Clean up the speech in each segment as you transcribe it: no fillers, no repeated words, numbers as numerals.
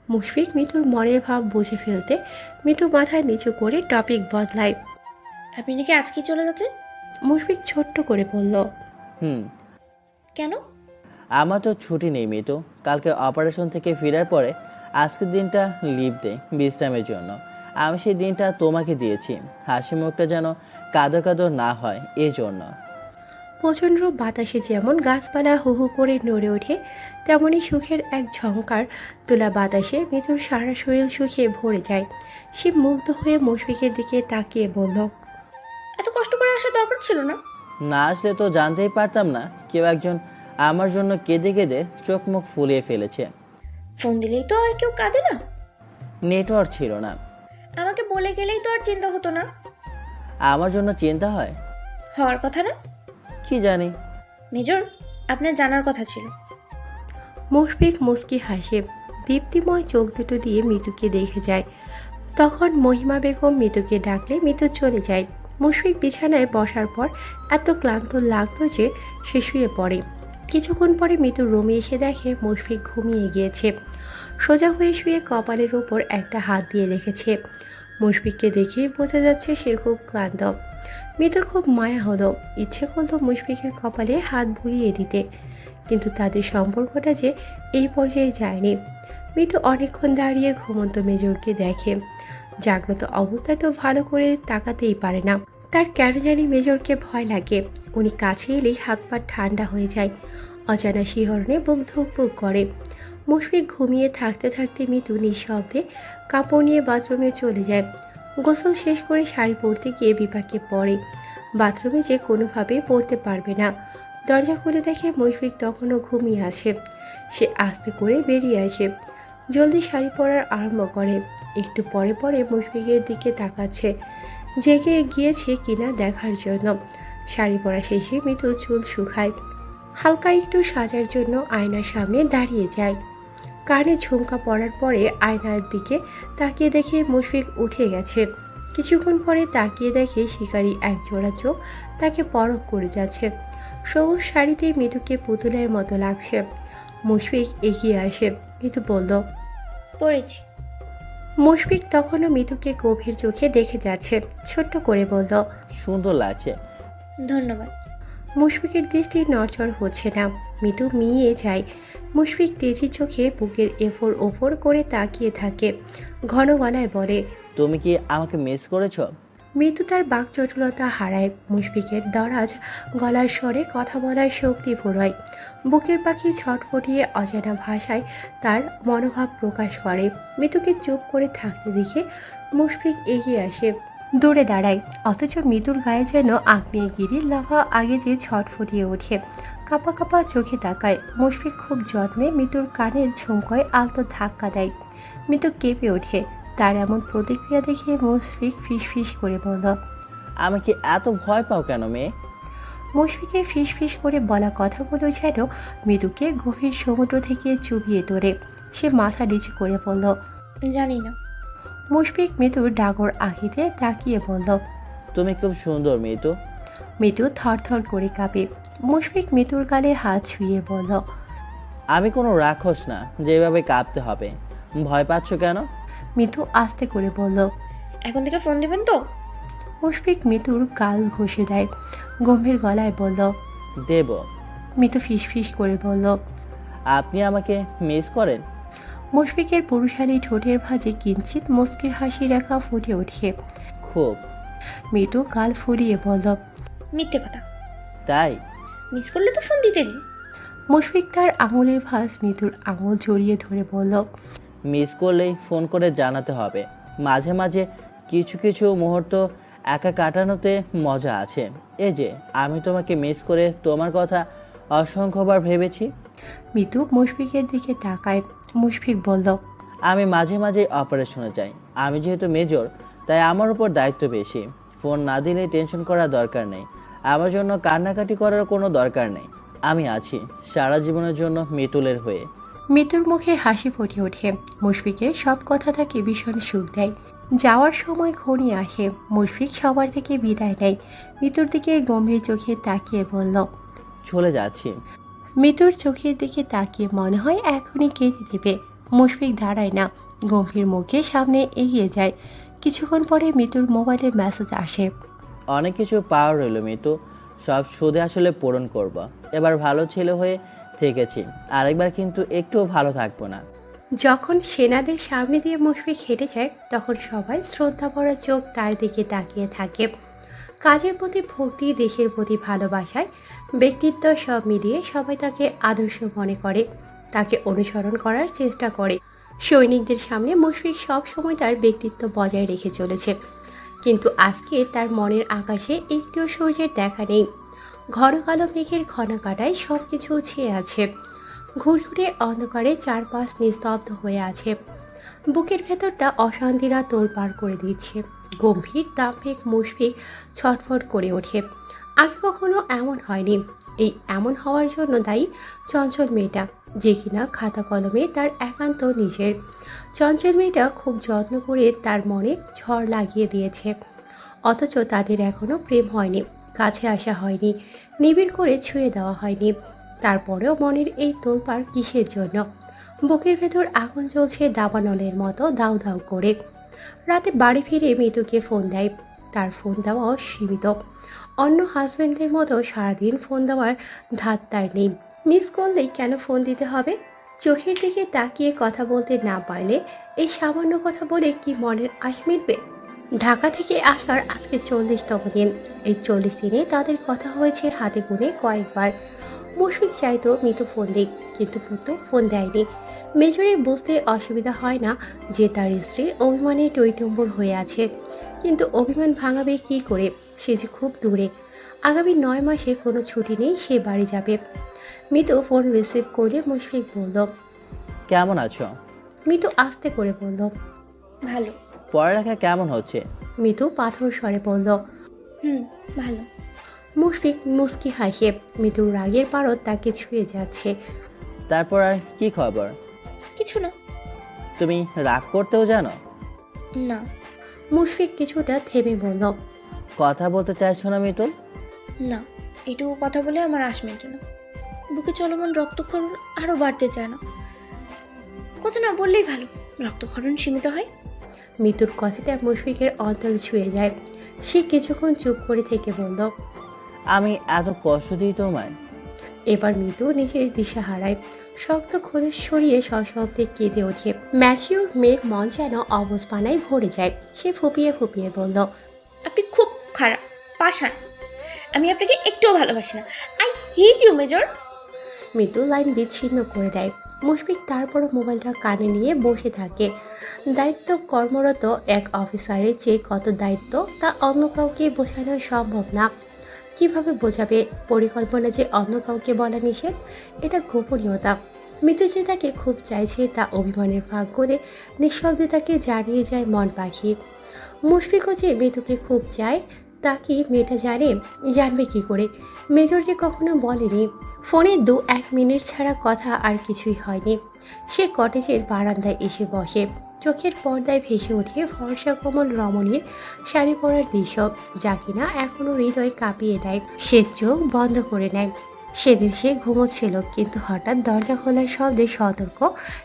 মুশফিক মিতুর মনের ভাব বুঝে ফেলতে মিতু মাথায় নিচু করে টপিক বদলায়। আপনি নাকি আজকেই চলে যাচ্ছেন? মুশফিক ছোট্ট করে বলল, হুম। কেন? আমার তো ছুটি নেই মিতু। কালকে অপারেশন থেকে ফেরার পরে আজকের দিনটা লিভ দে, বিশ্রামের জন্য। আমি সেই দিনটা তোমাকে দিয়েছি, হাসি মুখটা যেন কাঁদো কাঁদো না হয় এই জন্য। প্রচণ্ড বাতাসে যেমন গাছপালা হু হু করে নড়ে ওঠে, তেমনি সুখের এক ঝংকার তোলা বাতাসে মিতুর সারা শরীর সুখে ভরে যায়। সে মুগ্ধ হয়ে মুশফিকের দিকে তাকিয়ে বলল, এত কষ্ট করে আসার দরকার ছিল না। না আসলে তো জানতেই পারতাম না কেউ একজন আমার জন্য কেঁদে কেঁদে চোখ মুখ ফুলিয়ে ফেলেছে। ফোন দিলেই তো আর কেউ কাঁদে না। নেটওয়ার্ক ছিল না। আমাকে বলে গেলেই তো আর চিন্তা হতো না। আমার জন্য চিন্তা হয়? হওয়ার কথা না? কি জানি। মেজর, আপনার জানার কথা ছিল। মুশফিক মুচকি হাসে, দীপ্তিময় চোখ দুটো দিয়ে মিতুকে দেখে যায়। তখন মহিমা বেগম মিতুকে ডাকলে মিতু চলে যায়। মুশফিক বিছানায় বসার পর এত ক্লান্ত লাগতো যে সে শুয়ে পড়ে। কিছুক্ষণ পরে মিতুর রুমে এসে দেখে মুশফিক ঘুমিয়ে গিয়েছে। সোজা হয়ে শুয়ে কপালের ওপর একটা হাত দিয়ে রেখেছে। মুশফিককে দেখেই বোঝা যাচ্ছে সে খুব ক্লান্ত। মিতুর খুব মায়া হলো, ইচ্ছে করলো মুশফিকের কপালে হাত বুলিয়ে দিতে, কিন্তু তাদের সম্পর্কটা যে এই পর্যায়ে যায়নি। মিতু অনেকক্ষণ দাঁড়িয়ে ঘুমন্ত মেজরকে দেখে। জাগ্রত অবস্থায় তো ভালো করে তাকাতেই পারে না। তার কেন জানি মেজরকে ভয় লাগে। উনি কাছে এলেই হাত পা ঠান্ডা হয়ে যায়। অজানা শিহরণে বুক ধুকপুক করে। মুশফিক ঘুমিয়ে থাকতে থাকতে মিতু নিঃশব্দে কাপড় নিয়ে বাথরুমে চলে যায়। গোসল শেষ করে শাড়ি পরতে গিয়ে বিপাকে পড়ে। বাথরুমে যে কোনোভাবেই পড়তে পারবে না। দরজা খুলে দেখে মুশফিক তখনও ঘুমিয়ে আছে। সে আস্তে করে বেরিয়ে আসে, জলদি শাড়ি পরার আরম্ভ করে। একটু পরে পরে মুশফিকের দিকে তাকাচ্ছে, জেগে গিয়েছে কিনা দেখার জন্য। শাড়ি পরা শেষে মিতু চুল শুকায়, হালকা একটু সাজার জন্য আয়নার সামনে দাঁড়িয়ে যায়। কানে ঝুমকা পরার পরে আয়নার দিকে তাকিয়ে দেখে মুশফিক উঠে গেছে। কিছুক্ষণ পরে তাকিয়ে দেখে শিকারী এক জোড়া চোখ তাকে পরখ করে যাচ্ছে। সবুজ শাড়িতে মিতুকে পুতুলের মতো লাগছে। মুশফিক এগিয়ে আসে, মিতু বলল। পড়েছি। মুশফিক তখনও মিতুকে গভীর চোখে দেখে যাচ্ছে, ছোট্ট করে বলল, সুন্দর লাগছে। ধন্যবাদ। মুশফিকের দৃষ্টি নড়চড় হচ্ছে না। মিতু মিয়ে যায়। মুশফিক তেজি চোখে বুকের এফোর ওফর করে তাকিয়ে থাকে। ঘন গলায় বলে, তুমি কি আমাকে মিস করেছো? মৃত্যু তার বাকচটুলতা হারায়। মুশফিকের দরাজ গলার স্বরে কথা বলার শক্তি ফুরোয়। বুকের পাখি ছটফটিয়ে অজানা ভাষায় তার মনোভাব প্রকাশ করে। মৃত্যুকে চুপ করে থাকতে দেখে মুশফিক এগিয়ে আসে, দূরে দাঁড়ায়। অথচ মৃত্যুর গায়ে যেন আগ্নেয়গিরির লাভা আগে যে ছটফটিয়ে ওঠে। কাপা কাপা চোখে তাকায়। মুশফিক খুব যত্নে মৃত্যুর কানের ঝুমকয় আলতো ধাক্কা দেয়। মৃত্যু কেঁপে ওঠে। তার এমন প্রতিক্রিয়া দেখে মুশফিক ফিসফিস করে বলল, আমাকে এত ভয় পাও কেন মেয়ে? মুশফিকের ফিসফিস করে বলা কথাগুলো যেন মৃদুকে গভীর সমুদ্র থেকে চুবিয়ে তোলে। সে মাথা নিচু করে বলল, জানি না। মুশফিক মৃদুর ডাগর আঁকিতে তাকিয়ে বলল, তুমি খুব সুন্দর মেয়ে তো। মৃদু থরথর করে কাঁপে। মুশফিক মৃদুর গালে হাত ছুঁয়ে বলল, আমি কোনো রাক্ষস না যেভাবে কাঁপতে হবে। ভয় পাচ্ছ কেন? মৃদু আস্তে করে বলল। এখন থেকে ফোন দিবেন তো? মুশফিক মৃদুর গাল ঘষে দেয়, গম্ভীর গলায় বলল। দেব। মৃদু ফিসফিস করে বলল, আপনি আমাকে মিস করেন? মুশফিকের পুরুষালী ঠোঁটের ভাঁজে কিঞ্চিত মুস্কির হাসি রেখা ফুটে ওঠে। খুব। মৃদু গাল ফুলিয়ে বলল, মিথ্যে কথা। তাই? মিস করলে তো ফোন দিতেনি। মুশফিক তার আঙুলের ভাঁজ মৃদুর আঙুল জড়িয়ে ধরে বলল, মিস করলেই ফোন করে জানাতে হবে। মাঝে মাঝে কিছু কিছু মুহূর্ত একা কাটানোতে মজা আছে। এই যে আমি তোমাকে মিস করে তোমার কথা অসংখ্যবার ভেবেছি। মৃদু মুশফিকের দিকে তাকায়। মুশফিক বলল, আমি মাঝে মাঝে অপারেশনে যাই। আমি যেহেতু মেজর, তাই আমার উপর দায়িত্ব বেশি। ফোন না দিলে টেনশন করার দরকার নেই। আমার জন্য কান্নাকাটি করার কোনো দরকার নেই। আমি আছি সারা জীবনের জন্য মিতুলের হয়ে। মৃদুর মুখে হাসি ফুটে ওঠে। মুশফিকের সব কথা তাকে ভীষণ সুখ দেয়। যাওয়ার সময় ঘনিয়ে আসে। মুশফিক সবার থেকে বিদায় নেয়। মৃদুর দিকে গম্ভীর চোখে তাকিয়ে বলল, চলে যাচ্ছি। মৃদুর চোখের দিকে তাকিয়ে মনে হয় এখনই কেঁদে দেবে। মুশফিক দাঁড়ায় না, গম্ভীর মুখে সামনে এগিয়ে যায়। কিছুক্ষণ পরে মিতুর মোবাইলে মেসেজ আসে। অনেক কিছু পাওয়ার রইল মিতু, সব সুদে আসলে পূরণ করব। এবার ভালো ছেলে হয়ে থেকেছি, আরেকবার কিন্তু একটুও ভালো থাকবো না। যখন সেনাদের সামনে দিয়ে মুশফিক হেঁটে যায় তখন সবাই শ্রদ্ধা ভরা চোখ তার দিকে তাকিয়ে থাকে। কাজের প্রতি ভক্তি, দেশের প্রতি ভালোবাসায়, ব্যক্তিত্ব সব মিলিয়ে সবাই তাকে আদর্শ মনে করে, তাকে অনুসরণ করার চেষ্টা করে। সৈনিকদের সামনে মুশফিক সব সময় তার ব্যক্তিত্ব বজায় রেখে চলেছে, কিন্তু আজকে তার মনের আকাশে একটিও সূর্যের দেখা নেই। ঘন কালো মেঘের ঘন কাটায় সব কিছু ছেয়ে আছে। ঘুরঘুরে অন্ধকারে চারপাশ নিস্তব্ধ হয়ে আছে। বুকের ভেতরটা অশান্তিরা তোলপাড় করে দিচ্ছে। গম্ভীর দাম্ভিক মুশফিক ছটফট করে ওঠে। আগে কখনো এমন হয়নি। এই এমন হওয়ার জন্য দায়ী চঞ্চল মেয়েটা, যে কিনা খাতা কলমে তার একান্ত নিজের। চঞ্চল মেয়েটা খুব যত্ন করে তার মনে ঝড় লাগিয়ে দিয়েছে, অথচ তাদের এখনো প্রেম হয়নি, কাছে আসা হয়নি, নিবিড় করে ছুঁয়ে দেওয়া হয়নি। তারপরেও মনের এই তোলপাড় কিসের জন্য? বুকের ভেতর আগুন জ্বলছে দাবানলের মতো দাউ দাউ করে। রাতে বাড়ি ফিরে মিতুকে ফোন দেয়। তার ফোন দেওয়াও সীমিত। অন্য হাজব্যান্ডদের মতো সারাদিন ফোন দেওয়ার ধাত তার নেই। মিস করলেই কেন ফোন দিতে হবে? চোখের দিকে তাকিয়ে কথা বলতে না পারলে এই সামান্য কথা বলে কি মনের আশ মিটবে? ঢাকা থেকে আসার আজকে 40তম দিন। এই 40 দিনে তাদের কথা হয়েছে হাতে গুনে কয়েকবার। মুশফিক চাইতো মিতু ফোন দিক, কিন্তু মিতু ফোন দেয়নি। মেজরের বুঝতে অসুবিধা হয় না যে তার স্ত্রী অভিমানে টইটম্বর হয়ে আছে, কিন্তু অভিমান ভাঙাবে কি করে? সে যে খুব দূরে। আগামী 9 মাসে কোনো ছুটি নেই, সে বাড়ি যাবে। মিতু ফোন রিসিভ করলে মুশফিক বলল। কেমন আছো? মিতু আস্তে করে বলল। ভালো। পড়ালেখা কেমন হচ্ছে? মিতু পাথর স্বরে বলল। ভালো। মুশফিক মুস্কি হাসে। মিতুর রাগের পারদ তাকে ছুঁয়ে যাচ্ছে। তারপর আর কি খবর? কিছু না। তুমি রাগ করতেও জানো? না। মুশফিক কিছুটা থেমে বলল। কথা বলতে চাইছো না মিতুল? না, এটুকু কথা বলে আমার আশ মেটে না। বুকে চলমান রক্তক্ষরণ আরও বাড়তে চায় না। কথা না বললেই ভালো, রক্তক্ষরণ সীমিত হয়। মিতুর কথাটা মুশফিকের অন্তর ছুঁয়ে যায়। সে কিছুক্ষণ চুপ করে থেকে বলল। আমি এত কষ্ট দিই তোমায়? এবার মিতু নিজের দিশা হারায়। শক্ত খোলস সরিয়ে সশব্দে কেঁদে ওঠে। ম্যাচিওর মেয়ের মন যেন অবস্পানায় ভরে যায়। সে ফুপিয়ে ফুপিয়ে বলল। আপনি খুব খারাপ, পাষাণ। আমি আপনাকে একটুও ভালোবাসি না। I hate you major. Mitu line বিচ্ছিন্ন করে দেয়। মুশফিক তারপরও মোবাইলটা কানে নিয়ে বসে থাকে। দায়িত্ব কর্মরত এক অফিসারের যে কত দায়িত্ব তা অন্য কাউকে বোঝানো সম্ভব না। কিভাবে বোঝাবে? পরিকল্পনা যে অন্য কাউকে বলা নিষেধ, এটা গোপনীয়তা। মিতু যে তাকে খুব চাইছে তা অভিমানের ভাগ করে নিঃশব্দে তাকে জানিয়ে যায় মন পাখি। মুশফিকও যে মিতুকে খুব চায় তা কি মেয়েটা জানে? জানবে কি করে? মেজর যে কখনো বলেনি। ফোনে 2-1 মিনিট ছাড়া কথা আর কিছুই হয়নি। সে কটেজের বারান্দায় এসে বসে। চোখের পর্দায় ভেসে ওঠে ফর্সা কোমল রমণীর শাড়ি পরার দৃশ্য, যা কিনা এখনো হৃদয় কাঁপিয়ে দেয়। সে চোখ বন্ধ করে নেয়। সেদিন সে ঘুমোচ্ছিল, কিন্তু হঠাৎ দরজা খোলার শব্দে সতর্ক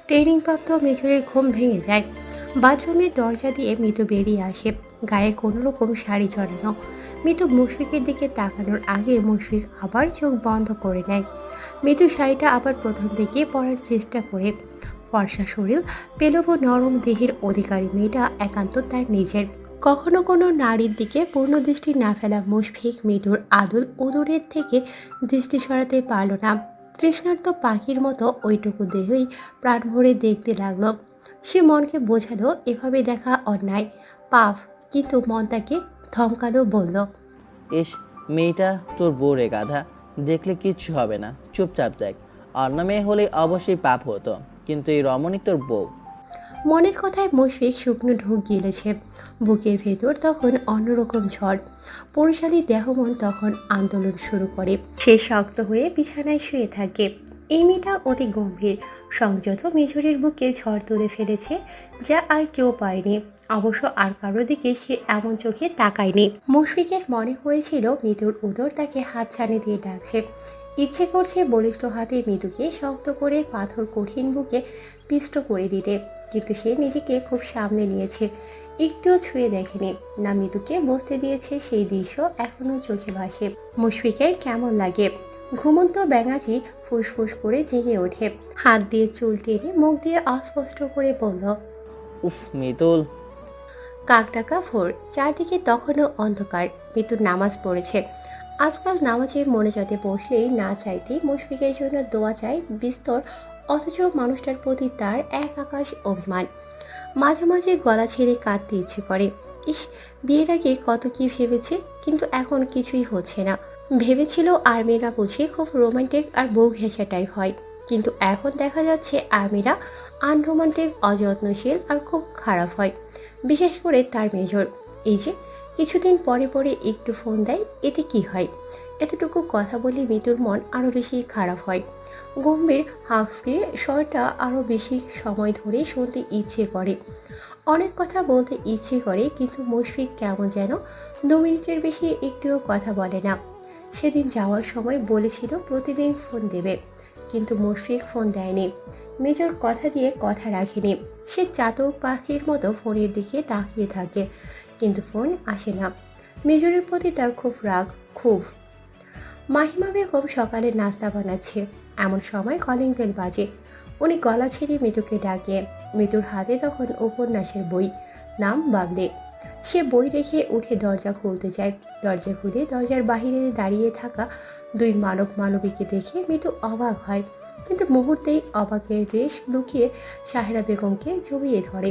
ট্রেনিংপ্রাপ্ত মেজরের ঘুম ভেঙে যায়। বাথরুমের দরজা দিয়ে মিতু বেরিয়ে আসে, গায়ে কোনো রকম শাড়ি জড়ানো। মিতু মুশফিকের দিকে তাকানোর আগে মুশফিক আবার চোখ বন্ধ করে নেয়। মিতু শাড়িটা আবার প্রথম থেকে পরার চেষ্টা করে। ফর্সা শরীর, পেলব নরম দেহের অধিকারী মেয়েটা একান্ত তার নিজের। কখনো কোনো নারীর দিকে পূর্ণ দৃষ্টি না ফেলা মুশফিক মিতুর আদুল উদুরের থেকে দৃষ্টি সরাতে পারল না। তৃষ্ণার্ত পাখির মতো ওইটুকু দেহই প্রাণ ভরে দেখতে লাগলো। সে মনকে বোঝালো এভাবে দেখা অন্যায়, পাপ, কিন্তু মন তাকে ধমকালো, বলল। ইস, মেয়েটা তোর বউ রে গাধা, দেখলে কিচ্ছু হবে না, চুপচাপ দেখ। অন্য মেয়ে হলে অবশ্যই পাপ হতো, কিন্তু এই রমণী তোর বউ। মনের কথায় মুশফিক শুকনো ঢোক গিলেছে। বুকের ভেতর তখন অন্যরকম ঝড়। পরিশালী দেহ মন তখন আন্দোলন শুরু করে। সে শক্ত হয়ে বিছানায় শুয়ে থাকে। এই মেয়েটা অতি গম্ভীর, সংযত মেঝরের বুকে ঝড় তুলে ফেলেছে, যা আর কেউ পারেনি। অবশ্য আর কারো দিকে সে এমন চোখে তাকায়নি। মুশফিকের মনে হয়েছিল মৃত্যুর উদর তাকে হাত ছানি দিয়ে ডাকছে। ইচ্ছে করছে বলিষ্ঠ হাতে মৃদুকে শক্ত করে পাথর কঠিন বুকে পিষ্ট করে দিতে, কিন্তু সে নিজেকে খুব সামনে নিয়েছে, একটুও ছুঁয়ে দেখেনি। না মৃদুকে বসতে দিয়েছে, সেই দৃশ্য এখনো চোখে ভাসে। মুশফিকের কেমন লাগে। ঘুমন্ত ব্যাঙাচি ফুসফুস করে জেগে ওঠে, হাত দিয়ে চুল টেনে মুখ দিয়ে অস্পষ্ট করে বলল, উফ মিতুল। কাকডাকা ভোর, চারদিকে তখনও অন্ধকার। মৃত্যুর নামাজ পড়েছে। আজকাল নামাজে মনোজাতে বসলেই না চাইতেই মুশফিকের জন্য দোয়া চায় বিস্তর, অথচ মানুষটার প্রতি তার এক আকাশ অভিমান। মাঝে মাঝে গলা ছেড়ে কাঁদতে ইচ্ছে করে। ইস, বিয়ের আগে কত কি ভেবেছে, কিন্তু এখন কিছুই হচ্ছে না। ভেবেছিল আর্মিরা বুঝি খুব রোমান্টিক আর বউ ঘেঁষাটাই হয়, কিন্তু এখন দেখা যাচ্ছে আর্মিরা আনরোমান্টিক, অযত্নশীল আর খুব খারাপ হয়। বিশেষ করে তার মেজর। এই যে কিছুদিন পরে পরে একটু ফোন দেয়, এতে কি হয়? এতটুকু কথা বলে মৃত্যুর মন আরও বেশি খারাপ হয়। গম্ভীর হাস্কি স্বরটা আরও বেশি সময় ধরে শুনতে ইচ্ছে করে, অনেক কথা বলতে ইচ্ছে করে, কিন্তু মুশফিক কেমন যেন 2 মিনিটের বেশি একটুও কথা বলে না। সেদিন যাওয়ার সময় বলেছিল প্রতিদিন ফোন দেবে, কিন্তু মুশফিক ফোন দেয়নি। মেজর কথা দিয়ে কথা রাখেনি। সে চাতক পাখির মতো ফোনের দিকে তাকিয়ে থাকে, কিন্তু ফোন আসে না। মেজরের প্রতি তার খুব রাগ, খুব। মাহিমা বেগম সকালে নাস্তা বানাচ্ছে, এমন সময় কলিং বেল বাজে। উনি গলা ছেড়ে মৃদুকে ডাকে। মৃদুর হাতে তখন উপন্যাসের বই, নাম বাবলে। সে বই রেখে উঠে দরজা খুলতে যায়। দরজা খুলে দরজার বাহিরে দাঁড়িয়ে থাকা 2 মানব মানবীকে দেখে মৃদু অবাক হয়, কিন্তু মুহূর্তেই অবাকের রেশ লুকিয়ে সাহেরা বেগমকে জড়িয়ে ধরে।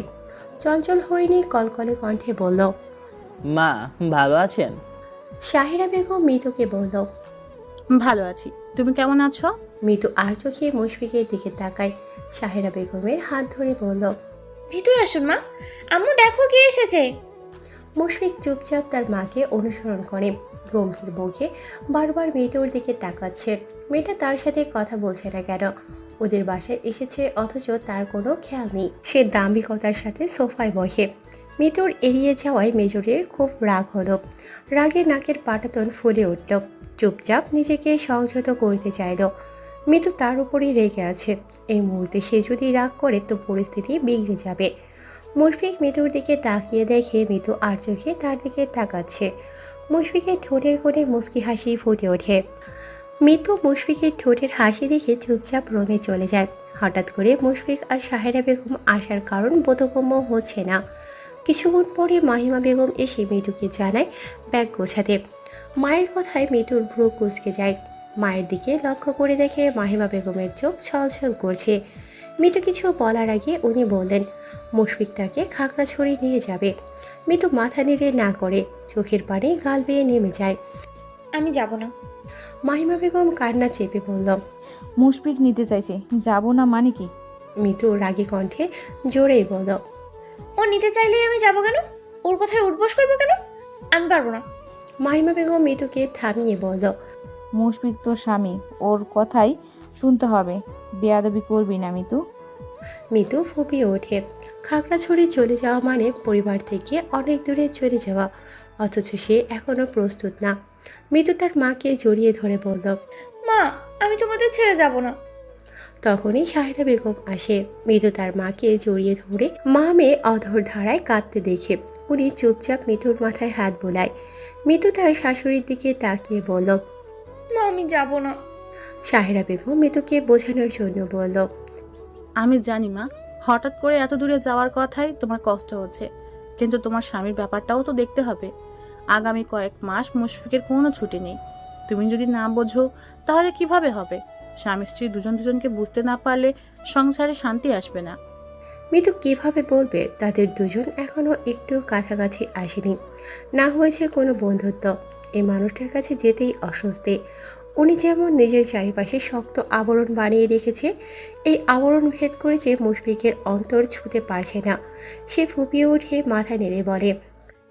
চঞ্চল হরিণী কলকলে কণ্ঠে বলল, মা ভালো আছেন? সাহেরা বেগম মৃদুকে বলল। ভালো আছি, তুমি কেমন আছো? মৃদু আর চোখে মুশফিকের দিকে তাকায়। সাহেরা বেগমের হাত ধরে বলল, ভিতরে আসুন মা, আম্মু দেখো কে এসেছে। মুশফিক চুপচাপ তার মাকে অনুসরণ করে, গম্ভীর মুখে বারবার মেয়েটার দিকে তাকাচ্ছে। মেয়েটা তার সাথে কথা বলছে না কেন? ওদের বাসায় এসেছে অথচ তার কোনো খেয়াল নেই। সে দাম্ভিকতার সাথে সোফায় বসে। মৃত্যুর এড়িয়ে যাওয়ায় মেজরের খুব রাগ হলো। রাগে নাকের পাটাতন ফুলে উঠল। চুপচাপ নিজেকে সংযত করতে চাইল। মৃত্যু তার উপরই রেগে আছে। এই মুহূর্তে সে যদি রাগ করে তো পরিস্থিতি বিগড়ে যাবে। মুশফিক মৃত্যুর দিকে তাকিয়ে দেখে মৃত্যু আর চোখে তার দিকে তাকাচ্ছে। মুশফিকের ঠোঁটের কোণে মুচকি হাসি ফুটে ওঠে। মৃত্যু মুশফিকের ঠোঁটের হাসি দেখে চুপচাপ রুমে চলে যায়। হঠাৎ করে মুশফিক আর সাহেরা বেগম আসার কারণ বোধগম্য হচ্ছে না। কিছুক্ষণ পরে মাহিমা বেগম এসে মৃত্যুকে জানায় ব্যাগ গোছাতে। মায়ের কথায় মৃত্যুর ভ্রু কুঁচকে যায়। মায়ের দিকে লক্ষ্য করে দেখে মাহিমা বেগমের চোখ ছলছল করছে। মৃত্যু কিছু বলার আগে উনি বললেন, মুশফিক তাকে খাগড়াছড়ি নিয়ে যাবে। মৃত্যু মাথা নেড়ে না করে, চোখের পানি গাল বেয়ে নেমে যায়। আমি যাব না। মাহিমা বেগম কান্না চেপে বলল। মুশফিক নিতে চাইছে, যাব না মানে কি? মৃত্যু রাগী কণ্ঠে জোরেই বলল, ও নিতে চাইলেই আমি যাব কেন? ওর কথায় উঠবস করবো কেন? আমি পারবো না। মাহিমা বেগম মৃত্যুকে থামিয়ে বলল, মুশফিক তোর স্বামী, ওর কথাই শুনতে হবে। বেয়াদবি করবি না মিতু। মৃত্যু ফুপিয়ে ওঠে। খাগড়াছড়ি চলে যাওয়া মানে পরিবার থেকে অনেক দূরে চলে যাওয়া, অথচ সে এখনো প্রস্তুত না। মৃত্যু তার মাকে জড়িয়ে ধরে বলল। মা, আমি তোমাদের ছেড়ে যাব না। তখনই সাহেরা বেগম আসে। মৃদু তার মাকে জড়িয়ে ধরে মা মেয়ে অধর ধারায় কাঁদতে দেখে উনি চুপচাপ মৃদুর মাথায় হাত বোলায়। মৃদু তার শাশুড়ির দিকে তাকিয়ে বলল, মা, আমি যাব না। সাহেরা বেগম মৃদুকে বোঝানোর জন্য বলল, আমি জানি মা, হঠাৎ করে এত দূরে যাওয়ার কথাই তোমার কষ্ট হচ্ছে, কিন্তু তোমার স্বামীর ব্যাপারটাও তো দেখতে হবে। আগামী কয়েক মাস মুশফিকের কোনো ছুটি নেই। তুমি যদি না বোঝো তাহলে কিভাবে হবে? স্বামী স্ত্রী দুজন দুজনকে বুঝতে না পারলে সংসারে শান্তি আসবে না। মৃদু কিভাবে বলবে তাদের দুজন এখনো একটু কাছাকাছি আসেনি, না হয়েছে কোনো বন্ধুত্ব। এই মানুষটার কাছে যেতেই অস্বস্তি। উনি যেমন নিজের চারিপাশে শক্ত আবরণ বানিয়ে রেখেছে, এই আবরণ ভেদ করেছে মুশফিকের অন্তর ছুঁতে পারছে না। সে ফুপিয়ে উঠে মাথা নেড়ে বলে,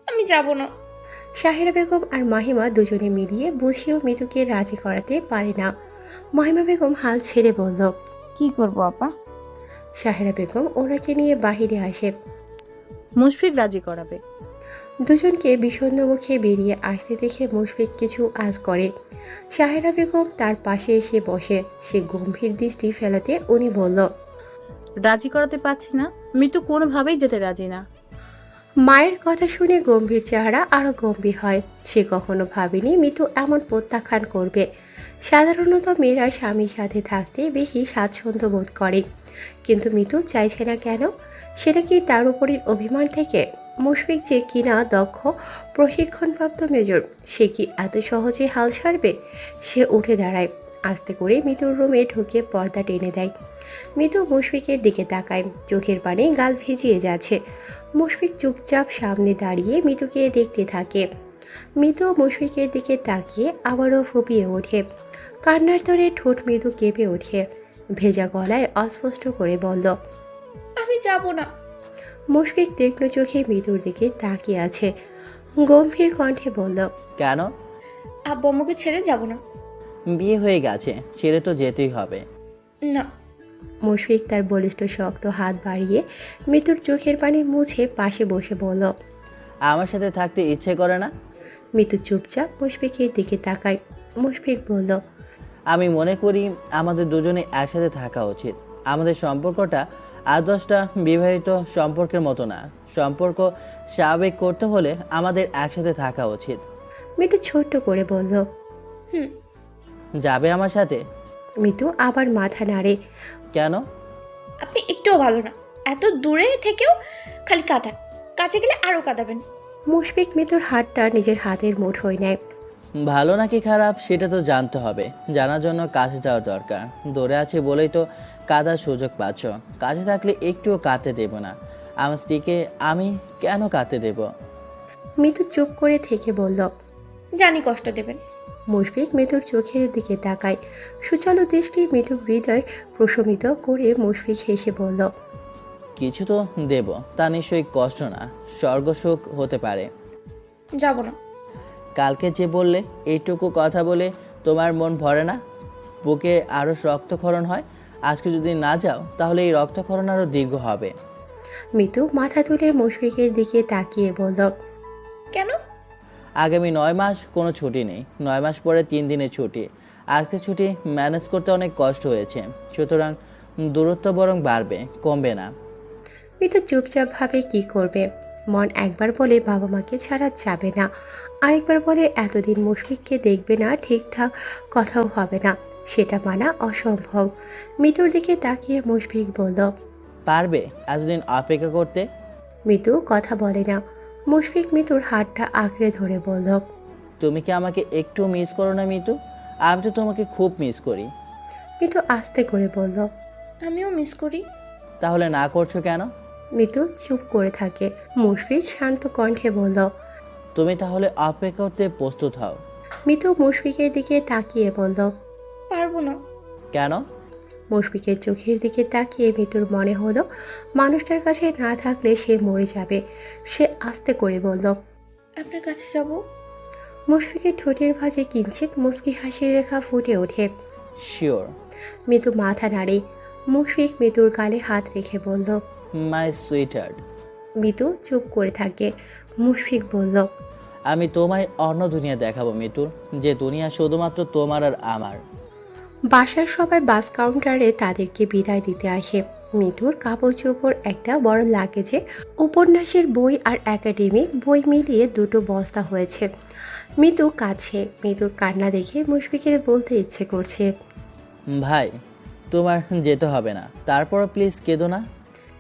আমি যাব না। সাহেরা বেগম আর মাহিমা দুজনে মিলিয়ে বুঝিয়েও মৃদুকে রাজি করাতে পারে না। মাহিমা বেগম হাল ছেড়ে বলল। কি করব আপা? সাহেরা বেগম ওনাকে নিয়ে বাহিরে আসে। মুশফিক রাজি করাবে। দুজনকে বিষণ্ণ মুখে বেরিয়ে আসতে দেখে মুশফিক কিছু আজ করে। সাহেরা বেগম তার পাশে এসে বসে। সে গম্ভীর দৃষ্টি ফেলাতে উনি বলল, রাজি করাতে পারছি না, মিতু কোনোভাবেই যেতে রাজি না। মায়ের কথা শুনে গম্ভীর চেহারা আরো গম্ভীর হয়। সে কখনো ভাবেনি মিতু এমন প্রত্যাখ্যান করবে। সাধারণত মেয়েরা স্বামীর সাথে থাকতে বেশি স্বাচ্ছন্দ্য বোধ করে, কিন্তু মিতু চাইছে না কেন? সেটা কি তার উপরের অভিমান থেকে? মুশফিক যে কিনা দক্ষ প্রশিক্ষণপ্রাপ্ত মেজর, সে কি এত সহজে হাল ছাড়বে? সে উঠে দাঁড়ায়, আস্তে করে মিতুর রুমে ঢুকে পর্দা টেনে দেয়। মিতু মুশফিকের দিকে তাকায়, চোখের পানি গাল ভিজিয়ে যাচ্ছে। মুশফিক চুপচাপ সামনে দাঁড়িয়ে মিতুকে দেখতে থাকে। মিতু মুশফিকের দিকে তাকিয়ে আবারও ফুপিয়ে ওঠে। কান্নার তোড়ে ঠোঁট মৃদু কেঁপে ওঠে। ভেজা গলায় অস্পষ্ট করে বলল, আমি যাব না। মুশফিক দেখল চোখে মিতুর দিকে তাকিয়ে আছে। গম্ভীর কণ্ঠে বলল, কেন? আব্বু আম্মুকে ছেড়ে যাব না। বিয়ে হয়ে গেছে, ছেড়ে তো যেতেই হবে। না। মুশফিক তার বলিষ্ঠ শক্ত হাত বাড়িয়ে মিতুর চোখের পানি মুছে পাশে বসে বলল। আমার সাথে থাকতে ইচ্ছে করে না? মিতু চুপচাপ মুশফিকের দিকে তাকায়। মুশফিক বলল, আমি মনে করি আমাদের দুজনে একসাথে থাকা উচিত। আমাদের সম্পর্কটা আদর্শটা বিবাহিত সম্পর্কের মতো না। সম্পর্ক স্বাভাবিক করতে হলে আমাদের একসাথে থাকা উচিত। মিতু ছোট্ট করে বলল। হুম। যাবে আমার সাথে? মিতু আবার মাথা নাড়ে। কেন? আপনি একটুও ভালো না, এত দূরে থেকেও খালি কাঁদান, কাছে গেলে আরও কাঁদাবেন। মুশফিক মিতুর হাতটা নিজের হাতের মুঠোয় নেয়। ভালো নাকি খারাপ সেটা তো জানতে হবে। জানার জন্য কাছে যাওয়ার দরকার। দূরে আছে বলেই তো কাঁদার সুযোগ পাচ্ছ। কাছে থাকলে একটুও কাঁদতে দেব না। আমার স্ত্রীকে আমি কেন কাঁদতে দেব? মিতু চুপ করে থেকে বলল। জানি কষ্ট দেবেন। মুশফিক মিতুর চোখের দিকে তাকায়। সুচালু দৃষ্টি মিতুর হৃদয় প্রশমিত করে মুশফিক হেসে বলল, কিছু তো দেব, তা নিশ্চয়ই কষ্ট না, স্বর্গসুখ হতে পারে। যাব না। কালকে যে বললে এইটুকু কথা বলে তোমার মন ভরে না, বুকে আরও রক্তক্ষরণ হয়। আজকে যদি না যাও তাহলে এই রক্তক্ষরণ আরও দীর্ঘ হবে। মিতু মাথা তুলে মুশফিকের দিকে তাকিয়ে বলল, কেন? আগামী 9 মাস কোনো ছুটি নেই। 9 মাস পরে 3 দিনের ছুটি। আজকে ছুটি ম্যানেজ করতে অনেক কষ্ট হয়েছে, সুতরাং দূরত্ব বরং বাড়বে, কমবে না। মিতু চুপচাপ ভাবে কি করবে। মন একবার বলে বাবা মাকে ছাড়া যাবে না, আরেকবার বলে এতদিন মুশফিককে দেখবে না, ঠিকঠাক কথাও হবে না। সেটা মানা অসম্ভব। মিতুর দিকে তাকিয়ে মুশফিক বলল, পারবে এতদিন অপেক্ষা করতে? মিতু কথা বলে না। মুশফিক মিতুর হাতটা আঁকড়ে ধরে বলল, তুমি কি আমাকে একটু মিস করো না মিতু? আমি তো তোমাকে খুব মিস করি। মিতু আস্তে করে বলল। আমিও মিস করি। তাহলে না করছো কেন? মিতু চুপ করে থাকে। মুশফিক শান্ত কণ্ঠে বলল। তুমি তাহলে অপেক্ষা করতে প্রস্তুত হও। মিতু মুশফিকের দিকে তাকিয়ে বলল, পারবো না। কেন? মুশফিকের চোখের দিকে তাকিয়ে মিতুর মনে হলো মানুষটার কাছে না থাকলে সে মরে যাবে। সে আস্তে করে বলল, আপনার কাছে যাব। মুশফিকের ঠোঁটের ভাঁজে কিঞ্চিত মুচকি হাসির রেখা ফুটে ওঠে। শিওর। মিতু মাথা নাড়ে। মুশফিক মিতুর গালে হাত রেখে বলল। মাই সুইটহার্ট। মিতু চুপ করে থাকে। মুশফিক বলল, আমি তোমায় অন্য দুনিয়া দেখাবো মিতুর, যে দুনিয়া শুধুমাত্র তোমার আর আমার। বাসার সবাই বাস কাউন্টারে তাদেরকে বিদায় দিতে আসে। মিতুর কাপড় চোপড় একটা বড় লাগেজে উপন্যাসের বই আর একাডেমিক বই মিলিয়ে 2টো বস্তা হয়েছে। মিতু কাছে। মিতুর কান্না দেখে মুশফিকের বলতে ইচ্ছে করছে, ভাই তোমার যেতে হবে না, তারপরও প্লিজ কেঁদো না।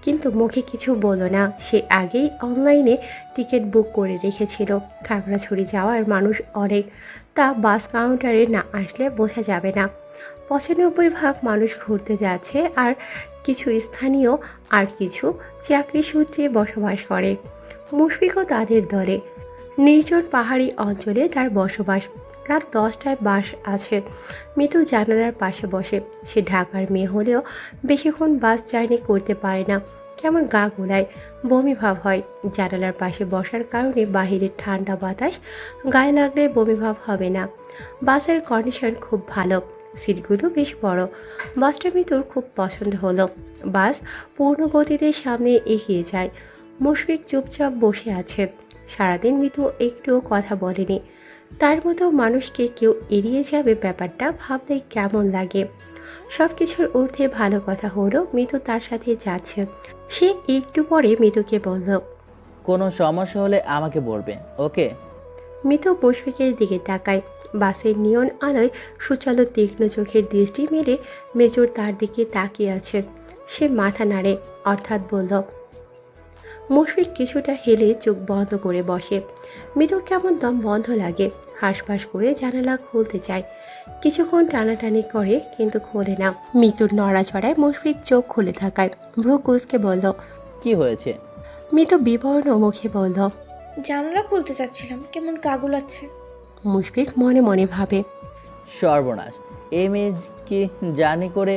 কিন্তু মুখে কিছু বলো না। সে আগেই অনলাইনে টিকিট বুক করে রেখেছিল। খাগড়াছড়ি যাওয়ার মানুষ অনেক, তা বাস কাউন্টারে না আসলে বোঝা যাবে না। 95% মানুষ ঘুরতে যাচ্ছে, আর কিছু স্থানীয় আর কিছু চাকরি সূত্রে বসবাস করে। মুশফিকও তাদের দলে। নির্জন পাহাড়ি অঞ্চলে তার বসবাস। রাত 10টায় বাস আছে। মিতু জানালার পাশে বসে। সে ঢাকার মেয়ে হলেও বেশিক্ষণ বাস জার্নি করতে পারে না। কেমন গা গোলায়, বমি ভাব হয়। জানালার পাশে বসার কারণে বাহিরের ঠান্ডা বাতাস গায়ে লাগলে বমি ভাব হবে না। বাসের কন্ডিশন খুব ভালো, সিটগুলো বেশ বড়। বাসটা মিতুর খুব পছন্দ হলো। বাস পূর্ণ গতিতে সামনে এগিয়ে যায়। মুশফিক চুপচাপ বসে আছে। সারাদিন মিতু একটুও কথা বলেনি। তার মতো মানুষকে কেউ এড়িয়ে যাবে, ব্যাপারটা ভাবলে কেমন লাগে। সব কিছুর ঊর্ধ্বে ভালো কথা হলো মিতু তার সাথে যাচ্ছে। সে একটু পরে মিতুকে বলল। কোনো সমস্যা হলে আমাকে বলবে, ওকে? মিতু মুশফিকের দিকে তাকায়। বাসের নিয়ন আলোয় সুচালো তীক্ষ্ণ চোখের দৃষ্টি মেলে মেজর তার দিকে তাকিয়ে আছে। সে মাথা নাড়ে, অর্থাৎ বলল। মুশফিক কিছুটা হেলে চোখ বন্ধ করে বসে। মিতুর কেমন দম বন্ধ লাগে। হাঁসফাঁস করে জানালা খুলতে চায়, কিছুক্ষণ টানাটানি করে কিন্তু খোলে না। মিতুর নড়াচড়ায় মুশফিক চোখ খুলে থাকায় ভ্রু কুঁচকে বলল। কি হয়েছে? মিতু বিবর্ণ মুখে বলল। জানলা খুলতে চাচ্ছিলাম, কেমন কাগুলাচ্ছে। মুশফিক মনে মনে ভাবে। সর্বনাশ, এই মেয়ে কি জার্নি করে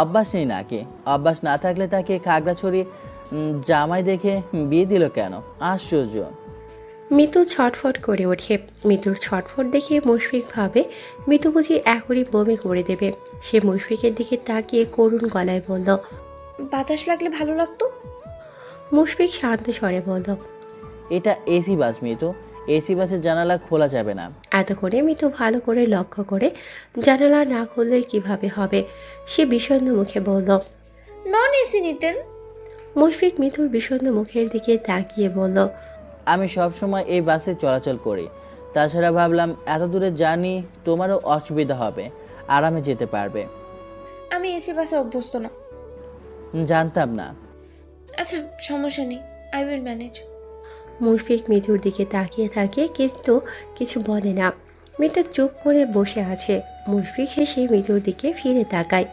অভ্যাস নেই নাকি? অভ্যাস না থাকলে তাকে খাগড়াছড়ি জামাই দেখে বিয়ে দিল কেন? আশ্চর্য। মিতু ছটফট করে ওঠে। মিতুর ছটফট দেখে মুশফিক ভাবে মিতু বুঝি এখনই বমি করে দেবে। সে মুশফিকের দিকে তাকিয়ে করুণ গলায় বলল। বাতাস লাগলে ভালো লাগতো। মুশফিক শান্ত স্বরে বলল। এটা এসি বাস মিতু, এসি বাসের জানালা খোলা যাবে না। এতক্ষণে মিতু ভালো করে লক্ষ্য করে জানালা না খুললে কিভাবে হবে। সে বিষণ্ণ মুখে বলল। নন এসি নিতেন। মুশফিক মিতুর বিষণ্ণ মুখের দিকে তাকিয়ে বলল। আমি সব সময় এই বাসে চলাচল করি। তাছাড়া ভাবলাম এত দূরে জার্নি তোমারও অসুবিধা হবে, আরামে যেতে পারবে। আমি এসি বাসে অভ্যস্ত না। জানতাম না। আচ্ছা, সমস্যা নেই, আই উইল ম্যানেজ। মুশফিক মিতুর দিকে তাকিয়ে থাকে কিন্তু কিছু বলে না। মিতু চুপ করে বসে আছে। মুশফিক হেসে মিতুর দিকে ফিরে তাকায়।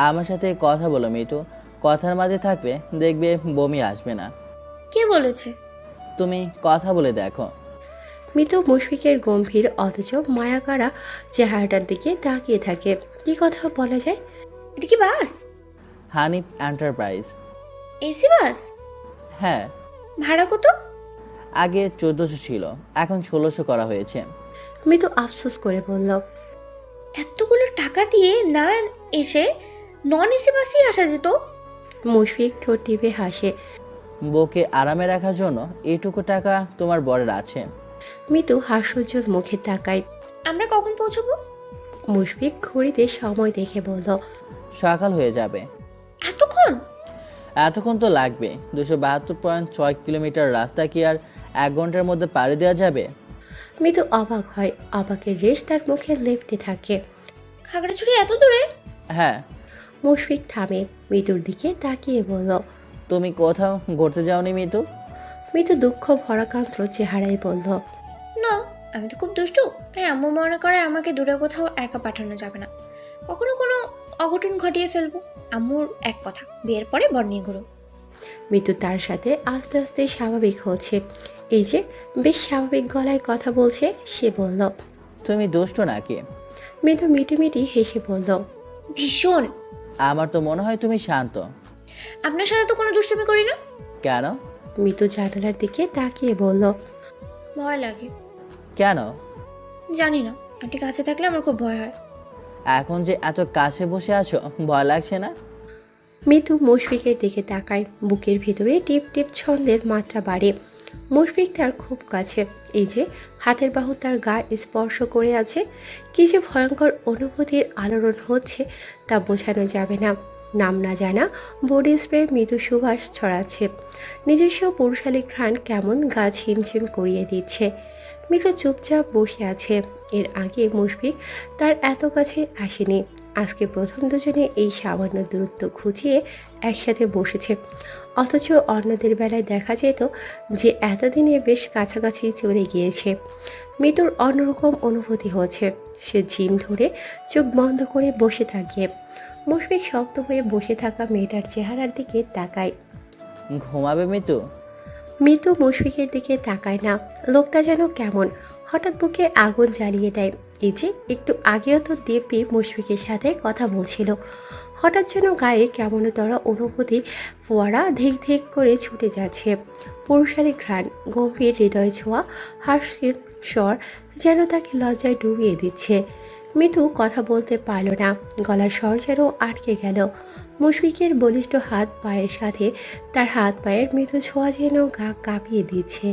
আমার সাথে কথা বলো মিতু, কথার মাঝে থাকবে দেখবে বমি আসবে না। কে বলেছে? তুমি কথা বলে দেখো। মিতু মুশফিকের গম্ভীর অথচ মায়াকাড়া চেহারাটার দিকে তাকিয়ে থাকে। কি কথা বলা যায়? এটা কি বাস? হানিফ এন্টারপ্রাইজ। AC bus? হ্যাঁ, ভাড়া কত? আগে 1400 ছিল, এখন 1600 করা হয়েছে। মিতু আফসোস করে বলল। এতগুলো টাকা দিয়ে না এসে নন এসি বাসেই আসা যেত। মুশফিক ঠোঁট টিপে হাসে। বউকে আরামে রাখার জন্য এইটুকু টাকা তোমার বরের আছে। মিতু হাস্যোজ্জ্বল মুখে তাকায়। আমরা কখন পৌঁছবো? মুশফিক ঘড়িতে সময় দেখে বলল। সকাল হয়ে যাবে। এতক্ষণ? এতক্ষণ তো লাগবে। 272.6 কিলোমিটার রাস্তা কি আর 1 ঘন্টার মধ্যে পাড়ি দেওয়া যাবে? মিতু অবাক হয়। অবাকের রেশ তার মুখে লেপটে থাকে। খাগড়াছড়ি এত দূরে? হ্যাঁ। মুশফিক থামে, মিতুর দিকে তাকিয়ে বলল। তুমি কোথাও ঘুরতে যাওনি মিতু? মিতু দুঃখ ভরাক্রান্ত চেহারায় বলল। না, আমি তো খুব দুষ্টু, তাই আম্মু মনে করে আমাকে দূরে কোথাও একা পাঠানো যাবে না। কখনো কোনো অঘটন ঘটিয়ে ফেলবো। আম্মুর এক কথা, বিয়ের পরে বর নিয়ে ঘুরো। মিতু তার সাথে আস্তে আস্তে স্বাভাবিক হচ্ছে। এই যে বেশ স্বাভাবিক গলায় কথা বলছে। সে বলল। তুমি দুষ্ট নাকি? মিতু মিটিমিটি হেসে বলল। ভীষণ। আমার তো মনে হয় তুমি শান্ত। আপনার সাথে তো কোনো দুষ্টুমি করি না। কেন? মিতু জানালার দিকে তাকিয়ে বলল। ভয় লাগে। কেন? জানি না, আপনি কাছে থাকলে আমার খুব ভয় হয়। এখন যে এত কাছে বসে আছো, ভয় লাগছে না? মিতু মুশফিকের দিকে তাকায়। বুকের ভিতরে টিপ টিপ ছন্দের মাত্রা বাড়ে। মুশফিক তার খুব কাছে। এই যে হাতের বাহু তার গা স্পর্শ করে আছে। কি যে ভয়ঙ্কর অনুভূতির আলোড়ন হচ্ছে তা বোঝানো যাবে না। নাম না জানা বডি স্প্রে মৃদু সুবাস ছড়াচ্ছে। নিজস্ব পুরুষালী ঘ্রাণ কেমন গা ঝিমঝিম করিয়ে দিচ্ছে। মিতু চুপচাপ বসে আছে। এর আগে মুশফিক তার এত কাছে আসেনি। আজকে প্রথম দুজনে এই সামান্য দূরত্ব ঘুচিয়ে একসাথে বসেছে। অথচ অন্যদের বেলায় দেখা যেত যে এতদিনে বেশ কাছাকাছি চলে গিয়েছে। মিতুর অন্যরকম অনুভূতি হচ্ছে। সে জিম ধরে চোখ বন্ধ করে বসে থাকে। মুশফিক শক্ত হয়ে বসে থাকা মেয়েটার চেহারার দিকে তাকায়। ঘুমাবে মিতু? মিতু মুশফিকের দিকে তাকায় না। লোকটা যেন কেমন, হঠাৎ বুকে আগুন জ্বালিয়ে দেয়। এই যে একটু আগেও তো দেবী মুশফিকের সাথে কথা বলছিল। হঠাৎ যেন গায়ে কেমনতর অনুভূতি ফোয়ারা ধিক ধিক করে ছুটে যাচ্ছে। পুরুষালী ঘ্রাণ, গম্ভীর হৃদয় ছোঁয়া, হাসির স্বর যেন তাকে লজ্জায় ডুবিয়ে দিচ্ছে। মিতু কথা বলতে পারল না। গলার স্বর যেন আটকে গেল। মুশফিকের বলিষ্ঠ হাত পায়ের সাথে তার হাত পায়ের মৃদু ছোঁয়া যেন গা কাঁপিয়ে দিচ্ছে।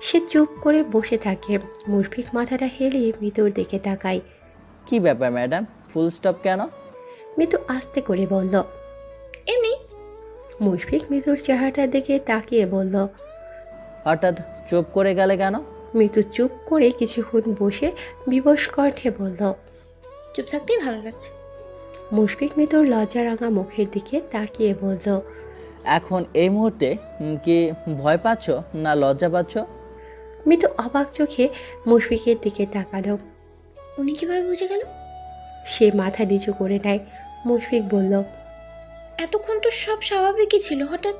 সে চুপ করে বসে থাকে। মুশফিক মাথাটা হেলিয়ে মৃদুর দিকে তাকায়। কি ব্যাপার ম্যাডাম, ফুল স্টপ কেন? মৃদু আস্তে করে বলল। এমনি। মুশফিক মৃদুর চেহারাটার দিকে তাকিয়ে বলল। হঠাৎ চুপ করে গেলে কেন? মৃদু চুপ করে কিছুক্ষণ বসে বিবশ কণ্ঠে বলল। চুপ থাকতেই ভালো লাগছে। মুশফিক মৃদুর লজ্জারাঙা মুখের দিকে তাকিয়ে বলল। এখন এই মুহূর্তে কি ভয় পাচ্ছ না লজ্জা পাচ্ছ? মৃদু অবাক চোখে মুশফিকের দিকে তাকালো। উনি কিভাবে বুঝে গেল? সে মাথা নিচু করে নেয়। মুশফিক বলল। এতক্ষণ তো সব স্বাভাবিকই ছিল, হঠাৎ?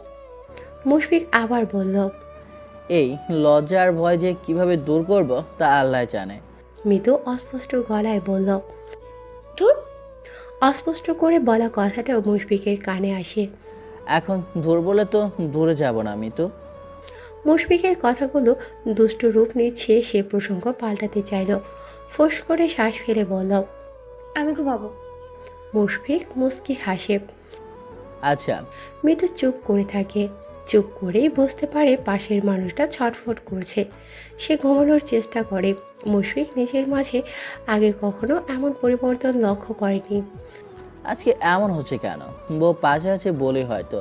মুশফিক আবার বলল। এই লজ্জা আর ভয় যে কিভাবে দূর করব তা আল্লাহ জানে। মৃদু অস্পষ্ট গলায় বলল। ধুর। অস্পষ্ট করে বলা কথাটাও মুশফিকের কানে আসে। এখন দূর বলে তো দূরে যাব না আমি তো। মুশফিকের কথাগুলো দুষ্ট রূপ নিচ্ছে। সে প্রসঙ্গ পাল্টাতে চাইল। ফোঁস করে শ্বাস ফেলে বলল। আমি ঘুমাবো। মুশফিক মুচকি হাসে। আচ্ছা। মৃদু চুপ করে থাকে। চুপ করেই বুঝতে পারে পাশের মানুষটা ছটফট করছে। সে ঘুমানোর চেষ্টা করে। মুশফিক নিজের মাঝে আগে কখনো এমন পরিবর্তন লক্ষ্য করেনি। আজকে এমন হচ্ছে কেন? বউ পাশে আছে বলে হয়তো।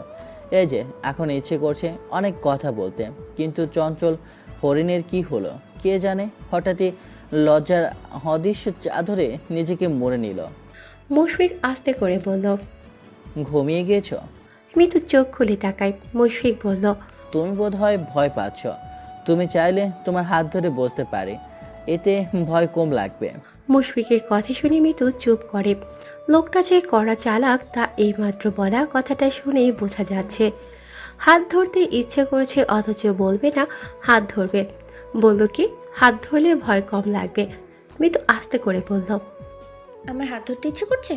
এই যে এখন ইচ্ছে করছে অনেক কথা বলতে, কিন্তু চঞ্চল হরিণের কি হলো কে জানে, হঠাৎই লজ্জার অদৃশ্য চাদরে নিজেকে মুড়ে নিল। মুশফিক আস্তে করে বলল। ঘুমিয়ে গিয়েছ? মৃদু চোখ খুলে তাকায়। মুশফিক বলল। তুমি বোধহয় ভয় পাচ্ছ। তুমি চাইলে তোমার হাত ধরে বসতে পারি, এতে ভয় কম লাগবে। মুশফিকের কথা শুনে মৃদু চুপ করে। লোকটা যে কড়া চালাক তা এইমাত্র বলা কথাটা শুনেই বোঝা যাচ্ছে। হাত ধরতে ইচ্ছে করছে অথচ বলবে না হাত ধরবে। বলল কি হাত ধরলে ভয় কম লাগবে। মৃদু আস্তে করে বলল। আমার হাত ধরতে ইচ্ছে করছে?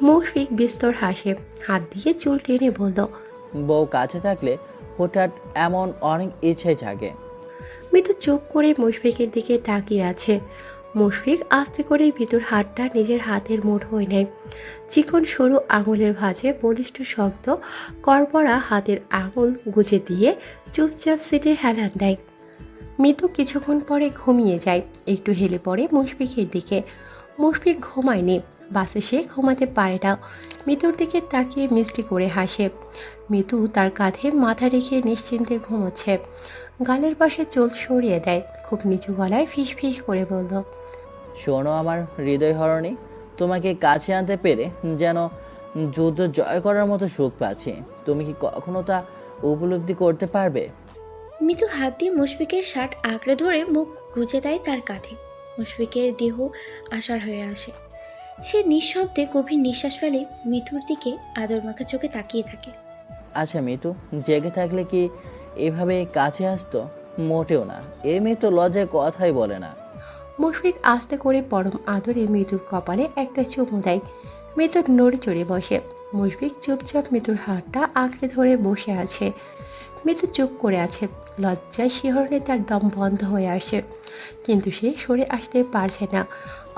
মুশফিক বিস্তর হাসে। হাত দিয়ে চুল টেনে বলল। বউ কাছে থাকলে হঠাৎ এমন অনেক ইচ্ছে জাগে। মৃদু চুপ করে মুশফিকের দিকে তাকিয়ে আছে। মুশফিক আস্তে করে ভিতর হাতটা নিজের হাতের মুঠোয় নেয়। চিকন সরু আঙুলের ভাঁজে বলিষ্ঠ শক্ত করপড়া হাতের আঙুল গুজে দিয়ে চুপচাপ সিটে হেলান দেয়। মৃদু কিছুক্ষণ পরে ঘুমিয়ে যায়। একটু হেলে পড়ে মুশফিকের দিকে। মুশফিক ঘুমায়নি। বাসে সে ঘুমাতে পারে না। মৃদুর দিকে তাকিয়ে মিষ্টি করে হাসে। মৃদু তার কাঁধে মাথা রেখে নিশ্চিন্তে ঘুমোচ্ছে। গালের পাশে চুল সরিয়ে দেয়। খুব নিচু গলায় ফিস ফিস করে বলল। শোনো আমার হৃদয় হরণী, তোমাকে কাছে আনতে পেরে যেন যুদ্ধ জয় করার মতো সুখ পাচ্ছি। তুমি কি কখনো তা উপলব্ধি করতে পারবে? মৃদু হাত দিয়ে মুশফিকের শার্ট আঁকড়ে ধরে মুখ গুজে দেয় তার কাঁধে। মুশফিকের দেহ আশার হয়ে আসে। সে নিঃশব্দে গভীর নিঃশ্বাস ফেলে মিতুর দিকে আদর মাখা চোখে তাকিয়ে থাকে। আচ্ছা মিতু, জেগে থাকলে কি এভাবে কাছে আসতো? মোটেও না। এ মেয়ে তো লজ্জায় কথাই বলে না। মুশফিক আস্তে করে পরম আদরে মৃদুর কপালে একটা চুমু দেয়। মৃদু নড়ে চড়ে বসে। মুশফিক চুপচাপ মৃদুর হাতটা আঁকড়ে ধরে বসে আছে। মৃদু চুপ করে আছে। লজ্জায় শিহরণে তার দম বন্ধ হয়ে আসে, কিন্তু সে সরে আসতে পারছে না।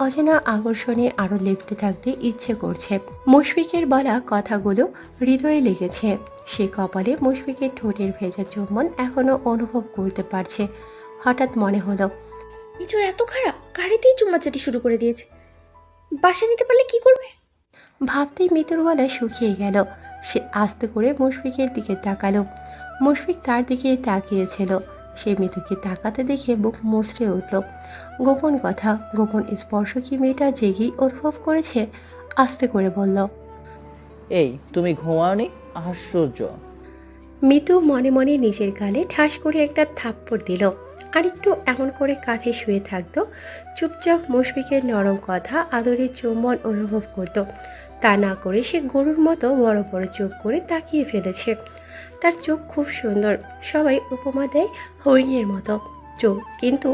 অজানা আকর্ষণে আরো লেপ্টে থাকতে ইচ্ছে করছে। মুশফিকের বলা কথাগুলো হৃদয়ে লেগেছে। সে কপালে মুশফিকের ঠোঁটের ভেজা চুম্বন এখনো অনুভব করতে পারছে। হঠাৎ মনে হলো, মিতুর এত খারাপ, গাড়িতেই চুম্মাচাটি শুরু করে দিয়েছে। বাসা নিতে পারলে কি করবে? ভাবতেই মৃদুর গলা শুকিয়ে গেল। সে আস্তে করে মুশফিকের দিকে তাকালো। মুশফিক তার দিকে তাকিয়েছিল। সে মৃদুকে তাকাতে দেখে বুক মুচড়ে উঠল। গোপন কথা, গোপন স্পর্শ কি মেয়েটা জেগেই অনুভব করেছে? আস্তে করে বলল। এই তুমি ঘুমাওনি? আশ্চর্য। মৃদু মনে মনে নিজের গালে ঠাস করে একটা থাপ্পড় দিল। আর একটু এমন করে কাঁধে শুয়ে থাকতো। চুপচাপ মুশফিকের নরম কথা আদরের চুম্বন অনুভব করত। তা না করে সে গরুর মতো বড় বড় চোখ করে তাকিয়ে ফেলেছে। তার চোখ খুব সুন্দর। সবাই উপমা দেয় হরিণের মতো চোখ, কিন্তু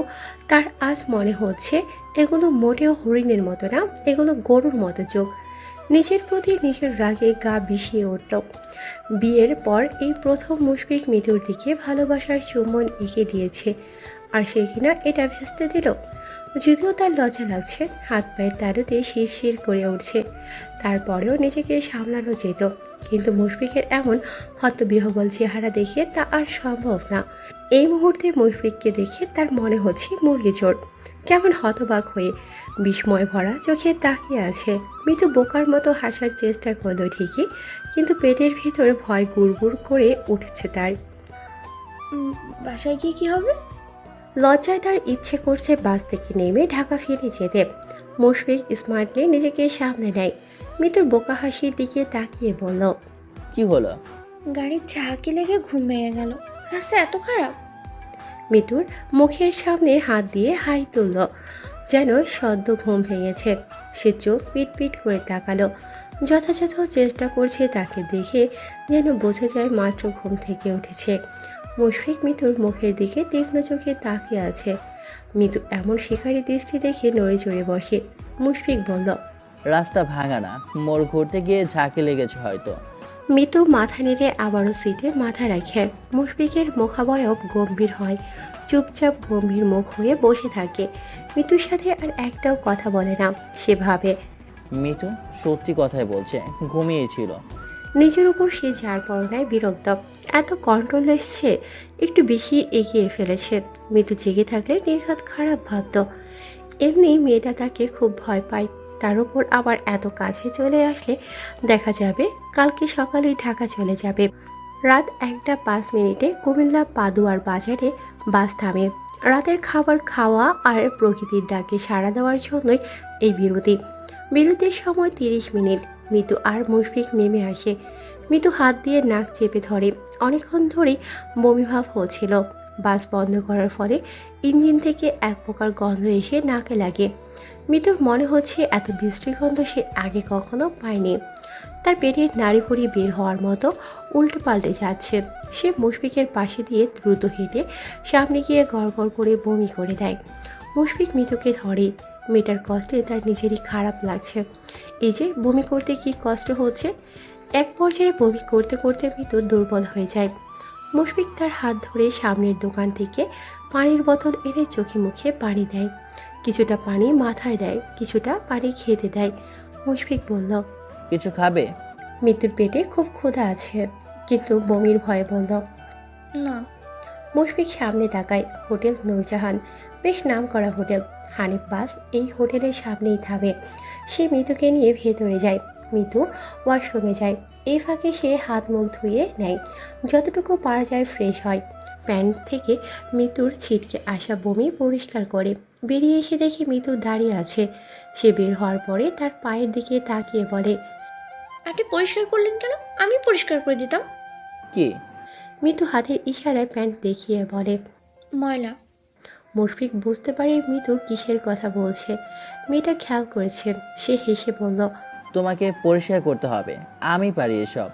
তার আজ মনে হচ্ছে এগুলো মোটেও হরিণের মতো না, এগুলো গরুর মতো চোখ। নিজের প্রতি নিজের রাগে গা বিষিয়ে উঠল। বিয়ের পর এই প্রথম মুশফিক মৃদুর দিকে ভালোবাসার চুম্বন এঁকে দিয়েছে। আর সে কিনা এটা ভেস্তে দিল। যদিও তার লজ্জা লাগছে, হাত পায়ের তালুতে শিরশির করে উঠছে, তারপরেও নিজেকে সামলানো যেত। কিন্তু মুশফিকের এমন হতবিহ্বল চেহারা দেখে তা আর সম্ভব না। এই মুহূর্তে মুশফিককে দেখে তার মনে হচ্ছে মুরগি চোর কেমন হতবাক হয়ে বিস্ময় ভরা চোখে তাকিয়ে আছে। মিতু বোকার মতো হাসার চেষ্টা করলো ঠিকই, কিন্তু পেটের ভিতরে ভয় গুড়গুড় করে উঠেছে তার। বাসায় গিয়ে কি হবে? লজ্জায় তার ইচ্ছে করছে বাস থেকে নেমে ঢাকা ফিরে যেতে। মুশফিক স্মার্টলি নিজেকে সামনে নেয়। মিতুর বোকা হাসির দিকে তাকিয়ে বলল, কি হলো? গাড়ির ঝাঁকি লেগে ঘুম ভেঙে গেল। রাস্তা এত খারাপ? মিতুর মুখের সামনে হাত দিয়ে হাই তুলল, যেন সদ্য ঘুম ভেঙেছে। সে চোখ পিট পিট করে তাকালো, যথাযথ চেষ্টা করছে তাকে দেখে যেন বোঝা যায় মাত্র ঘুম থেকে উঠেছে। মুশফিক মিতুর মুখের দিকে তীক্ষ্ণ চোখে তাকিয়ে আছে। মিতু এমন শিকারী দৃষ্টি দেখে নড়ে চড়ে বসে। মুশফিক বলল, রাস্তা ভাঙা না, মোড় ঘুরতে গিয়ে ঝাঁকে লেগেছে হয়তো। মিতু মাথা নেড়ে আবারও সিটে মাথা রাখে। মুশফিকের মুখাবয়ব গম্ভীর হয়, চুপচাপ গম্ভীর মুখ হয়ে বসে থাকে। মিতুর সাথে আর একটাও কথা বলে না। সে ভাবে মিতু সত্যি কথাই বলছে, ঘুমিয়েছিল। নিজের উপর সে যার পরনায় বিরক্ত। এত কন্ট্রোল এসছে, একটু বেশি এগিয়ে ফেলেছে। মিতু জেগে থাকলে নির্ঘাত খারাপ ভাবত। এমনি মেয়েটা তাকে খুব ভয় পায়, তার উপর আবার এত কাছে চলে আসলে দেখা যাবে কালকে সকালেই ঢাকা চলে যাবে। রাত 1:05 কুমিল্লা পাদুয়ার বাজারে বাস থামে। রাতের খাবার খাওয়া আর প্রকৃতির ডাকে সাড়া দেওয়ার জন্যই এই বিরতি। বিরতির সময় 30 মিনিট। মিতু আর মুশফিক নেমে আসে। মিতু হাত দিয়ে নাক চেপে ধরে, অনেকক্ষণ ধরেই বমিভাব হচ্ছিল। বাস বন্ধ করার ফলে ইঞ্জিন থেকে এক প্রকার গন্ধ এসে নাকে লাগে। মিতুর মনে হচ্ছে এত বিশ্রী গন্ধ সে আগে কখনো পায়নি। তার পেটের নাড়িভুড়ি বের হওয়ার মতো উল্টো পাল্টে যাচ্ছে। সে মুশফিকের পাশে দিয়ে দ্রুত হেঁটে সামনে গিয়ে গড়গড় করে বমি করে দেয়। মুশফিক মিতুকে ধরে। মেয়েটার কষ্টে তার নিজেরই খারাপ লাগছে। এই যে বমি করতে কি কষ্ট হচ্ছে। এক পর্যায়ে বমি করতে করতে মিতু দুর্বল হয়ে যায়। মুশফিক তার হাত ধরে সামনের দোকান থেকে পানির বোতল এনে চোখে মুখে পানি দেয়। কিছুটা পানি মাথায় দেয়, কিছুটা পানি খেতে দেয়। মুশফিক বলল, কিছু খাবে? মিতুর পেটে খুব ক্ষুধা আছে, কিন্তু বমির ভয়ে বলল। না। মুশফিক সামনে তাকায়। হোটেল নূরজাহান, বেশ নামকরা হোটেল। হানিফ বাস এই হোটেলের সামনেই থামে। সে মিতুকে নিয়ে ভেতরে যায়। মিতু ওয়াশরুমে যায়। এই ফাঁকে সে হাত মুখ ধুয়ে নেয়, যতটুকু পারা যায় ফ্রেশ হয়। প্যান্ট থেকে মিতুর ছিটকে আসা বমি পরিষ্কার করে বেরিয়ে এসে দেখে মিতু দাঁড়িয়ে আছে। সে বের হওয়ার পরে তার পায়ের দিকে তাকিয়ে বলে, আপনি পরিষ্কার করলেন কেন? আমি পরিষ্কার করে দিতাম। কি? মিতু হাতের ইশারায় প্যান্ট দেখিয়ে বলে। ময়লা। মুশফিক বুঝতে পারে মিতু কিসের কথা বলছে। মেয়েটা খেয়াল করেছে। সে হেসে বলল, তোমাকে পরিষ্কার করতে হবে, আমি পারি এসব।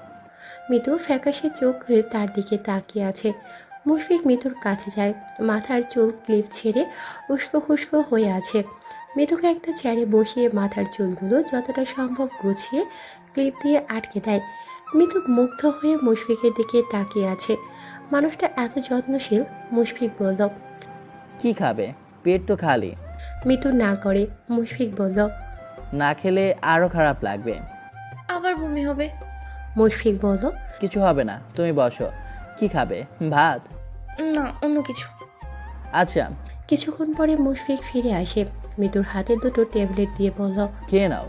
মিতু ফ্যাকাশে চোখ হয়ে তার দিকে তাকিয়ে আছে। মুশফিক মিতুর কাছে যায়। মাথার চুল ক্লিপ ছেড়ে উস্কো খুস্কো হয়ে আছে। মিতুকে একটা চেয়ারে বসিয়ে মাথার চুলগুলো যতটা সম্ভব গুছিয়ে ক্লিপ দিয়ে আটকে দেয়। মিতু মুগ্ধ হয়ে মুশফিকের দিকে তাকিয়ে আছে। মানুষটা এত যত্নশীল। মুশফিক বলল, কি খাবে? পেট তো খালি। মিতু না করে। মুশফিক বলল, না খেলে আরো খারাপ লাগবে। আবার বমি হবে। মুশফিক বলল, কিছু হবে না, তুমি বসো। কি খাবে? ভাত? না, অন্য কিছু। আচ্ছা। কিছুক্ষণ পরে মুশফিক ফিরে আসে। মিতুর হাতে দুটো ট্যাবলেট দিয়ে বলল, খেয়ে নাও।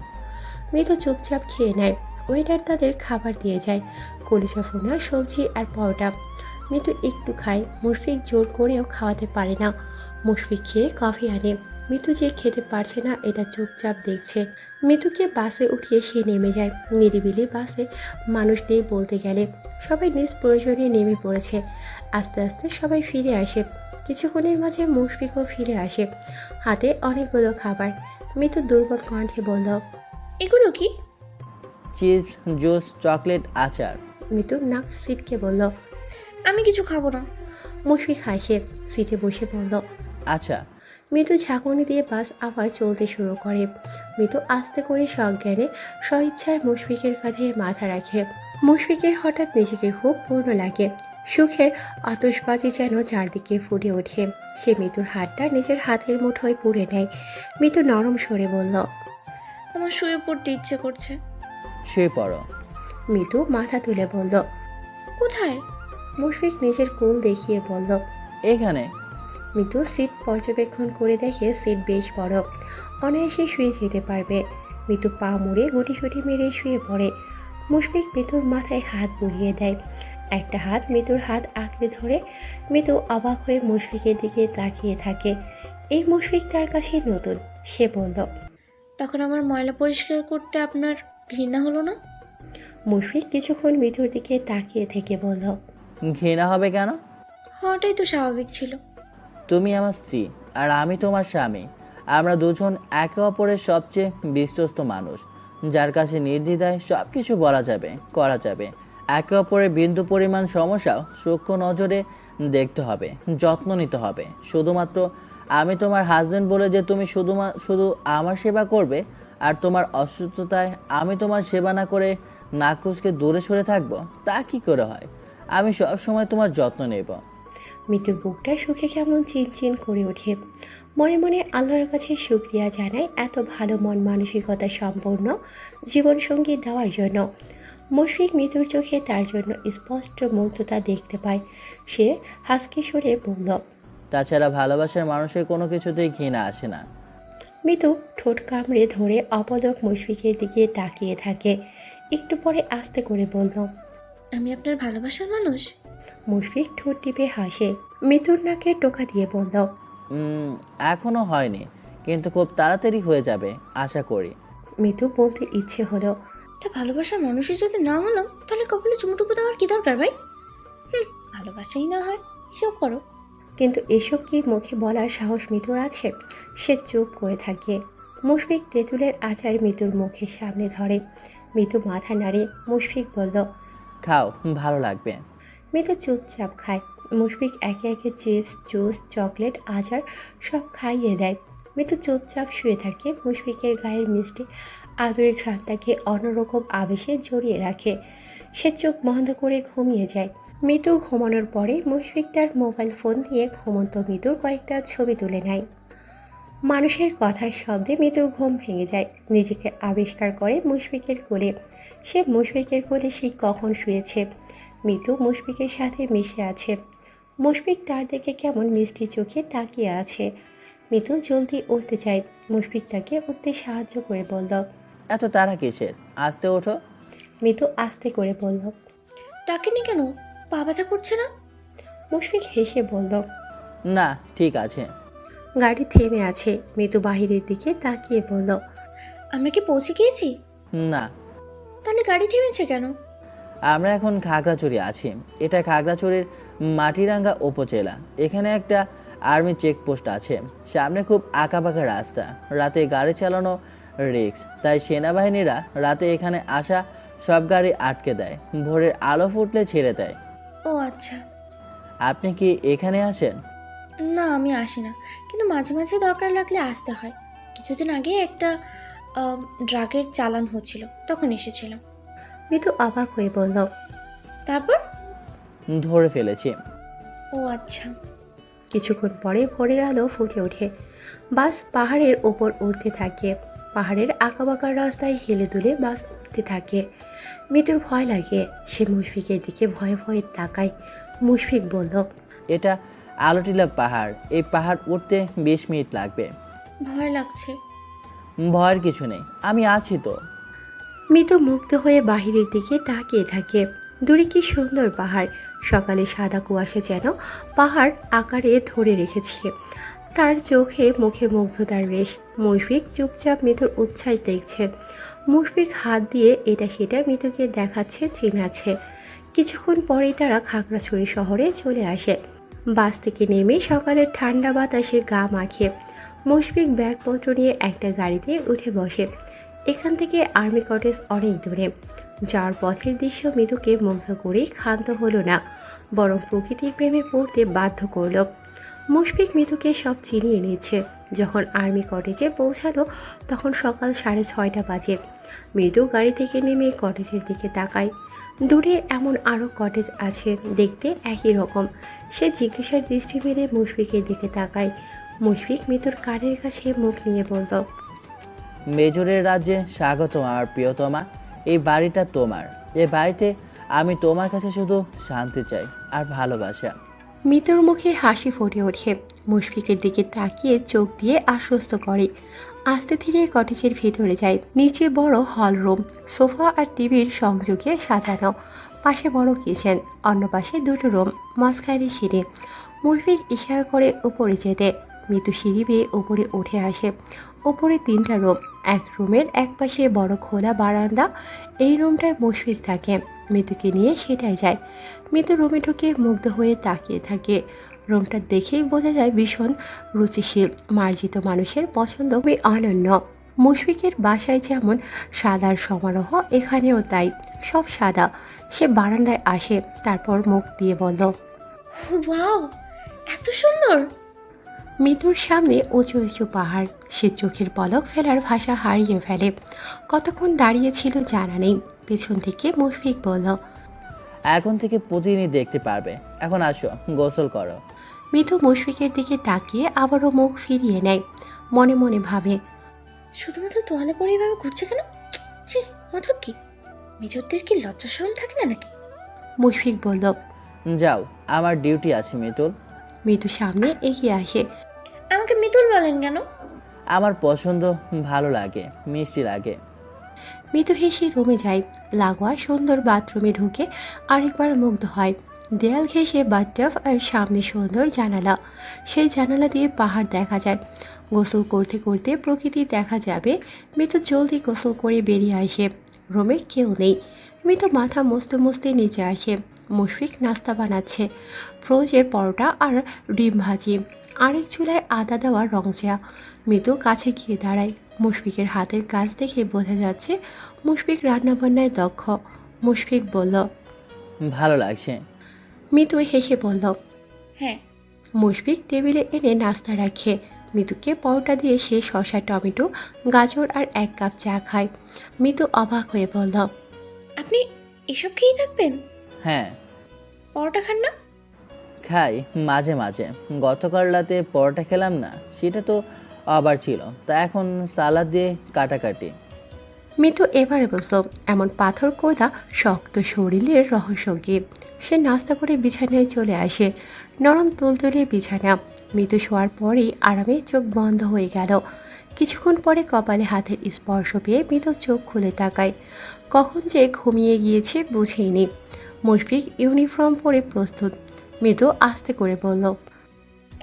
মিতু চুপচাপ খেয়ে নেয়। ওয়েটার তাদের খাবার দিয়ে যায়, কলিজা ফোনা, সবজি আর পরোটা। মিতু একটু খায়। মুশফিক জোর করেও খাওয়াতে পারে না। মুশফিক খেয়ে কফি আনে। মিতু যে খেতে পারছে না এটা চুপচাপ দেখছে। মিতুকে বাসে উঠিয়ে সে নেমে যায়। নিরিবিলি বাসে মানুষ নেই বলতে গেলে। সবাই নিজ প্রয়োজনে নেমে পড়েছে। আস্তে আস্তে সবাই ফিরে আসে। কিছুক্ষণের মাঝে মুশফিকও ফিরে আসে, হাতে অনেকগুলো খাবার। মিতু দুর্বল কণ্ঠে বলল, এগুলো কি? চিপস, জুস, চকলেট, আচার। মিতু নাক সিটকে বলল। আমি কিছু খাবো না। মুশফিক হাসে, সিটে বসে বলল। আচ্ছা। মিতু ঝাঁকুনি দিয়ে বাস আবার চলতে শুরু করে। মিতু আস্তে করে সজ্ঞানে স্বইচ্ছায় মুশফিকের কাঁধে মাথা রাখে। মুশফিকের হঠাৎ নিজেকে খুব পূর্ণ লাগে। সুখের আতশবাজি যেন চারদিকে ফুটে ওঠে। সে মিতুর হাতটা নিজের হাতের মুঠোয় পুড়ে নেয়। মিতু নরম স্বরে বলল, আমার শুয়ে পড়তে ইচ্ছে করছে। শুয়ে পড়ো। মিতু মাথা তুলে বলল। কোথায়? মুশফিক নিজের কোল দেখিয়ে বলল। এখানে। মিতু সিট পর্যবেক্ষণ করে দেখে সিট বেশ বড়, অনায়াসে শুয়ে যেতে পারবে। মিতু পা মুড়ে গুটিসুটি মেরে শুয়ে পড়ে। মুশফিক মিতুর মাথায় হাত বুলিয়ে দেয়। একটা হাত মিতুর হাত আঁকড়ে ধরে। মিতু অবাক হয়ে মুশফিকের দিকে তাকিয়ে থাকে। এই মুশফিক তার কাছে নতুন। সে বলল। তখন আমার ময়লা পরিষ্কার করতে আপনার ঘৃণা হলো না? মুশফিক কিছুক্ষণ মিতুর দিকে তাকিয়ে থেকে বলল। ঘৃণা হবে কেন? হওয়াটাই তো স্বাভাবিক ছিল। তুমি আমার স্ত্রী আর আমি তোমার স্বামী। আমরা দুজন একে অপরের সবচেয়ে বিশ্বস্ত মানুষ, যার কাছে নির্দ্বিধায় সব কিছু বলা যাবে, করা যাবে। একে অপরের বিন্দু পরিমাণ সমস্যাও সূক্ষ্ম নজরে দেখতে হবে, যত্ন নিতে হবে। শুধুমাত্র আমি তোমার হাজবেন্ড বলে যে তুমি শুধু আমার সেবা করবে, আর তোমার অসুস্থতায় আমি তোমার সেবা না করে নাকুচকে দূরে সরে থাকবো, তা কি করে হয়? আমি সব সময় তোমার যত্ন নেব। মিতুর বুকটা সুখে কেমন চিনচিন করে ওঠে। মনে মনে আল্লাহর কাছে শুকরিয়া জানায় এত ভালো মন মানসিকতা সম্পন্ন জীবনসঙ্গী দেওয়ার জন্য। মুশফিক মিতুর চোখে তার জন্য স্পষ্ট মুগ্ধতা দেখতে পায়। সে হাসকে সরে বলল। তাছাড়া ভালোবাসার মানুষের কোনো কিছুতেই ঘৃণা আসে না। মিতু ঠোঁট কামড়ে ধরে অপলক মুশফিকের দিকে তাকিয়ে থাকে। একটু পরে আস্তে করে বলল। আমি আপনার ভালোবাসার মানুষ? মুশফিক ঠোঁট টিপে হাসে। মিতুর নাকে টোকা দিয়ে বলল। এখনো হয়নি, কিন্তু খুব তাড়াতাড়ি হয়ে যাবে আশা করি। মিতু বলতে ইচ্ছে হলো। তা ভালোবাসার মানুষই যদি না হলাম, তাহলে কপালে চুমুটুপু দেওয়ার কি দরকার ভাই? ভালোবাসাই না হয় এসব করো। কিন্তু এসব কি মুখে বলার সাহস মিতুর আছে? সে চুপ করে থাকে। মুশফিক তেঁতুলের আচার মিতুর মুখের সামনে ধরে। মিতু মাথা নাড়ে। মুশফিক বলল। খাও, ভালো লাগবে। মিতু চুপচাপ খায়। মুশফিক একে একে চিপস, জুস, চকলেট, আচার সব খাইয়ে দেয়। মিতু চুপচাপ শুয়ে থাকে। মুশফিকের গায়ের মিষ্টি আদরের ঘ্রাণটাকে অন্যরকম আবেশে জড়িয়ে রাখে। সে চোখ বন্ধ করে ঘুমিয়ে যায়। মিতু ঘুমানোর পরে মুশফিক তার মোবাইল ফোন দিয়ে ঘুমন্ত মিতুর কয়েকটা ছবি তুলে নেয়। মানুষের কথার শব্দে মিতুর ঘুম ভেঙে যায়। নিজেকে আবিষ্কার করে মুশফিকের কোলে। সে মুশফিকের কোলে সে কখন শুয়েছে। মিতু মুশফিকের সাথে মিশে আছে। মুশফিক তার দিকে কেমন মিষ্টি চোখে তাকিয়ে আছে। মিতু জলদি উঠতে চায়। মুশফিক তাকে উঠতে সাহায্য করে বলল। এত তাড়া কিসের? আস্তে ওঠো। মিতু আস্তে করে বলল। ডাকেনি কেন? পা ব্যথা করছে না? মুশফিক হেসে বলল। না, ঠিক আছে। গাড়ি থেমে আছে। মিতু বাহিরের দিকে তাকিয়ে বলল। আমরা কি পৌঁছে গিয়েছি? না, তাহলে গাড়ি থেমেছে কেন? আমরা এখন খাগড়াছড়ি আছি। এটা খাগড়াছড়ির মাটিরাঙ্গা উপজেলা। এখানে একটা আর্মি চেকপোস্ট আছে। সামনে খুব আঁকাবাঁকা রাস্তা। রাতে গাড়ি চালানো রিস্ক, তাই সেনাবাহিনীরা রাতে এখানে আসা সব গাড়ি আটকে দেয়। ভোরের আলো ফুটলে ছেড়ে দেয়। ও আচ্ছা। আপনি কি এখানে আসেন? না, আমি আসি না, কিন্তু মাঝে মাঝে দরকার লাগলে আসতে হয়। কিছুদিন আগে একটা ড্রাগের চালান হচ্ছিল, তখন এসেছিলাম। মিতু অবাক হয়ে বলল। তারপর? ধরে ফেলেছি। ও আচ্ছা। কিছুক্ষণ পরে ভোরের আলো ফুটে ওঠে। বাস পাহাড়ের ওপর উঠতে থাকে। পাহাড়ের আঁকাবাঁকা রাস্তায় হেলে দুলে বাস উঠতে থাকে। মিতুর ভয় লাগে। সে মুশফিকের দিকে ভয়ে ভয়ে তাকায়। মুশফিক বলল। এটা আলোটিলা পাহাড়। এই পাহাড় উঠতে 20 মিনিট লাগবে। ভয় লাগছে। ভয়ের কিছু নেই, আমি আছি তো। মিতু মুগ্ধ হয়ে বাহিরের দিকে তাকিয়ে থাকে। দূরে কি সুন্দর পাহাড়। সকালে সাদা কুয়াশা যেন পাহাড় আকারে ধরে রেখেছে। তার চোখে মুখে মুগ্ধতার রেশ। মুশফিক চুপচাপ মিতুর উচ্ছ্বাস দেখছে। মুশফিক হাত দিয়ে এটা সেটা মিতুকে দেখাচ্ছে, চিনাচ্ছে। কিছুক্ষণ পরেই তারা খাগড়াছড়ি শহরে চলে আসে। বাস থেকে নেমে সকালের ঠান্ডা বাতাসে গা মাখে মুশফিক ব্যাগপত্র নিয়ে একটা গাড়িতে উঠে বসে। এখান থেকে আর্মি কটেজ অনেক দূরে। যাওয়ার পথের দৃশ্য মিতুকে মুগ্ধ করে ক্ষান্ত হলো না, বরং প্রকৃতির প্রেমে পড়তে বাধ্য করল। মুশফিক মিতুকে সব চিনিয়ে নিয়েছে। যখন আর্মি কটেজে পৌঁছালো তখন সকাল 6:30 বাজে। মিতু গাড়ি থেকে নেমে কটেজের দিকে তাকায়। দূরে এমন আরও কটেজ আছে, দেখতে একই রকম। সে জিজ্ঞাসার দৃষ্টি মেলে মুশফিকের দিকে তাকায়। মুশফিক মিতুর কানের কাছে মুখ নিয়ে বলল, মেজরের রাজ্যে স্বাগতম আমার প্রিয়তমা। এই বাড়িটা তোমার। এই বাড়িতে আমি তোমার কাছে শুধু শান্তি চাই আর ভালোবাসা। মিতুর মুখে হাসি ফুটে ওঠে। মুশফিকের দিকে তাকিয়ে চোখ দিয়ে আশ্বস্ত করে। আস্তে ধীরে কটেজের ভিতরে যায়। নিচে বড় হল রুম, সোফা আর টিভির সংযোগে সাজানো। পাশে বড় কিচেন, অন্য পাশে দুটো রুম, মাঝখানে সিঁড়ি। মুশফিক ইশারা করে উপরে যেতে। মিতু সিঁড়ি বেয়ে উপরে উঠে আসে। উপরে 3টা রুম। এক রুমের এক পাশে বড় খোলা বারান্দা। এই রুমটায় মুশফিক থাকে। মিতুকে নিয়ে সেটাই যায়। মিতু রুমে ঢুকে মুগ্ধ হয়ে তাকিয়ে থাকে। রুমটা দেখেই বোঝা যায় ভীষণ রুচিশীল, মার্জিত মানুষের পছন্দ খুবই অনন্য। মুশফিকের বাসায় যেমন সাদার সমারোহ, এখানেও তাই, সব সাদা। সে বারান্দায় আসে, তারপর মুখ দিয়ে বলল, ওয়াও, এত সুন্দর! মিতুর সামনে উঁচু উঁচু পাহাড়। সে চোখের পলক ফেলার ভাষা হারিয়ে ফেলে। কতক্ষণ দাঁড়িয়েছিল জানা নেই। পেছন থেকে মুশফিক বলল, এখন থেকে প্রতিদিনই দেখতে পারবে। এখন আসো, গোসল করো। মিতু মুশফিকের দিকে তাকিয়ে আবারও মুখ ফিরিয়ে নেয়। মনে মনে ভাবে, শুধুমাত্র তোয়ালে পরে এইভাবে ঘুরছে কেন? ছি, মতলব কি? মেজরদের কি লজ্জা শরম থাকে না নাকি? মুশফিক বলল। যাও, আমার ডিউটি আছে মিতুল। মিতু সামনে এগিয়ে আসে। আমাকে মিতুল বলেন কেন? আমার পছন্দ, ভালো লাগে, মিষ্টি লাগে। মিতু হেসে রুমে যায়। লাগোয়া সুন্দর বাথরুমে ঢুকে আরেকবার মুগ্ধ হয়। দেয়াল ঘেঁষে বাথটাব আর সামনে সুন্দর জানালা। সেই জানালা দিয়ে পাহাড় দেখা যায়। গোসল করতে করতে প্রকৃতি দেখা যাবে। মিতু জলদি গোসল করে বেরিয়ে আসে। রুমে কেউ নেই। মিতু মাথা মুছতে মুছতে নিচে আসে। মুশফিক নাস্তা বানাচ্ছে, ফ্রোজের পরোটা আর ডিম ভাজি। আরেক চুলায় আদা দেওয়া রংচা। মিতু কাছে গিয়ে দাঁড়ায়। মুশফিকের হাতের কাজ দেখে বোঝা যাচ্ছে মুশফিক রান্নাবান্নায় দক্ষ। মুশফিক বলল, ভালো লাগছে। মিতু হেসে বলল। হ্যাঁ। মুশফিক টেবিলে এনে নাস্তা রাখে। মিতুকে পরোটা দিয়ে সে শসা, টমেটো, গাজর আর 1 কাপ চা খায়। মিতু অবাক হয়ে বলল, আপনি এসব খেয়েই থাকবেন? হ্যাঁ, পরোটা খান না? খাই মাঝে মাঝে। গতকাল রাতে পরোটা খেলাম না, সেটা তো আবার ছিল, তা এখন সালাদ দিয়ে কাটাকাটি। মিতু এবারে বসল। এমন পাথর কোঁদা শক্ত শরীরের রহস্য কি? সে নাস্তা করে বিছানায় চলে আসে। নরম তুলতুলে বিছানা। মিতু শোয়ার পরেই আরামে চোখ বন্ধ হয়ে গেল। কিছুক্ষণ পরে কপালে হাতের স্পর্শ পেয়ে মিতু চোখ খুলে তাকায়। কখন যে ঘুমিয়ে গিয়েছে বুঝেইনি। মুশফিক ইউনিফর্ম পরে প্রস্তুত। মিতু আস্তে করে বলল,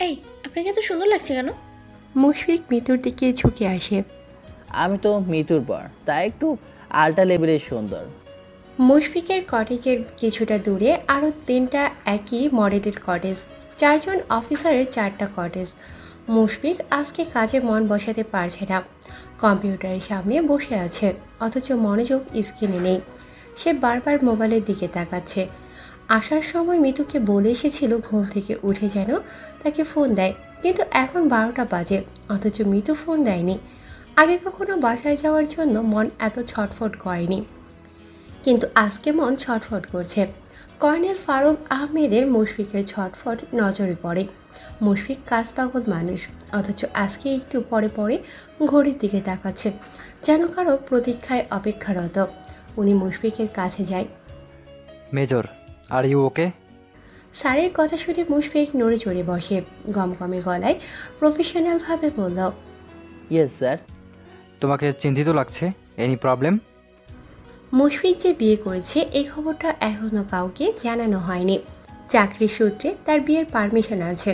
এই, আপনাকে এত সুন্দর লাগছে কেন? মুশফিক মিতুর দিকে ঝুঁকে আসে। আমি তো মিতুর পর, তাই একটু আল্ট্রা লেভেলের সুন্দর। মুশফিকের কটেজের কিছুটা দূরে আরও 3টা একই মডেলের কটেজ। 4 জন অফিসারের 4টা কটেজ। মুশফিক আজকে কাজে মন বসাতে পারছে না। কম্পিউটারের সামনে বসে আছে, অথচ মনোযোগ স্ক্রিনে নেই। সে বারবার মোবাইলের দিকে তাকাচ্ছে। আসার সময় মিতুকে বলে এসেছিল ঘুম থেকে উঠে যেন তাকে ফোন দেয়, কিন্তু এখন 12টা বাজে, অথচ মিতু ফোন দেয়নি। আগে কখনো বাসায় যাওয়ার জন্য মন এত ছটফট করেনি, কিন্তু আজকে মন ছটফট করছে। কর্নেল ফারুক আহমেদের মুশফিকের ছটফট নজরে পড়ে। মুশফিক কাজ পাগল মানুষ, অথচ আজকে একটু পরে পরে ঘড়ির দিকে তাকাচ্ছে, যেন কারো প্রতীক্ষায় অপেক্ষারত। উনি মুশফিকের কাছে যায়। Major, are you okay? স্যারের কথা শুনে মুশফিক নড়ে চড়ে বসে। গমগমে গলায় প্রফেশনালভাবে বলল, ইয়েস স্যার। তোমাকে চিন্তিত লাগছে। Any problem? মুশফিক যে বিয়ে করেছে এই খবরটা এখনো কাউকে জানানো হয়নি। চাকরির সূত্রে তার বিয়ের পারমিশন আছে।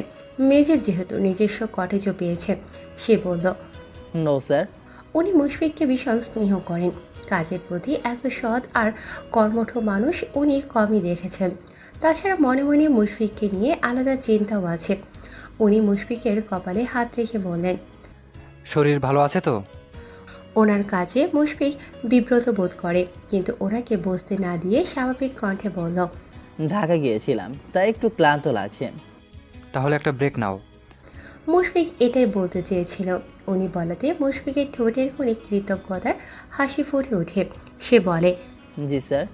মেজর যেহেতু নিজস্ব কটেজও পেয়েছে। সে বলল, নো স্যার। উনি মুশফিককে ভীষণ স্নেহ করেন। কাজের প্রতি এত সৎ আর কর্মঠ মানুষ উনি কমই দেখেছেন। তাছাড়া মনে মনে মুশফিককে নিয়ে আলাদা চিন্তাও আছে। উনি মুশফিকের কপালে হাত রেখে বললেন, শরীর ভালো আছে তো? ওনার কাজে মুশফিক বিব্রত বোধ করে, কিন্তু ওনাকে বসতে না দিয়ে স্বাভাবিক কণ্ঠে বলল, ঢাকা গিয়েছিলাম, তাই একটু ক্লান্ত লাগছে। তাহলে একটা ব্রেক নাও। মুশফিক এটাই বলতে চেয়েছিল। উনি বলাতে মুশফিকের ঠোঁটের কোণে কৃতজ্ঞতার হাসি ফুটে ওঠে। সে বলে, জি স্যার।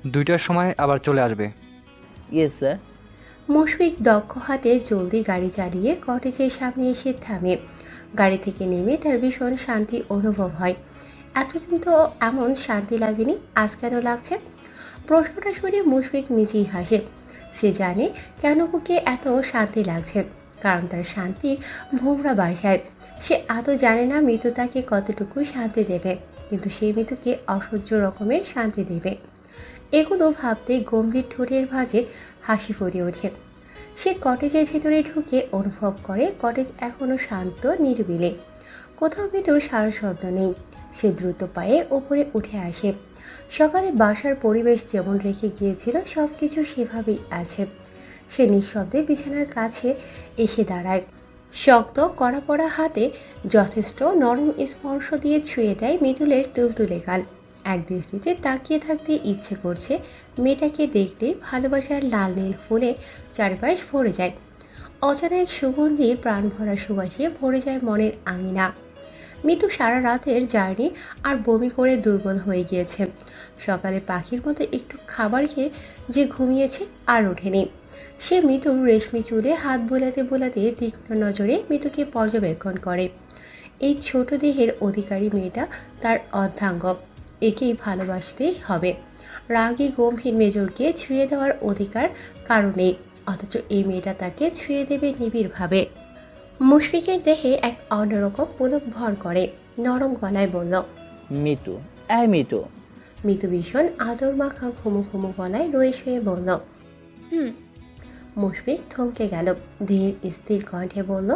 2টার সময় আবার চলে আসবে। Yes sir. মুশফিক দক্ষ হাতে জলদি গাড়ি চালিয়ে কটেজের সামনে এসে থামে। গাড়ি থেকে নেমে তার ভীষণ শান্তি অনুভব হয়। এতদিন তো এমন শান্তি লাগেনি, আজ কেন লাগছে? প্রশ্নটা শুনে মুশফিক নিজেই হাসে। সে জানে কেন ওকে এত শান্তি লাগছে, কারণ তার শান্তি ভোমরা বাসায়। সে আদৌ জানে না মৃত্যু তাকে কতটুকু শান্তি দেবে, কিন্তু সেই মৃত্যুকে অসহ্য রকমের শান্তি দেবে। এগুলো ভাবতে গম্ভীর ঠোঁটের ভাঁজে হাসি ফুটে ওঠে। সে কটেজের ভেতরে ঢুকে অনুভব করে কটেজ এখনো শান্ত নিরিবিলি। কোথাও ভেতর সারা শব্দ নেই। সে দ্রুত পায়ে ওপরে উঠে আসে। সকালে বাসার পরিবেশ যেমন রেখে গিয়েছিল সব কিছু সেভাবেই আছে। সে নিঃশব্দে বিছানার কাছে এসে দাঁড়ায়। শক্ত কড়া পড়া হাতে যথেষ্ট নরম স্পর্শ দিয়ে ছুঁয়ে দেয় মৃদুলের তুলতুলে গাল। এক দৃষ্টিতে তাকিয়ে থাকতে ইচ্ছে করছে। মেয়েটাকে দেখতে ভালোবাসার লাল নীল ফুলে চারপাশ ভরে যায়। অজানা এক সুগন্ধি প্রাণ ভরা সুবাসে ভরে যায় মনের আঙিনা। মিতু সারা রাতের জার্নি আর বমি করে দুর্বল হয়ে গিয়েছে। সকালে পাখির মতো একটু খাবার খেয়ে যে ঘুমিয়েছে আর ওঠেনি। সে মিতুর রেশমি চুলে হাত বোলাতে বোলাতে তীক্ষ্ণ নজরে মিতুকে পর্যবেক্ষণ করে। এই ছোট দেহের অধিকারী মেয়েটা তার অর্ধাঙ্গ, একেই ভালোবাসতেই হবে। রাগী গম্ভীর মেজরকে ছুঁয়ে দেওয়ার অধিকার কারণেই, অথচ এই মেয়েটা তাকে ছুঁয়ে দেবে নিবিড়ভাবে। মুশফিকের দেহে এক অন্যরকম পুলক ভর করে। নরম গলায় বলল, মিতু, মিতু। মিতু ভীষণ আদর মাখা ঘুমু ঘুমু গলায় রয়ে শুয়ে বলল। হুম। মুশফিক থমকে গেল। ধীর স্থির কণ্ঠে বলল,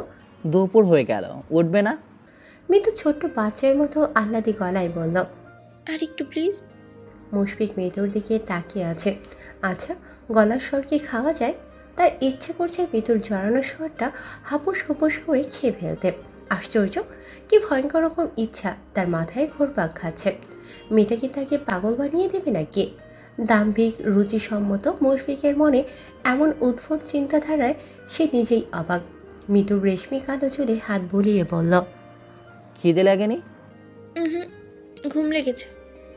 দুপুর হয়ে গেল, উঠবে না? মিতু ছোট্ট বাচ্চার মতো আহ্লাদি গলায় বলল। আর একটু প্লিজ। মুশফিক মিতুর দিকে তাকিয়ে আছে। আচ্ছা, গলার স্বর কি খাওয়া যায়? তার ইচ্ছে করছে মিতুর জড়ানো স্বরটা হাপুস হুপুস করে খেয়ে ফেলতে। আশ্চর্য, কি ভয়ঙ্কর রকম ইচ্ছা তার মাথায় ঘুরপাক খাচ্ছে। মেয়েটা কি তাকে পাগল বানিয়ে দেবে নাকি? দাম্ভিক রুচিসম্মত মুশফিকের মনে এমন উদ্ভট চিন্তাধারায় সে নিজেই অবাক। মিতুর রেশমি কালো চুলে হাত বুলিয়ে বলল, খিদে লাগেনি? হুম, ঘুম লেগেছে।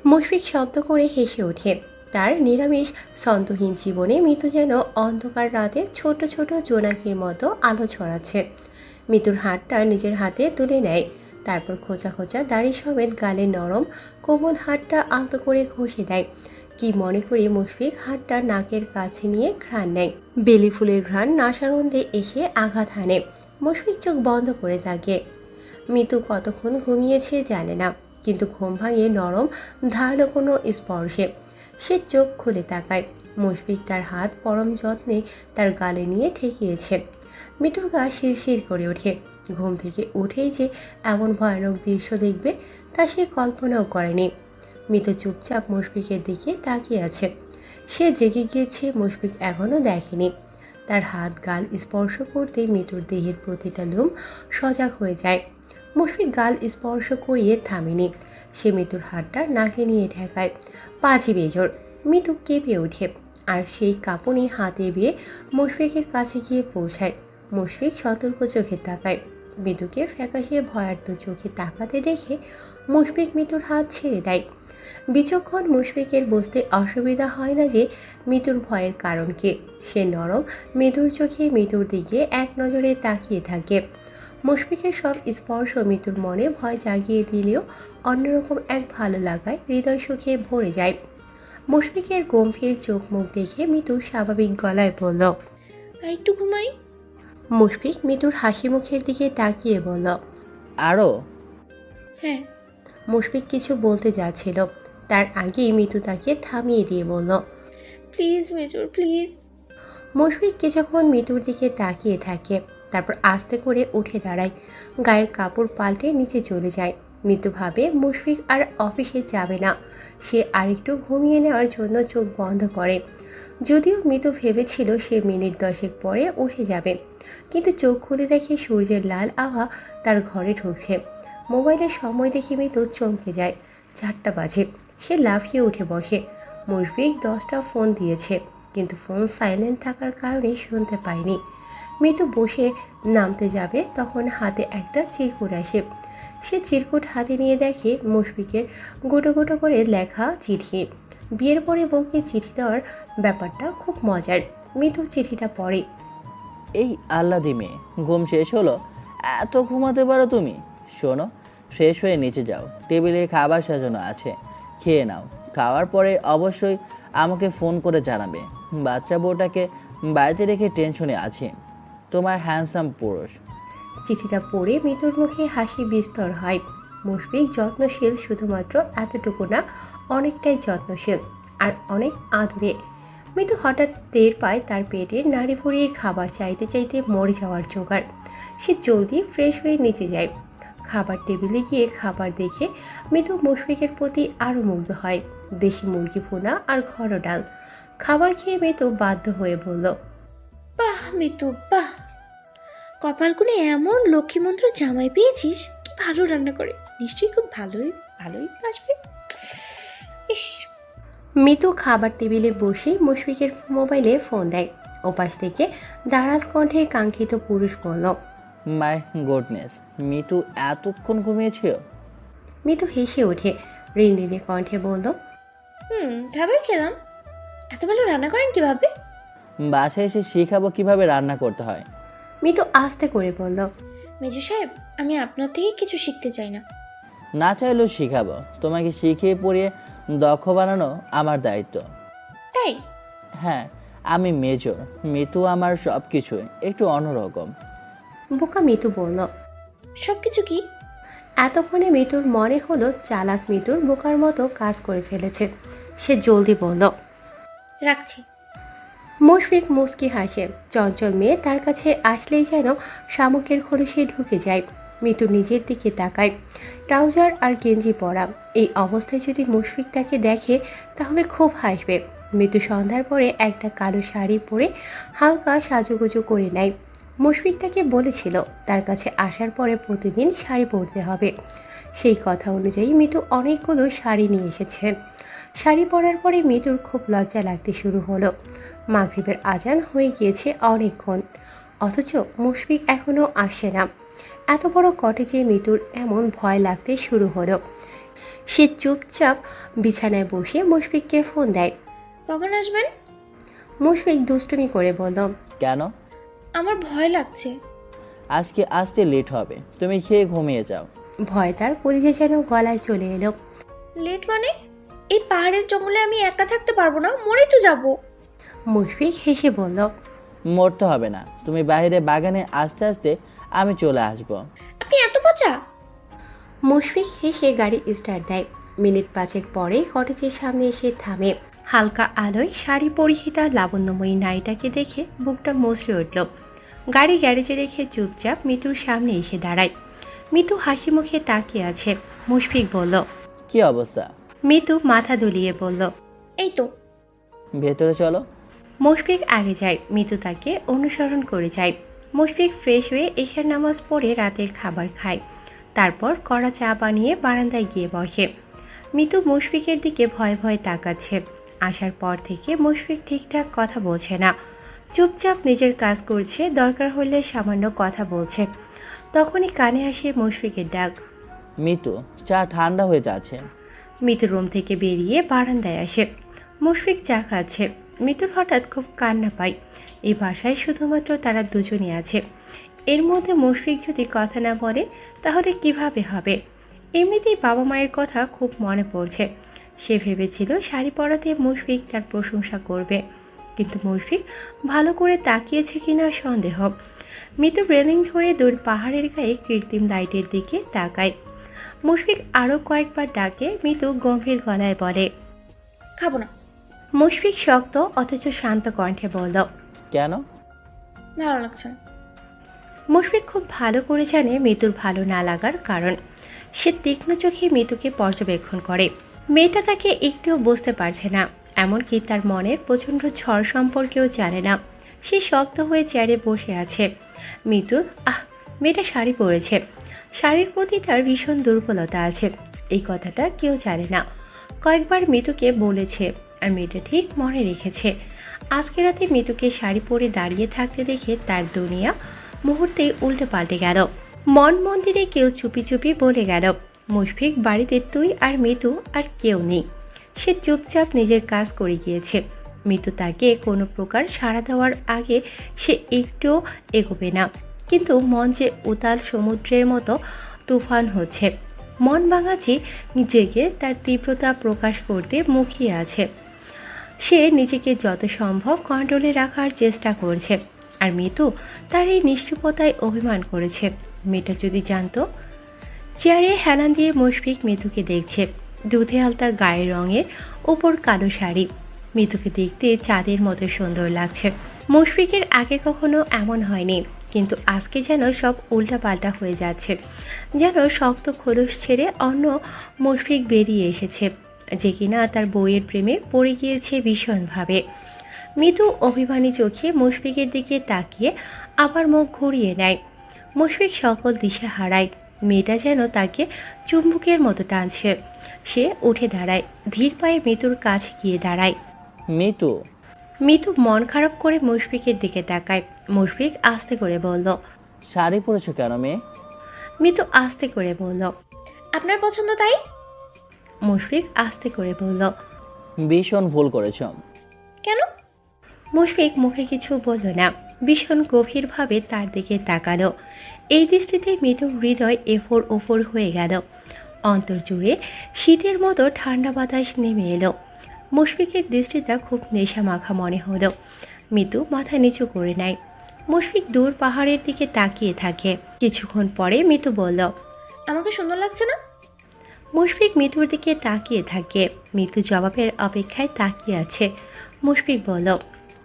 মুশফিক শব্দ করে হেসে ওঠে। তার নিরামিষ সন্তহীন জীবনে মিতু যেন অন্ধকার রাতের ছোট ছোট জোনাকির মতো আলো ছড়াচ্ছে। মিতুর হাতটা নিজের হাতে তুলে নেয়, তারপর খোঁচা খোঁচা দাড়ি সমেত গালে নরম কোমল হাতটা আলতো করে ঘষে দেয়। কি মনে করে মুশফিক হাতটা নাকের কাছে নিয়ে ঘ্রাণ নেয়। বেলি ফুলের ঘ্রাণ নাসারন্দে এসে আঘাত হানে। মুশফিক চোখ বন্ধ করে থাকে। মিতু কতক্ষণ ঘুমিয়েছে জানে না, কিন্তু ঘুম ভাঙে নরম ধারালো কোনো স্পর্শে। সে চোখ খুলে তাকায়। মুশফিক তার হাত পরম যত্নে তার গালে নিয়ে ঠেকিয়েছে। মিতুর গা শিরশির করে ওঠে। ঘুম থেকে উঠেই যে এমন ভয়ানক দৃশ্য দেখবে তা সে কল্পনাও করেনি। মিতু চুপচাপ মুশফিকের দিকে তাকিয়ে আছে। সে জেগে গিয়েছে, মুশফিক এখনও দেখেনি। তার হাত গাল স্পর্শ করতেই মিতুর দেহের প্রতিটা লোম সজাগ হয়ে যায়। মুশফিক গাল স্পর্শ করিয়ে থামেনি। সে মিতুর হাতটা নাকে নিয়ে ঠেকায়। পাজি বেজোর। মিতু কেঁপে ওঠে আর সেই কাঁপুনি হাতে বেয়ে মুশফিকের কাছে গিয়ে পৌঁছায়। মুশফিক সতর্ক চোখে তাকায়। মিতুকে ফ্যাকাশে ভয়ার্ত চোখে তাকাতে দেখে মুশফিক মিতুর হাত ছেড়ে দেয়। বিচক্ষণ মুশফিকের বুঝতে অসুবিধা হয় না যে মিতুর ভয়ের কারণ কি। সে নরম মৃদুর চোখে মিতুর দিকে এক নজরে তাকিয়ে থাকে। মুশফিকের সব স্পর্শ মিতুর মনে ভয় জাগিয়ে দিলেও অন্যরকম এক ভালো লাগায় হৃদয় সুখে ভরে যায়। মুশফিকের গম্ভীর চোখ মুখ দেখে মিতু স্বাভাবিক গলায় বলল, আর একটু ঘুমাই। মুশফিক মিতুর হাসি মুখের দিকে তাকিয়ে বলল, আরও? হ্যাঁ। মুশফিক কিছু বলতে যাচ্ছিল, তার আগেই মিতু তাকে থামিয়ে দিয়ে বলল, প্লিজ মেজর, প্লিজ। মুশফিক কিছুক্ষণ মিতুর দিকে তাকিয়ে থাকে, তারপর আস্তে করে উঠে দাঁড়ায়। গায়ের কাপড় পাল্টে নিচে চলে যায়। মিতু ভাবে মুশফিক আর অফিসে যাবে না। সে আরেকটু ঘুমিয়ে নেওয়ার জন্য চোখ বন্ধ করে। যদিও মিতু ভেবেছিল সে মিনিট 10 পরে উঠে যাবে, কিন্তু চোখ খুলে দেখে সূর্যের লাল আভা তার ঘরে ঢুকছে। মোবাইলে সময় দেখে মিতু চমকে যায়। 4টা বাজে। সে লাফিয়ে উঠে বসে। মুশফিক 10টা ফোন দিয়েছে, কিন্তু ফোন সাইলেন্ট থাকার কারণে শুনতে পায়নি। মিতু বসে নামতে যাবে, তখন হাতে একটা চিরকুট আসে। সে চিরকুট হাতে নিয়ে দেখে মুশফিকের গোটো গোটো করে লেখা চিঠি। বিয়ের পরে বউকে চিঠি দেওয়ার ব্যাপারটা খুব মজার। মিতু চিঠিটা পড়ে। এই আল্লাদি মেয়ে, ঘুম শেষ হলো? এত ঘুমাতে পারো তুমি? শোনো, ফ্রেশ হয়ে নিচে যাও, টেবিলে খাবার সাজানো আছে, খেয়ে নাও। খাওয়ার পরে অবশ্যই আমাকে ফোন করে জানাবে। বাচ্চা বউটাকে বাড়িতে রেখে টেনশনে আছি। তোমার হ্যান্ডসাম পুরুষ। চিঠিটা পড়ে মিতুর মুখে হাসি বিস্তর হয়। মুশফিক যত্নশীল, শুধুমাত্র এতটুকু না, অনেকটাই যত্নশীল আর অনেক আদুরে। মিতু হঠাৎ টের পায় তার পেটে নাড়ি ভরিয়ে খাবার চাইতে চাইতে মরে যাওয়ার জোগাড়। সে জলদি ফ্রেশ হয়ে নিচে যায়। খাবার টেবিলে গিয়ে খাবার দেখে মিতু মুশফিকের প্রতি আরও মুগ্ধ হয়। দেশি মুরগি ভুনা আর ঘন ডাল। খাবার খেয়ে মিতু বাধ্য হয়ে বলল, বাহ মিতু বাহ, কপালকুনে এমন লক্ষ্মীমন্ত্র জামাই পেয়েছিস। কি ভালো রান্না করে, নিশ্চয়ই খুব ভালোই ভালোই আসবে। ইস, মিতু খাবার টেবিলে বসে মুশফিকের মোবাইলে ফোন দেয়। ওপাশ থেকে দারাজ কণ্ঠে কাঙ্ক্ষিত পুরুষ বলল, মাই গুডনেস, মিতু এতক্ষণ ঘুমিয়েছিল? মিতু হেসে ওঠে, রিনরিনে কণ্ঠে বলল, খাবার খেলাম। এত ভালো রান্না করেন কিভাবে? বাসায় এসে শিখাবো কিভাবে রান্না করতে হয়। মিতু আস্তে করে বলল, মেজু সাহেব, আমি আপনার থেকে কিছু শিখতে চাই না। না চাইলেও শিখাবো। তোমাকে শিখিয়ে পড়িয়ে দক্ষ বানানো আমার দায়িত্ব। তাই? হ্যাঁ, আমি মেজর, মিতু আমার সব কিছুই একটু অন্যরকম। বোকা মিতু বলল। সব কিছু কি? এতক্ষণে মিতুর মনে হলো চালাক মিতুর বোকার মতো কাজ করে ফেলেছে। সে জলদি বলল, রাখছি। মুশফিক মুচকি হাসে। চঞ্চল মেয়ে তার কাছে আসলেই যেন শামুকের খোলসে ঢুকে যায়। মিতু নিজের দিকে তাকায়। ট্রাউজার আর গেঞ্জি পরা। এই অবস্থায় যদি মুশফিক তাকে দেখে তাহলে খুব হাসবে। মিতু সন্ধ্যার পরে একটা কালো শাড়ি পরে হালকা সাজুগুজু করে নেয়। মুশফিক তাকে বলেছিল তার কাছে আসার পরে প্রতিদিন শাড়ি পরতে হবে। সেই কথা অনুযায়ী মিতু অনেকগুলো শাড়ি নিয়ে এসেছে। শাড়ি পরার পরে মিতুর খুব লজ্জা লাগতে শুরু হলো। মাগরিবের আজান হয়ে গিয়েছে অনেকক্ষণ, অথচ মুশফিক এখনও আসে না। এত বড় কটেজে মিতুর এমন ভয় লাগতে শুরু হলো। সে চুপচাপ বিছানায় বসে মুশফিককে ফোন দেয়। কখন আসবেন? মুশফিক দুষ্টুমি করে বলল, কেন? আমার ভয় লাগছে। আজকে আসতে লেট হবে, তুমি খেয়ে ঘুমিয়ে যাও। ভয় তার কলিজা যেন গলায় চলে এলো। লেট মানে? এই পাহাড়ের জঙ্গলে আমি একা থাকতে পারবো না, মরেই তো যাবো। মুশফিক হেসে বলল, মরতে হবে না, তুমি বাইরে বাগানে আস্তে আস্তে আমি চলে আসব। আপনি এত পচা? মুশফিক হেসে গাড়ি স্টার্ট দেয়। মিনিট পাঁচেক পরে কটেজের সামনে এসে থামে। হালকা আলোয় শাড়ি পরিহিতা লাবণ্যময়ী নারীটাকে দেখে বুকটা মচড়ে উঠল। গাড়ি গ্যারেজে রেখে চুপচাপ মিতুর সামনে এসে দাঁড়ায়। মিতু হাসি মুখে তাকিয়ে আছে। মুশফিক বলল, কি অবস্থা? মিতু মাথা দুলিয়ে বলল, এই তো। ভেতরে চলো। মুশফিক আগে যায়। মিতু তাকে অনুসরণ করে যায়। মুশফিক ফ্রেশ হয়ে এশার নামাজ পড়ে রাতের খাবার খায়। তারপর কড়া চা বানিয়ে বারান্দায় গিয়ে বসে। মিতু মুশফিকের দিকে ভয়ে ভয়ে তাকাচ্ছে। আসার পর থেকে মুশফিক ঠিকঠাক কথা বলছে না, চুপচাপ নিজের কাজ করছে, দরকার হলে সামান্য কথা বলছে। তখনই কানে আসে মুশফিকের ডাক। মিতু, চা ঠান্ডা হয়ে যাচ্ছে। মিতু রুম থেকে বেরিয়ে বারান্দায় আসে। মুশফিক চা খাচ্ছে। মিতুর হঠাৎ খুব কান্না পায়। এই বাসায় শুধুমাত্র তারা দুজনই আছে। এর মধ্যে মুশফিক যদি কথা না বলে তাহলে কিভাবে হবে? এমনিতেই বাবা মায়ের কথা খুব মনে পড়ছে। সে ভেবেছিল শাড়ি পরাতে মুশফিক তার প্রশংসা করবে, কিন্তু মুশফিক ভালো করে তাকিয়েছে কিনা সন্দেহ। মিতু রেলিং ধরে দূর পাহাড়ের গায়ে কৃত্রিম লাইটের দিকে তাকায়। মুশফিক আরও কয়েকবার ডাকে। মিতু গম্ভীর গলায় বলে, খাবো না। মুশফিক শক্ত অথচ শান্ত কণ্ঠে বলল, কেন? ভালো লাগছে না। মুশফিক খুব ভালো করে জানে মিতুর ভালো না লাগার কারণ। সে তীক্ষ্ণ চোখে মিতুকে পর্যবেক্ষণ করে। মেয়েটা তাকে একটুও বুঝতে পারছে না, এমনকি তার মনের প্রচণ্ড ঝড় সম্পর্কেও জানে না। সে শক্ত হয়ে চেয়ারে বসে আছে। মিতু মেয়েটা শাড়ি পরেছে। শাড়ির প্রতি তার ভীষণ দুর্বলতা আছে, এই কথাটা কেউ জানে না। কয়েকবার মিতুকে বলেছে, আর মেয়েটা ঠিক মনে রেখেছে। আজকে রাতে মিতুকে শাড়ি পরে দাঁড়িয়ে থাকতে দেখে তার দুনিয়া মুহূর্তেই উল্টে পাল্টে গেল। মন মন্দিরে কেউ চুপি চুপি বলে গেল, মুশফিক বাড়িতে তুই আর মিতু আর কেউ নেই। সে চুপচাপ নিজের কাজ করে গিয়েছে। মিতু তাকে কোনো প্রকার সাড়া দেওয়ার আগে সে একটুও এগোবে না, কিন্তু মন যে উতাল সমুদ্রের মতো তুফান হচ্ছে। মন ভাঙাচি জেগে তার তীব্রতা প্রকাশ করতে মুখিয়ে আছে। সে নিজেকে যত সম্ভব কন্ট্রোলে রাখার চেষ্টা করছে, আর মিতু তার এই নিশ্চুপতায় অভিমান করেছে। মেয়েটা যদি জানতো। চেয়ারে হেলান দিয়ে মুশফিক মিতুকে দেখছে। দুধে আলতা গায়ের রঙের ওপর কালো শাড়ি, মিতুকে দেখতে চাঁদের মতো সুন্দর লাগছে। মুশফিকের আগে কখনো এমন হয়নি, কিন্তু আজকে যেন সব উল্টাপাল্টা হয়ে যাচ্ছে। যেন শক্ত খোলস ছেড়ে অন্য মুশফিক বেরিয়ে এসেছে, যে কিনা তার বউয়ের প্রেমে পড়ে গিয়েছে ভীষণভাবে। মিতু অভিমানী চোখে মুশফিকের দিকে তাকিয়ে আবার মুখ ঘুরিয়ে নেয়। মুশফিক সকল দিশা হারায়। মেয়েটা যেন তাকে চুম্বকের মতো টানছে। সে উঠে দাঁড়ায়, ধীর পায়ে মিতুর কাছে গিয়ে দাঁড়ায়। মিতু, মিতু মন খারাপ করে মুশফিকের দিকে তাকায়। মুশফিক আস্তে করে বলল। শাড়ি পরেছো কেন মেয়ে? মিতু আস্তে করে বলল। আপনার পছন্দ তাই। মুশফিক আস্তে করে বলল। ভীষণ ভুল করেছ। কেন? মুশফিক মুখে কিছু বলল না, ভীষণ গভীরভাবে তার দিকে তাকালো। এই দৃষ্টিতে মিতুর হৃদয় এফোর ওফোর হয়ে গেল। অন্তর জুড়ে শীতের মতো ঠান্ডা বাতাস নেমে এলো। মুশফিকের দৃষ্টিটা খুব নেশা মাখা মনে হলো। মিতু মাথা নিচু করে নেয়। মুশফিক দূর পাহাড়ের দিকে তাকিয়ে থাকে। কিছুক্ষণ পরে মিতু বলল। আমাকে সুন্দর লাগছে না? মুশফিক মিতুর দিকে তাকিয়ে থাকে। মিতু জবাবের অপেক্ষায় তাকিয়ে আছে। মুশফিক বলল।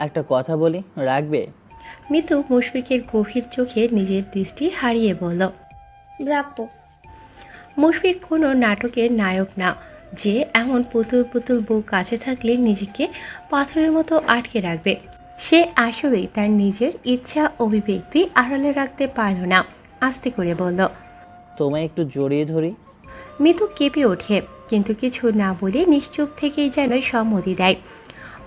একটা কথা বলি, রাখবে? মিতু মুশফিকের গভীর চোখে নিজের দৃষ্টি হারিয়ে বলল। রাখবো। মুশফিক কোনো নাটকের নায়ক না, যে এমন পুতুল পুতুল বউ কাছে থাকলে নিজেকে পাথরের মতো আটকে রাখবে। সে আসলেই তার নিজের ইচ্ছা অভিব্যক্তি আড়ালে রাখতে পারল না। আস্তে করে বলল। তোমায় একটু জড়িয়ে ধরি। মিতু কেঁপে ওঠে, কিন্তু কিছু না বলে নিশ্চুপ থেকেই যেন সম্মতি দেয়।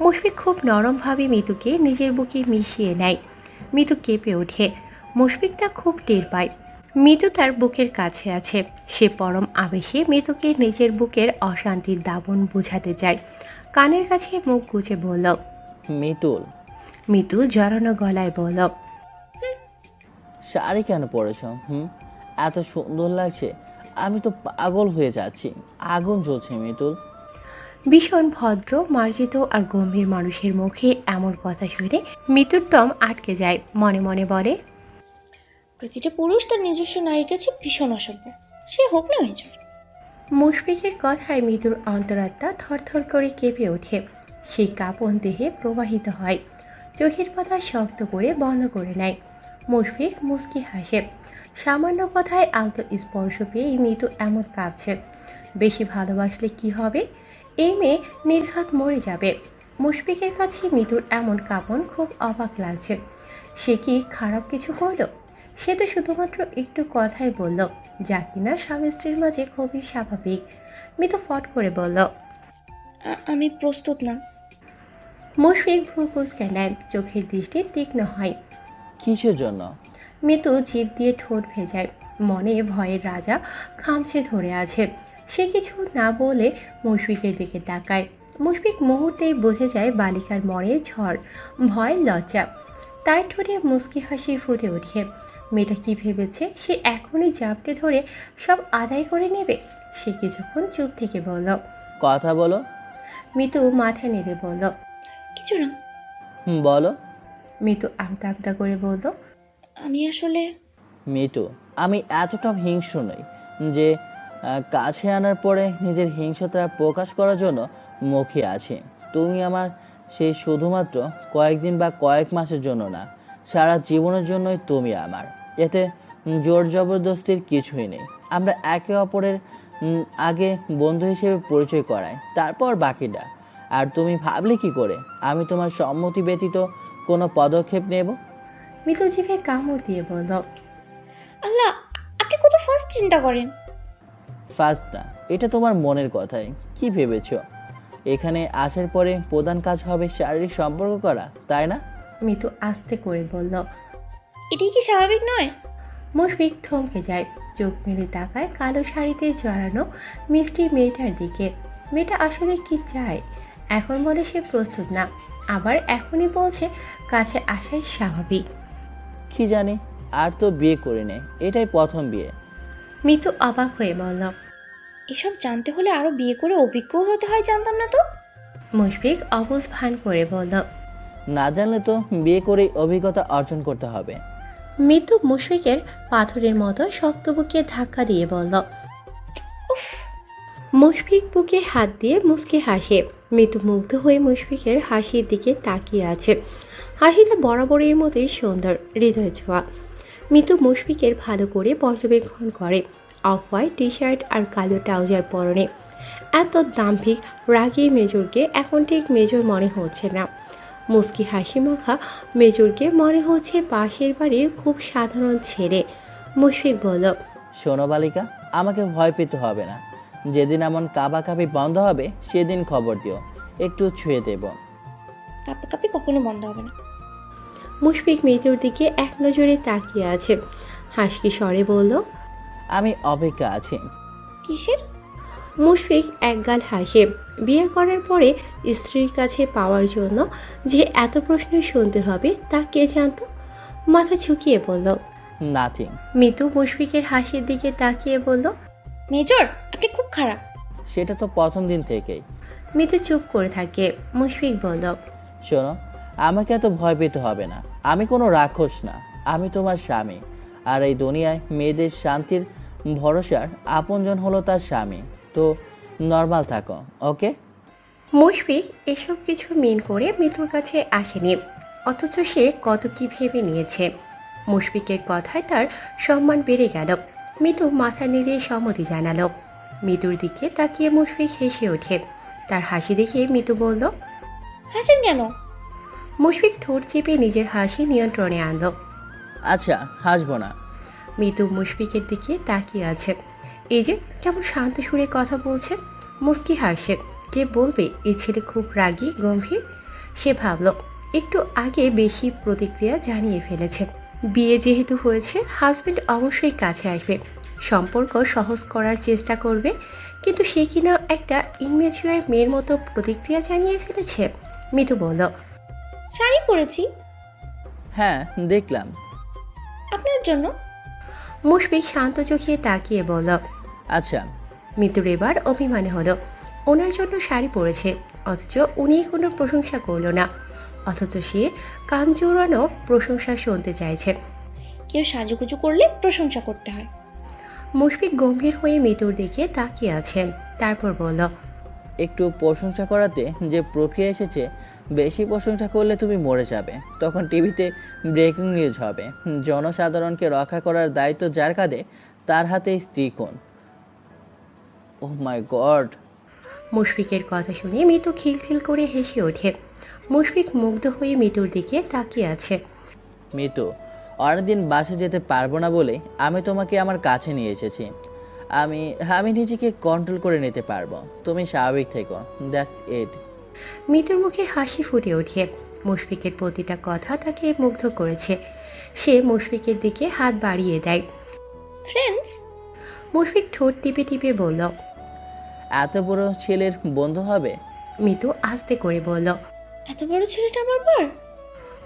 মুশফিক খুব নরমভাবে মিতুকে নিজের বুকে মিশিয়ে নেয়। মিতু কেঁপে ওঠে। মুশফিক তা খুব টের পায়। মিতু তার বুকের কাছে আছে। সে পরম আবেশে মিতুকে নিজের বুকের অশান্তির দাবন বোঝাতে যায়। কানের কাছে মুখ গুজে বলল। মিতুল। মিতু জড়ানো গলায় বলল। শাড়ি কেন পরেছ? এত সুন্দর লাগছে, আমি তো পাগল হয়ে যাচ্ছি। আগুন জ্বলছে মিতুল। ভীষণ ভদ্র, মার্জিত আর গম্ভীর মানুষের মুখে এমন কথা শুনে মিতুর দম আটকে যায়। মনে মনে বলে। প্রতিটা পুরুষ তার নিজস্ব নারীর কাছে ভীষণ অসভ্য, সে হোক না মেজর। মুশফিকের কথায় মিতুর অন্তরাত্মা থরথর করে কেঁপে ওঠে। সেই কাঁপন দেহে প্রবাহিত হয়। চোখের পাতা শক্ত করে বন্ধ করে নেয়। মুশফিক মুচকি হাসে। সামান্য কথায় আলতো স্পর্শ পেয়ে মিতু এমন কাঁপছে। বেশি ভালোবাসলে কি হবে? এই মেয়ে নির্ঘাত মরে যাবে। মুশফিকের কাছে মিতুর এমন কাঁপন খুব অবাক লাগছে। সে কি খারাপ কিছু করলো? সে তো শুধুমাত্র একটু কথাই বলল, যা কিনা স্বামী স্ত্রীর মাঝে খুবই স্বাভাবিক। মিতু ফট করে বলল। আমি প্রস্তুত না। মুশফিক ভ্রু কুঁচকে নেয়, চোখের দৃষ্টি তীক্ষ্ণ হয়। কিসের জন্য? মিতু জিভ দিয়ে ঠোঁট ভেজায়। মনে ভয়ের রাজা খামচে ধরে আছে। সে কিছু না বলে মুশফিকের দিকে তাকায়। মুশফিক মুহূর্তেই বুঝে যায় বালিকার মনে ঝড়, ভয়, লজ্জা। তার ঠোঁটে মুচকি হাসি ফুটে ওঠে। মেয়েটা কি ভেবেছে সে এখনই জাপটে ধরে সব আদায় করে নেবে? সে কিছুক্ষণ চুপ থেকে বলল। কথা বলো। মিতু মাথা নেড়ে বলল। কিছু না। বলো। মিতু আমতা আমতা করে বলল। আমি আসলে। মিতু, আমি এতটা হিংস্র নই যে কাছে আনার পরে নিজের হিংস্রতা প্রকাশ করার জন্য মুখিয়ে আছি। তুমি আমার সেই শুধুমাত্র কয়েকদিন বা কয়েক মাসের জন্য না, সারা জীবনের জন্যই তুমি আমার। এতে জোর জবরদস্তির কিছুই নেই। আমরা একে অপরের আগে বন্ধু হিসেবে পরিচয় করাই, তারপর বাকিটা। আর তুমি ভাবলে কি করে আমি তোমার সম্মতি ব্যতীত কোনো পদক্ষেপ নেব? মিতু জিভে কামড় দিয়ে বলল। আল্লাহ, আপনি কত ফার্স্ট চিন্তা করেন। ফার্স্ট না, এটা তোমার মনের কথাই। কি ভেবেছো এখানে আসার পরে প্রধান কাজ হবে শারীরিক সম্পর্ক করা, তাই না? মিতু আস্তে করে বলল। এটি কি স্বাভাবিক নয়? মুশফিক থমকে যায়। চোখ মেলে তাকায় কালো শাড়িতে জড়ানো মিষ্টি মেয়েটার দিকে। মেয়েটা আসলে কি চায়? এখন বলে সে প্রস্তুত না, আবার এখনই বলছে কাছে আসাই স্বাভাবিক। কি জানি, আর তো বিয়ে করিনি, এটাই প্রথম বিয়ে। মিতু অবাক হয়ে বলল। এসব জানতে হলে আরো বিয়ে করে অভিজ্ঞ হতে হয়, জানতাম না তো। মুশফিক অবুঝ ভান করে বলল। না জানলে তো বিয়ে করেই অভিজ্ঞতা অর্জন করতে হবে। মিতু মুশফিকের পাথরের মতো শক্ত বুকে ধাক্কা দিয়ে বলল। মুশফিক বুকে হাত দিয়ে মুচকি হাসে। মিতু মুগ্ধ হয়ে মুশফিকের হাসির দিকে তাকিয়ে আছে। হাসিটা বরাবরের মতোই সুন্দর, হৃদয় ছোঁয়া। মিতু মুশফিকের ভালো করে পর্যবেক্ষণ করে। অফ হোয়াইট টি শার্ট আর কালো ট্রাউজার পরনে। এত দাম্ভিক রাগী মেজরকে এখন ঠিক মেজর মনে হচ্ছে না। মুচকি হাসি মাখা মেজরকে মনে হচ্ছে পাশের বাড়ির খুব সাধারণ ছেলে। মুশফিক বলল। শোনো বালিকা, আমাকে ভয় পেতে হবে না। যেদিন এমন কাবাকাবি বন্ধ হবে সেদিন খবর দিও, একটু ছুঁয়ে দেব। কাঁপাকাঁপি কখনো বন্ধ হবে না। মুশফিক মিতুর দিকে এক নজরে তাকিয়ে আছে। হাসকি স্বরে বলল। আমি অপেক্ষা আছি। কিসের? মুশফিক একগাল হাসে। বিয়ে করার পরে স্ত্রীর কাছে পাওয়ার জন্য যে এত প্রশ্ন শুনতে হবে তা কে জানতো। মাথা ঝুঁকিয়ে বলল। নাথিং। মিতু মুশফিকের হাসির দিকে তাকিয়ে বলল। মেজর, আপনি খুব খারাপ। সেটা তো প্রথম দিন থেকেই। মিতু চুপ করে থাকে। মুশফিক বলল। শোনো, আমাকে এত ভয় পেতে হবে না। আমি কোনো রাক্ষস না, আমি তোমার স্বামী। আর এই দুনিয়ায় মেয়েদের শান্তির ভরসার আপনজন হলো তার স্বামী। তো নর্মাল থাকো, ওকে? মুশফিক এসব কিছু মিন করে মিতুর কাছে আসেনি, অথচ সে কত কি ভেবে নিয়েছে। মুশফিকের কথায় তার সম্মান বেড়ে গেল। মিতু মাথা নেড়ে সম্মতি জানালো। মিতুর দিকে তাকিয়ে মুশফিক হেসে ওঠে। তার হাসি দেখে মিতু বলল। হাসেন কেন? মুশফিক ঠোঁট চেপে নিজের হাসি নিয়ন্ত্রণে আনলো। আচ্ছা, হাসবো না। মিতু মুশফিকের দিকে তাকিয়ে আছে। এই যে কেমন শান্ত সুরে কথা বলছে, মুস্কি হাসে। কে বলবে এই ছেলে খুব রাগী গম্ভীর? সে ভাবল একটু আগে বেশি প্রতিক্রিয়া জানিয়ে ফেলেছে। বিয়ে যেহেতু হয়েছে, হাজবেন্ড অবশ্যই কাছে আসবে, সম্পর্ক সহজ করার চেষ্টা করবে। কিন্তু সে কিনা একটা ইনম্যাচিউর মেয়ের মতো প্রতিক্রিয়া জানিয়ে ফেলেছে। মিতু বলল। শাড়ি পরেছি হ্যাঁ, দেখলাম। আপনার জন্য। মুশফিক শান্ত চোখে তাকিয়ে বলল। আচ্ছা। মিতুর এবার অভিমানে হলো। ওনার জন্য শাড়ি পরেছে, অথচ উনি কোনো প্রশংসা করলো না। অথচ সে কান জোড়ানো প্রশংসা শুনতে চাইছে। কেউ সাজুগুজু করলে প্রশংসা করতে হয়। মুশফিক গম্ভীর হয়ে মিতুর দিকে তাকিয়ে আছে। তারপর বলল। একটু প্রশংসা করাতে যে প্রক্রিয়া এসেছে, বেশি প্রশংসা করলে তুমি মরে যাবে। তখন টিভিতে ব্রেকিং নিউজ হবে। জনসাধারণকে রক্ষা করার দায়িত্ব যার কাঁধে, তার হাতে স্ত্রী খুন। ওহ মাই গড। মুশফিকের কথা শুনে মিতু খিলখিল করে হেসে ওঠে। মুশফিক মুগ্ধ হয়ে মিতুর দিকে তাকিয়ে আছে। মিতু, অনেকদিন বাসে যেতে পারবো না বলে আমি তোমাকে আমার কাছে নিয়ে এসেছি। আমি নিজেকে কন্ট্রোল করে নিতে পারবো। তুমি স্বাভাবিক থেকো, দ্যাটস ইট। মিতুর মুখে হাসি ফুটে ওঠে। মুশফিকের প্রতিটা কথা তাকে মুগ্ধ করেছে। সে মুশফিকের দিকে হাত বাড়িয়ে দেয়। ফ্রেন্ডস? মুশফিক ঠোঁট টিপে টিপে বলল। এত বড় ছেলের বন্ধু হবে? মিতু আস্তে করে বলল। এত বড় ছেলেটা আমার পর?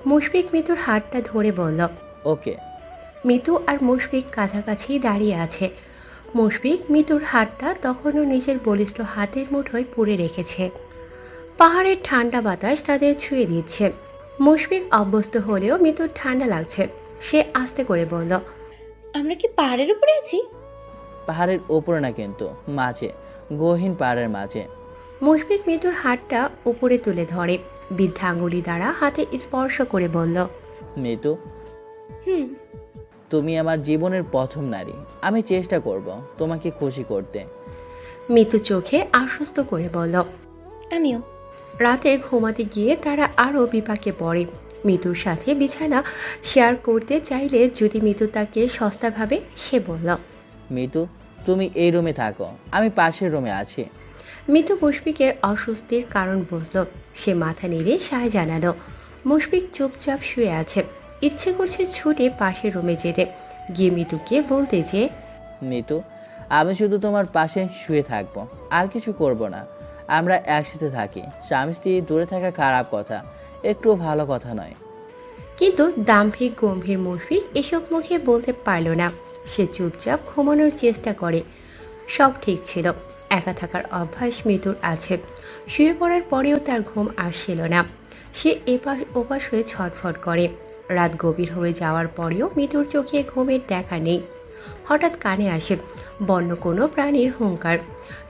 মুশফিক মিতুর হাতটা ধরে বলল। ওকে। মিতু আর মুশফিক কাছাকাছি দাঁড়িয়ে আছে। মুশফিক মিতুর হাতটা তখনও নিজের বলিষ্ঠ হাতের মুঠোয় পুরে রেখেছে। পাহাড়ের ঠান্ডা বাতাস তাদের ছুঁয়ে দিচ্ছে। মুশফিক অভ্যস্ত হলেও মিতুর ঠান্ডা লাগছে। সে আস্তে করে বলল। আমরা কি পাহাড়ের উপরে আছি? পাহাড়ের ওপরে না, কিন্তু মাঝে, গহীন পাহাড়ের মাঝে। মুশফিক মিতুর হাতটা উপরে তুলে ধরে। বৃদ্ধা আঙুলি দ্বারা হাতে স্পর্শ করে বলল। মিতু, হুম। তুমি আমার জীবনের প্রথম নারী। আমি চেষ্টা করব তোমাকে খুশি করতে। মিতু চোখে আশ্বস্ত করে বলল। আমিও। রাতে ঘুমাতে গিয়ে তারা আরও বিপাকে পড়ে। মিতুর সাথে বিছানা শেয়ার করতে চাইলে যদি মিতু তাকে সস্তা ভাবে, সে বলল। মিতু, তুমি এই রুমে থাকো, আমি পাশের রুমে আছি। মিতু মুশফিকের অস্বস্তির কারণ বুঝল। সে মাথা নেড়ে সায় জানালো। মুশফিক চুপচাপ শুয়ে আছে। ইচ্ছে করছে ছুটে পাশের রুমে যেতে, গিয়ে মিতুকে বলতে যে। মিতু, আমি শুধু তোমার পাশে শুয়ে থাকবো, আর কিছু করব না। আমরা একসাথে থাকি। স্বামী স্ত্রী দূরে থাকা খারাপ কথা, একটু ভালো কথা নয়। কিন্তু দাম্ভিক গম্ভীর মুশফিক এসব মুখে বলতে পারল না। সে চুপচাপ ঘুমানোর চেষ্টা করে। সব ঠিক ছিল, একা থাকার অভ্যাস মিতুর আছে। শুয়ে পড়ার পরেও তার ঘুম আসছিল না। সে এপাশ ওপাশ হয়ে ছটফট করে। রাত গভীর হয়ে যাওয়ার পরেও মিতুর চোখে ঘুমের দেখা নেই। হঠাৎ কানে আসে বন্য কোনো প্রাণীর হুঙ্কার।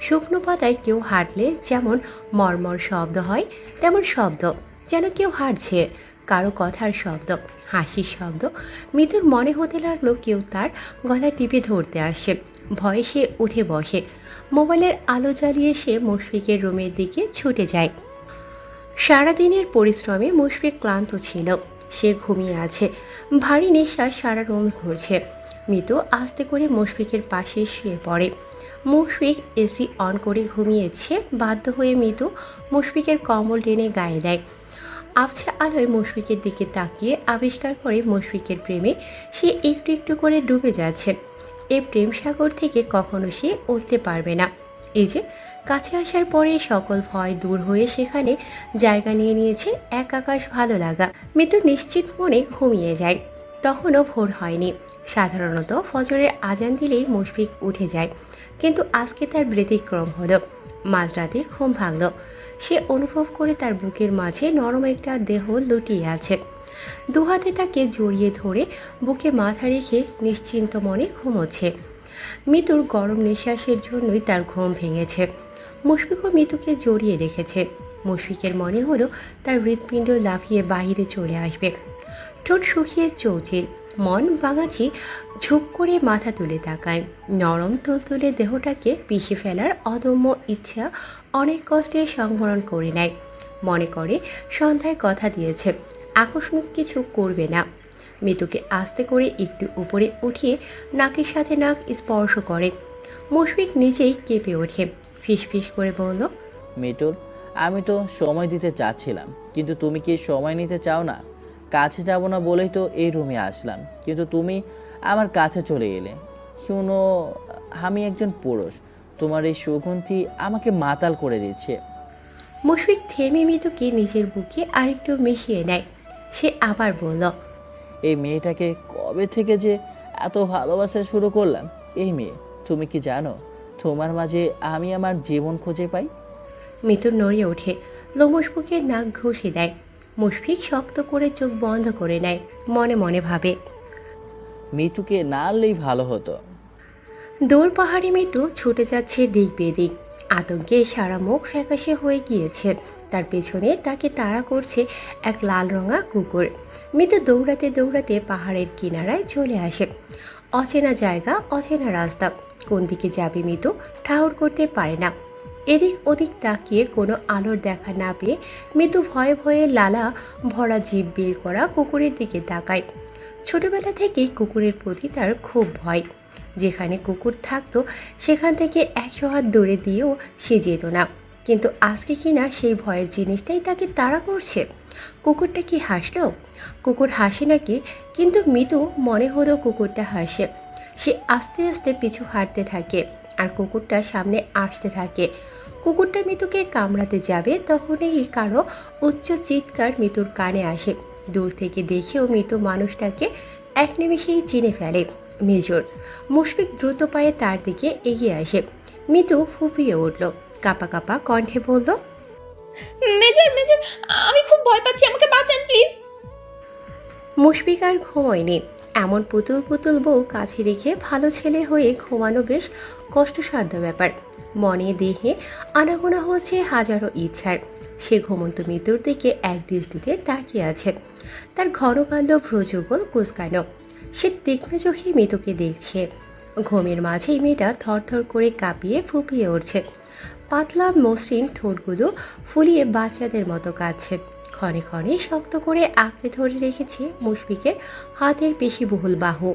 শুকনো পাতায় কেউ হাঁটলে যেমন মর্মর শব্দ হয়, তেমন শব্দ, যেন কেউ হাঁটছে। কারো কথার শব্দ, হাসির শব্দ। মিতুর মনে হতে লাগলো কেউ তার গলা টিপে ধরতে আসে। ভয়ে সে উঠে বসে। মোবাইলের আলো জ্বালিয়ে সে মুশফিকের রুমের দিকে ছুটে যায়। সারাদিনের পরিশ্রমে মুশফিক ক্লান্ত ছিল। সে ঘুমিয়ে আছে। ভারী নিঃশ্বাস সারা রুম ঘুরছে। মিতু আস্তে করে মুশফিকের পাশে শুয়ে পড়ে। মুশফিক এসি অন করে ঘুমিয়েছে। বাধ্য হয়ে মিতু মুশফিকের কম্বল টেনে গায়ে দেয়। আবছা আলোয় মুশফিকের দিকে তাকিয়ে আবিষ্কার করে মুশফিকের প্রেমে সে একটু একটু করে ডুবে যাচ্ছে। এই প্রেম সাগর থেকে কখনো সে উঠতে পারবে না। এই যে কাছে আসার পরে সকল ভয় দূর হয়ে সেখানে জায়গা নিয়ে নিয়েছে এক আকাশ ভালো লাগা। মিতু নিশ্চিত মনে ঘুমিয়ে যায়। তখনও ভোর হয়নি। সাধারণত ফজরের আজান দিলেই মুশফিক উঠে যায়, কিন্তু আজকে তার ব্যতিক্রম হলো। মাঝরাতে ঘুম ভাঙল। সে অনুভব করে তার বুকের মাঝে নরম একটা দেহ লুটিয়ে আছে। দুহাতে তাকে জড়িয়ে ধরে বুকে মাথা রেখে নিশ্চিন্ত মনে ঘুমোচ্ছে। মিতুর গরম নিঃশ্বাসের জন্যই তার ঘুম ভেঙেছে। মুশফিকও মিতুকে জড়িয়ে রেখেছে। মুশফিকের মনে হলো তার হৃৎপিণ্ড লাফিয়ে বাহিরে চলে আসবে। ঠোঁট শুকিয়ে চৌচির, মন বাঙাচি। ঝুপ করে মাথা তুলে তাকায়। নরম তুলতুলে দেহটাকে পিষে ফেলার অদম্য ইচ্ছা অনেক কষ্টে সংবরণ করে নেয়। মনে করে সন্ধ্যায় কথা দিয়েছে, আকস্মিক কিছু করবে না। মিতুকে আস্তে করে একটু উপরে উঠিয়ে নাকের সাথে নাক স্পর্শ করে। মুশফিক নিজেই কেঁপে ওঠে। ফিসফিস করে বলল, মিতুল, আমি তো সময় দিতে চাচ্ছিলাম, কিন্তু তুমি কি সময় নিতে চাও না? কাছে যাব না বলেই তো এই রুমে আসলাম, কিন্তু তুমি আমার কাছে চলে এলে। শুনো, আমি একজন পুরুষ। তোমার এই সুগন্ধি আমাকে মাতাল করে দিচ্ছে। মুশফিক থেমে মিতুকে নিজের বুকে আরেকটু মিশিয়ে নেয়। সে আবার বলল, এই মেয়েটাকে কবে থেকে যে এত ভালোবাসা শুরু করলাম। এই মেয়ে, তুমি কি জানো তোমার মাঝে আমি আমার জীবন খুঁজে পাই? মিতুর নড়িয়ে ওঠে। লোমশ বুকে নাক ঘষে দেয়। মুশফিক শক্ত করে চোখ বন্ধ করে নেয়। মনে মনে ভাবে, মিতুকে না আনলেই ভালো হতো। দৌড় পাহাড়ি মিতু ছুটে যাচ্ছে দিক বেদিক। আতঙ্কে সারা মুখ ফ্যাকাশে হয়ে গিয়েছে। তার পেছনে তাকে তাড়া করছে এক লাল রঙা কুকুর। মিতু দৌড়াতে দৌড়াতে পাহাড়ের কিনারায় চলে আসে। অচেনা জায়গা, অচেনা রাস্তা। কোন দিকে যাবে মিতু ঠাউর করতে পারে না। এদিক ওদিক তাকিয়ে কোনো আলোর দেখা না পেয়ে মিতু ভয়ে ভয়ে লালা ভরা জিভ বের করা কুকুরের দিকে তাকায়। ছোটবেলা থেকেই কুকুরের প্রতি তার খুব ভয়। যেখানে কুকুর থাকতো সেখান থেকে 100 হাত দূরে দিয়েও সে যেত না। কিন্তু আজকে কিনা সেই ভয়ের জিনিসটাই তাকে তাড়া করছে। কুকুরটা কি হাসলো? কুকুর হাসে নাকি? কিন্তু মিতু মনে হলো কুকুরটা হাসে। সে আস্তে আস্তে পিছু হাঁটতে থাকে আর কুকুরটা সামনে আসতে থাকে। কুকুরটা মিতুকে কামড়াতে যাবে তখনই কারো উচ্চ চিৎকার মিতুর কানে আসে। দূর থেকে দেখেও মিতু মানুষটাকে এক নিমেষেই চিনে ফেলে। মেজর। মুশফিক দ্রুত পায়ে তার দিকে এগিয়ে আসে। মিতু ফুপিয়ে উঠল। কাঁপা কাঁপা কণ্ঠে বলল, মেজর মেজর, আমি খুব ভয় পাচ্ছি, আমাকে বাঁচান প্লিজ। মুশফিক আর ঘুমোয়নি। এমন পুতুল পুতুল বউ কাছে রেখে ভালো ছেলে হয়ে ঘুমানো বেশ কষ্টসাধ্য ব্যাপার। মনে দেহে আনাগোনা হচ্ছে হাজারো ইচ্ছার। সে ঘুমন্ত মৃত্যুর দিকে এক দৃষ্টিতে তাকিয়ে আছে। তার ঘন কাণ্ড ভ্রযুগল কুচকানো। সে তীক্ষ্ণ চোখে মৃতকে দেখছে। ঘুমের মাঝেই মেয়েটা থরথর করে কাঁপিয়ে ফুপিয়ে উঠছে। পাতলা মসৃণ ঠোঁটগুলো ফুলিয়ে বাচ্চাদের মতো কাঁদছে। ক্ষণে ক্ষণে শক্ত করে আঁকড়ে ধরে রেখেছে মুশফিকের হাতের পেশিবহুল বাহু।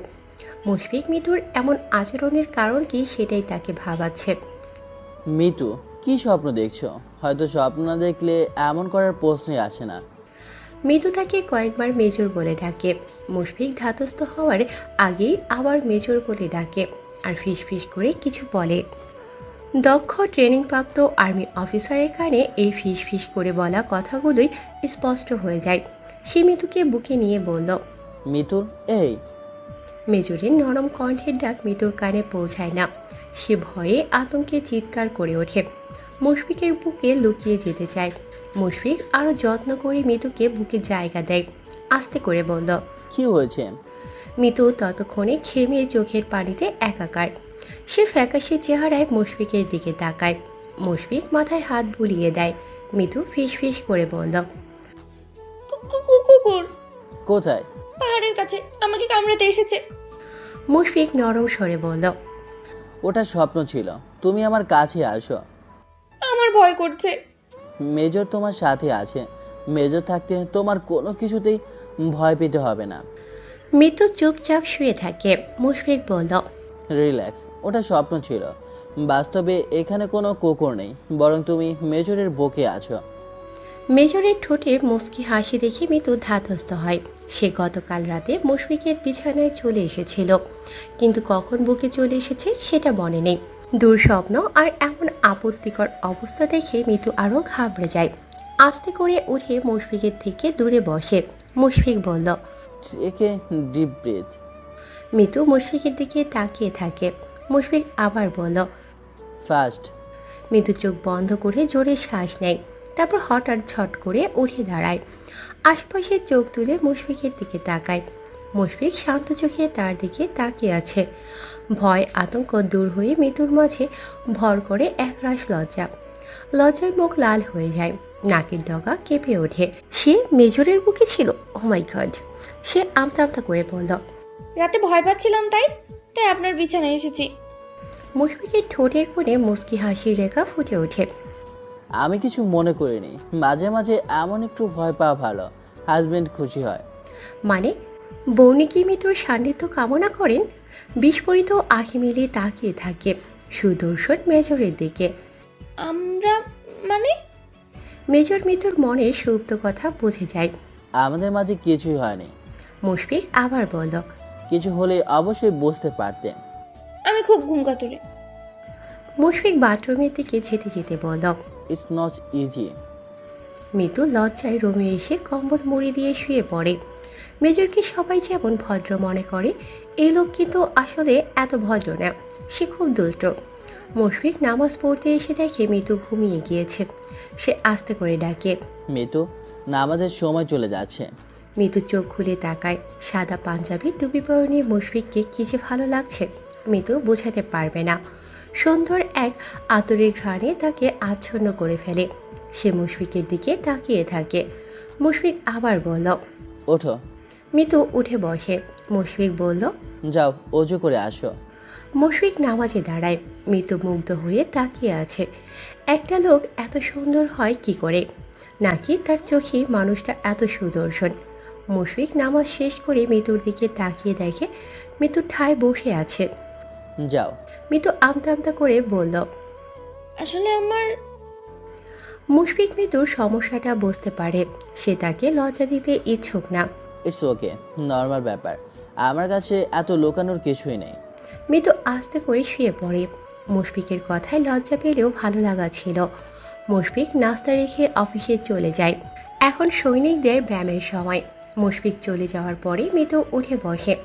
মুশফিক মিতুর এমন আচরণের কারণ কি সেটাই তাকে ভাবাচ্ছে। মিতু, কি স্বপ্ন দেখছো? হয়তো স্বপ্ন না দেখলে এমন করার প্রশ্নই আসে না। মিতু তাকে কয়েকবার মেজর বলে ডাকে। মুশফিক ধাতস্থ হওয়ার আগেই আবার মেজর বলে ডাকে আর ফিসফিস করে কিছু বলে। দক্ষ ট্রেনিংপ্রাপ্ত আর্মি অফিসারের কানে এই ফিস ফিস করে বলা কথাগুলোই স্পষ্ট হয়ে যায়। সে মিতুকে বুকে নিয়ে বলল। মিতুর এই। মেজরের নরম কণ্ঠের ডাক মিতুর কানে পৌঁছায় না। সে ভয়ে আতঙ্কে চিৎকার করে ওঠে। মুশফিকের বুকে লুকিয়ে যেতে চায়। মুশফিক আরও যত্ন করে মিতুকে বুকে জায়গা দেয়। আস্তে করে বলল। কি হয়েছে? মিতু ততক্ষণে ঘেমে চোখের পানিতে একাকার। সে ফ্যাকাশে চেহারায় মুশফিকের দিকে তাকায়। মুশফিক মাথায় হাত বুলিয়ে দেয়। মিতু ফিস ফিস করে বলল। কুকুর কোথায়? পাহাড়ের কাছে আমাকে কামড়াতে এসেছে। মুশফিক নরম স্বরে বলল। ওটা স্বপ্ন ছিল, তুমি আমার কাছে আসো। আমার ভয় করছে। মেজর তোমার সাথে আছে। মেজর থাকতে তোমার কোনো কিছুতেই ভয় পেতে হবে না। মিতু চুপচাপ শুয়ে থাকে। মুশফিক বলল। রিল্যাক্স, ওটা স্বপ্ন ছিল। বাস্তবে এখানে কোনো কুকুর নেই, বরং তুমি মেজরের বুকে আছো। মেজরের ঠোঁটের মুচকি হাসি দেখে মিতু ধাতস্থ হয়। সে গতকাল রাতে মুশফিকের বিছানায় চলে এসেছিল, কিন্তু কখন বুকে চলে এসেছে সেটা মনে নেই। দুঃস্বপ্ন আর এমন আপত্তিকর অবস্থা দেখে মিতু আরও ঘাবড়ে যায়। আস্তে করে উঠে মুশফিকের থেকে দূরে বসে। মুশফিক বলল। একে ডিপ ব্রেথ। মিতু মুশফিকের দিকে তাকিয়ে থাকে। মুশফিক আবার বলল। ফার্স্ট। মিতু চোখ বন্ধ করে জোরে শ্বাস নেয়। তারপর হঠাৎ ঝট করে উঠে দাঁড়ায়। আশপাশে চোখ তুলে মুশফিকের দিকে তাকায়। মুশফিক শান্ত চোখে তার দিকে তাকিয়ে আছে। ভয় আতঙ্ক দূর হয়ে মিতুর মাঝে ভর করে একরাশ লজ্জা। লজ্জায় মুখ লাল হয়ে যায়, নাকের ডগা কেঁপে ওঠে। সে মেজরের বুকে ছিল। ও মাই গড! সে আমতা আমতা করে বলল। রাতে ভয় পাচ্ছিলাম, তাই তাই আপনার বিছানায় এসেছি। মুশফিকের ঠোঁটের কোণে মুচকি হাসির রেখা ফুটে ওঠে। আমি কিছু মনে করিনি। মাঝে মাঝে এমন একটু ভয় পাওয়া ভালো, হাজবেন্ড খুশি হয়। মানে বৌনি কি মিতুর সান্নিধ্য কামনা করেন? বিস্ফোরিত আঁখি মিলিয়ে তাকিয়ে থাকে সুদর্শন মেজরের দিকে। আমরা মানে? মেজর মিতুর মনের সুপ্ত কথা বুঝে যায়। আমাদের মাঝে কিছুই হয়নি। মুশফিক আবার বলল। কিছু হলে অবশ্যই বুঝতে পারতেন। আমি খুব ঘুম কাতুরে। মুশফিক বাথরুমের দিকে যেতে যেতে বলল। It's not easy. মিতু লজ্জায় রুমে এসে কম্বল মুড়ি দিয়ে শুয়ে পড়ে। মেজরকে সবাই যেমন ভদ্র মনে করে, এই লোক কিন্তু আসলে এত ভদ্র না। সে খুব দুষ্ট। মুশফিক নামাজ পড়তে এসে দেখে মিতু ঘুমিয়ে গিয়েছে। সে আস্তে করে ডাকে। মিতু, নামাজের সময় চলে যাচ্ছে। মিতু চোখ খুলে তাকায়। সাদা পাঞ্জাবি টুপি পরনে মুশফিককে কি যে ভালো লাগছে মিতু বোঝাতে পারবে না। সুন্দর এক আতরের ঘ্রাণে তাকে আচ্ছন্ন করে ফেলে। সে মুশফিকের দিকে তাকিয়ে থাকে। মুশফিক আবার বলল। ওঠো। মিতু উঠে বসে। মুশফিক বলল। যাও, অজু করে আসো। মুশফিক নামাজে দাঁড়ায়। মিতু মুগ্ধ হয়ে তাকিয়ে আছে। একটা লোক এত সুন্দর হয় কি করে? নাকি তার চোখে মানুষটা এত সুদর্শন? মুশফিক নামাজ শেষ করে মিতুর দিকে তাকিয়ে দেখে মিতু ঠায় বসে আছে। যাও। মিতু আমতা আমতা করে বলল। আসলে আমার মুশফিক মিতুর সমস্যাটা বুঝতে পারে। সে তাকে লজ্জা দিতে ইচ্ছুক না। ইটস ওকে, নর্মাল ব্যাপার। আমার কাছে এত লুকানোর কিছুই নেই। মিতু আস্তে করে শুয়ে পড়ে। মুশফিকের কথায় লজ্জা পেলেও ভালো লাগা ছিল। মুশফিক নাস্তা রেখে অফিসে চলে যায়। এখন সৈনিকদের ব্যায়ামের সময়। মুশফিক চলে যাওয়ার পরে মিতু উঠে বসে।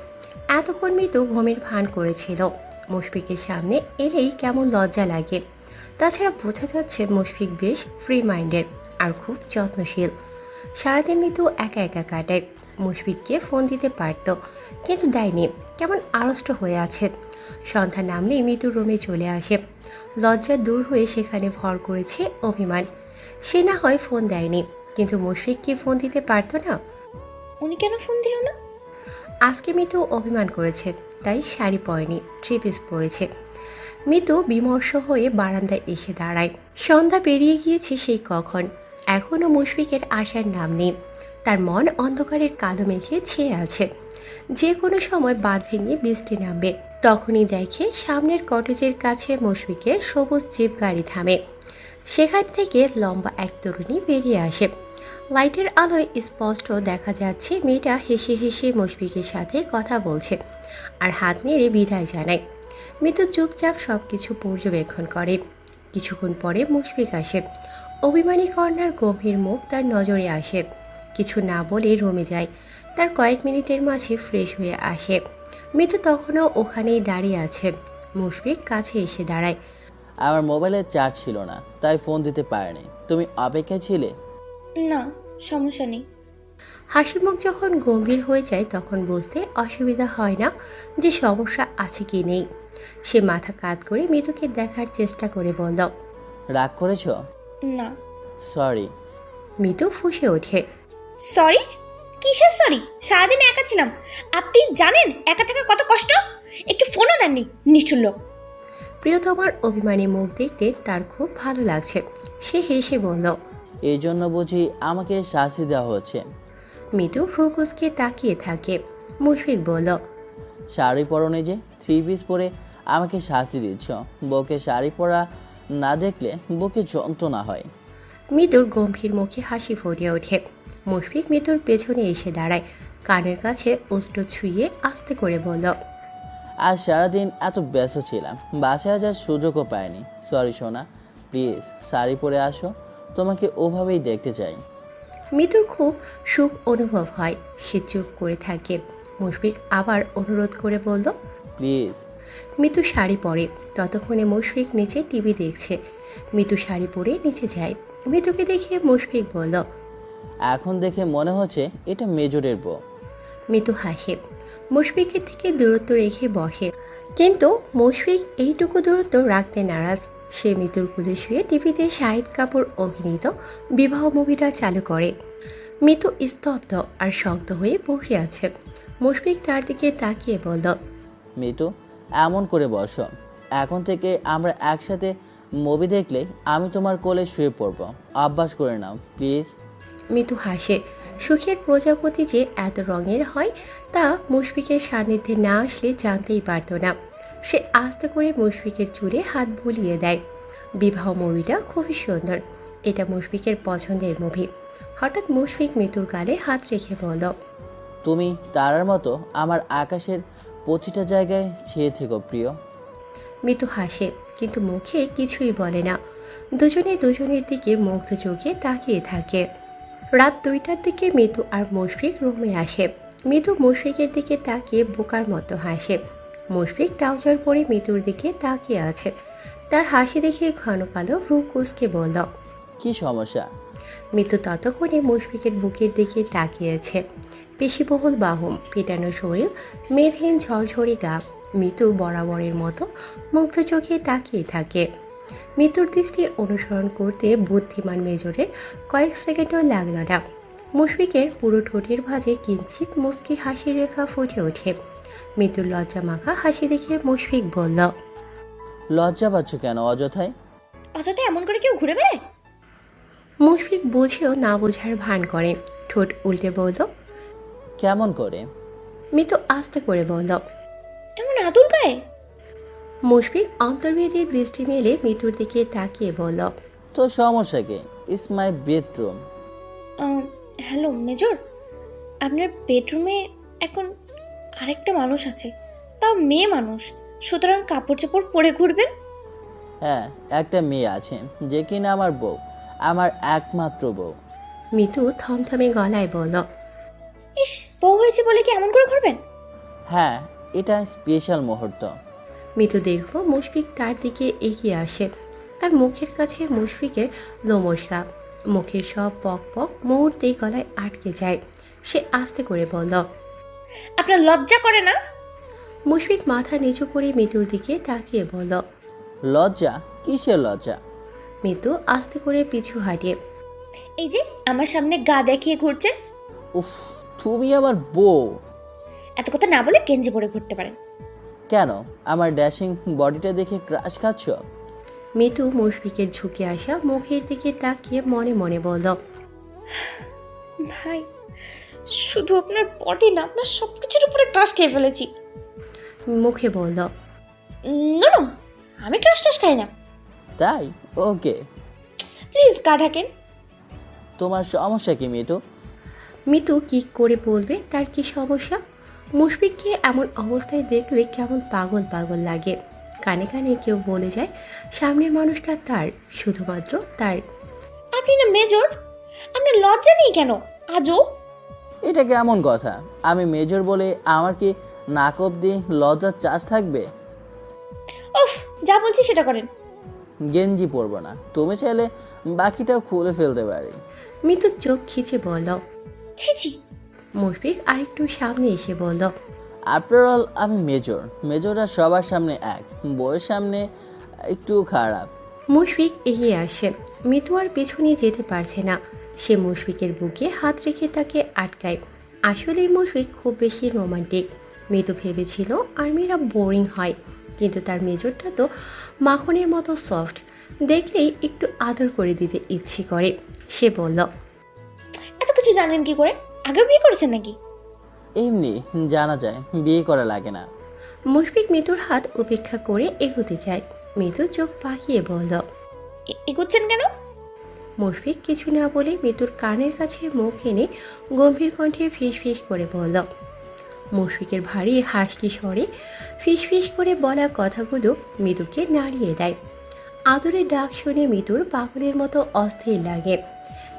এতক্ষণ মিতু ঘুমের ভান করেছিল। মুশফিকের সামনে এলেই কেমন লজ্জা লাগে। তাছাড়া বোঝা যাচ্ছে মুশফিক বেশ ফ্রি মাইন্ডেড আর খুব যত্নশীল। সারাদিন মিতু একা একা কাটায়। মুশফিককে ফোন দিতে পারত, কিন্তু দেয়নি। কেমন আড়ষ্ট হয়ে আছে। সন্ধ্যা নামলেই মিতু রুমে চলে আসে। লজ্জা দূর হয়ে সেখানে ভর করেছে অভিমান। সে না হয় ফোন দেয়নি, কিন্তু মুশফিককে ফোন দিতে পারতো না? উনি কেন ফোন দিল না? আজকে মিতু অভিমান করেছে, তাই শাড়ি পরেনি, থ্রি পিস পরেছে। মিতু বিমর্ষ হয়ে বারান্দায় এসে দাঁড়ায়। সন্ধ্যা পেরিয়ে গিয়েছে সেই কখন। এখনও মুশফিকের আসার নাম নেই। তার মন অন্ধকারের কালো মেঘে ছেয়ে আছে। যে কোনো সময় বাঁধ ভেঙে বৃষ্টি নামবে। তখনই দেখে সামনের কটেজের কাছে মুশফিকের সবুজ জিপ গাড়ি থামে। সেখান থেকে লম্বা এক তরুণী বেরিয়ে আসে। লাইটের আলোয় স্পষ্ট দেখা যাচ্ছে মেয়েটা হেসে হেসে মুশফিকের সাথে কথা বলছে আর হাত নেড়ে বিদায় জানায়। মিতু চুপচাপ সবকিছু পর্যবেক্ষণ করে। কিছুক্ষণ পরে মুশফিক আসে। অভিমানী কর্ণার গম্ভীর মুখ তার নজরে আসে। কিছু না বলে রুমে যায়। তার কয়েক মিনিটের মাঝে ফ্রেশ হয়ে আসে। মিতু তখনও ওখানেই দাঁড়িয়ে আছে। মুশফিক কাছে এসে দাঁড়ায়। আমার মোবাইলে চার্জ ছিল না, তাই ফোন দিতে পারিনি। তুমি অপেক্ষায় ছিলে? না, সমস্যা নেই। হাসি মুখ যখন গম্ভীর হয়ে যায় তখন বুঝতে অসুবিধা হয় না যে সমস্যা আছে কি নেই। সে মাথা কাত করে মিতুকে দেখার চেষ্টা করে বলল। রাগ করেছো? না। সরি। মিতু ফুঁসে ওঠে। সরি? কিসের সরি? সারাদিন একা ছিলাম। আপনি জানেন একা থাকা কত কষ্ট? একটু ফোনও দেননি, নিষ্ঠুর লোক। প্রিয়তমার অভিমানী মুখ দেখতে তার খুব ভালো লাগছে। সে হেসে বলল। এই জন্য বুঝি আমাকে শাস্তি দেওয়া হচ্ছে? মিতু ফ্রুকুসকে তাকিয়ে থাকে। মুশফিক বলল। শাড়ি পরনে যে 3 পিস পরে আমাকে শাস্তি দিচ্ছ। বউকে শাড়ি পরা না দেখলে বুকে যন্ত্রণা হয়। মিতুর গম্ভীর মুখে হাসি ফুটে ওঠে। মুশফিক মিতুর পেছনে এসে দাঁড়ায়। কানের কাছে অস্ত্র ছুঁয়ে আস্তে করে বলল। আজ সারাদিন এত ব্যস্ত ছিলাম, বাসায় যাওয়ার সুযোগও পাইনি। সরি সোনা, প্লিজ শাড়ি পরে আসো, তোমাকে ওভাবেই দেখতে চাই। মিতুর খুব সুখ অনুভব হয়। সে চুপ করে থাকে। মুশফিক আবার অনুরোধ করে বলল। প্লিজ। মিতু শাড়ি পরে। ততক্ষণে মুশফিক নিচে টিভি দেখছে। মিতু শাড়ি পরে নিচে যায়। মিতুকে দেখে মুশফিক বলল। এখন দেখে মনে হচ্ছে এটা মেজরের বউ। মিতু হাসে। মুশফিকের থেকে দূরত্ব রেখে বসে। কিন্তু মুশফিক এইটুকু দূরত্ব রাখতে নারাজ। সে মিতুর কোলে শুয়ে টিভিতে শাহিদ কাপুর অভিনীত বিবাহ মুভিটা চালু করে। মিতু স্তব্ধ আর শক্ত হয়ে বসে আছে। মুশফিক তার দিকে তাকিয়ে বলল। মিতু, এমন করে বসো। এখন থেকে আমরা একসাথে মুভি দেখলে আমি তোমার কোলে শুয়ে পড়বো। অভ্যাস করে নাও প্লিজ। মিতু হাসে। সুখের প্রজাপতি যে এত রঙের হয় তা মুশফিকের সান্নিধ্যে না আসলে জানতেই পারত না। সে আস্তে করে মুশফিকের চুলে হাত বুলিয়ে দেয়। বিবাহ মুভিটা খুবই সুন্দর। এটা মুশফিকের পছন্দের মুভি। হঠাৎ মুশফিক মিতুর গালে হাত রেখে বলল। তুমি তারার মতো আমার আকাশের প্রতিটা জায়গায় ছেয়ে থেকো প্রিয়। মিতু হাসে কিন্তু মুখে কিছুই বলে না। দুজনে দুজনের দিকে মুগ্ধ চোখে তাকিয়ে থাকে। রাত 2টার দিকে মিতু আর মুশফিক রুমে আসে। মিতু মুশফিকের দিকে তাকিয়ে বোকার মতো হাসে। মুশফিক ট্রাউজার পরে মিতুর দিকে তাকিয়ে আছে। তার হাসি দেখে ঘন কালো ভ্রু কুঁচকে বলল। কি সমস্যা? মিতু ততক্ষণে মুশফিকের বুকের দিকে তাকিয়েছে। পেশিবহুল বাহু, পেটানো শরীর, মেদহীন ঝরঝরে গা। মিতু বরাবরের মতো মুগ্ধ চোখে তাকিয়ে থাকে। মিতুর দৃষ্টি অনুসরণ করতে বুদ্ধিমান মেজরের কয়েক সেকেন্ডও লাগল না। মুশফিকের পুরো ঠোঁটের ভাঁজে কিঞ্চিত মুচকি হাসির রেখা ফুটে ওঠে। মিতুর লজ্জা মাখা হাসি দেখে মুশফিক বলল। লজ্জা পাচ্ছ কেন অযথায়? অযথা এমন করে কেউ ঘুরে বেড়ায়? মুশফিক বুঝেও না বোঝার ভান করে। ঠোঁট উল্টে বলল। কেমন করে? মিতু আস্তে করে বলল। এমন আদুর গায়ে? মুশফিক অন্তর্বেদী দৃষ্টি মেলে মিতুর দিকে তাকিয়ে বলল। তো সমস্যা কি? It's my bedroom. Hello major, আপনার বেডরুমে এখন আরেকটা মানুষ আছে, তাও মেয়ে মানুষ, সুতরাং কাপড় চোপড় পরে ঘুরবেন? হ্যাঁ, একটা মেয়ে আছে যে কিনা আমার বউ, আমার একমাত্র বউ। মিতু থমথমে গলায় বলল। ইস, বউ হয়েছে বলে কি এমন করে ঘুরবেন? হ্যাঁ, এটা স্পেশাল মুহূর্ত। মিতু দেখল মুশফিক তার দিকে এগিয়ে আসে। তার মুখের কাছে মুশফিকের লোমশা। মুখের সব পক পক মুহূর্তেই গলায় আটকে যায়। সে আস্তে করে বলল। আপনার লজ্জা করে না? মুশফিক মাথা নিচু করে মিতুর দিকে তাকিয়ে বলল। লজ্জা? কিসের লজ্জা? মিতু আস্তে করে পিছু হাঁটিয়ে। এই যে আমার সামনে গা দেখিয়ে ঘুরছেন। উফ, তুমি আমার বউ। এত কথা না বলে গেঞ্জি পরে ঘুরতে পারেন। কেন আমার ড্যাশিং বডিটা দেখে ক্রাশ খাচ্ছ? মিতু মুশফিকের ঝুঁকে আসা মুখের দিকে তাকিয়ে মনে মনে বলল। ভাই, শুধু আপনার বডি না, আপনার সব কিছুর উপরে ক্রাশ খেয়ে ফেলেছি। মুখে বলল। না না, আমি ক্রাশ টাশ খাই না। তাই? ওকে। প্লিজ গা ঢাকেন। তোমার সমস্যা কি মিতু? মিতু কি করে বলবে তার কি সমস্যা। মুশফিককে এমন অবস্থায় দেখলে কেমন পাগল পাগল লাগে। কানে কানে কেউ বলে যায় সামনের মানুষটা তার, শুধুমাত্র তার। আপনি না মেজর, আপনার লজ্জা নেই কেন আজও? এটা কেমন কথা? আমি মেজর বলে আমার কি নাক অব্দি লজ্জার চাষ থাকবে? উফ, যা বলছি সেটা করেন। গেঞ্জি পরবো না, তুমি চাইলে বাকিটাও খুলে ফেলতে পারি। মিতু চোখ খিচে বলল। ছি ছি। মুশফিক আরেকটু সামনে এসে বলল। আফটার অল আমি মেজর, মেজররা সবার সামনে এক, বউয়ের সামনে একটু খারাপ। মুশফিক এগিয়ে আসে। মিতু আর পেছনে যেতে পারছে না। সে মুশফিকের বুকে হাত রেখে তাকে আটকায়। আসলেই মুশফিক খুব বেশি রোমান্টিক। মিতু ভেবেছিল আর্মিরা বোরিং হয়, কিন্তু তার মেজরটা তো মাখনের মতো সফট, দেখলেই একটু আদর করে দিতে ইচ্ছে করে। সে বলল। এত কিছু জানেন কি করে? আগেও বিয়ে করেছেন নাকি? এমনি জানা যায়, বিয়ে করা লাগে না। মুশফিক মিতুর হাত উপেক্ষা করে এগোতে চায়। মিতু চোখ পাকিয়ে বলল। এগোচ্ছেন কেন? মুশফিক কিছু না বলে মিতুর কানের কাছে মুখ এনে গম্ভীর কণ্ঠে ফিস ফিস করে বলল। মুশফিকের ভারী হাসকি স্বরে ফিস ফিস করে বলা কথাগুলো মিতুকে নাড়িয়ে দেয়। আদরের ডাক শুনে মিতুর পাগলের মতো অস্থির লাগে।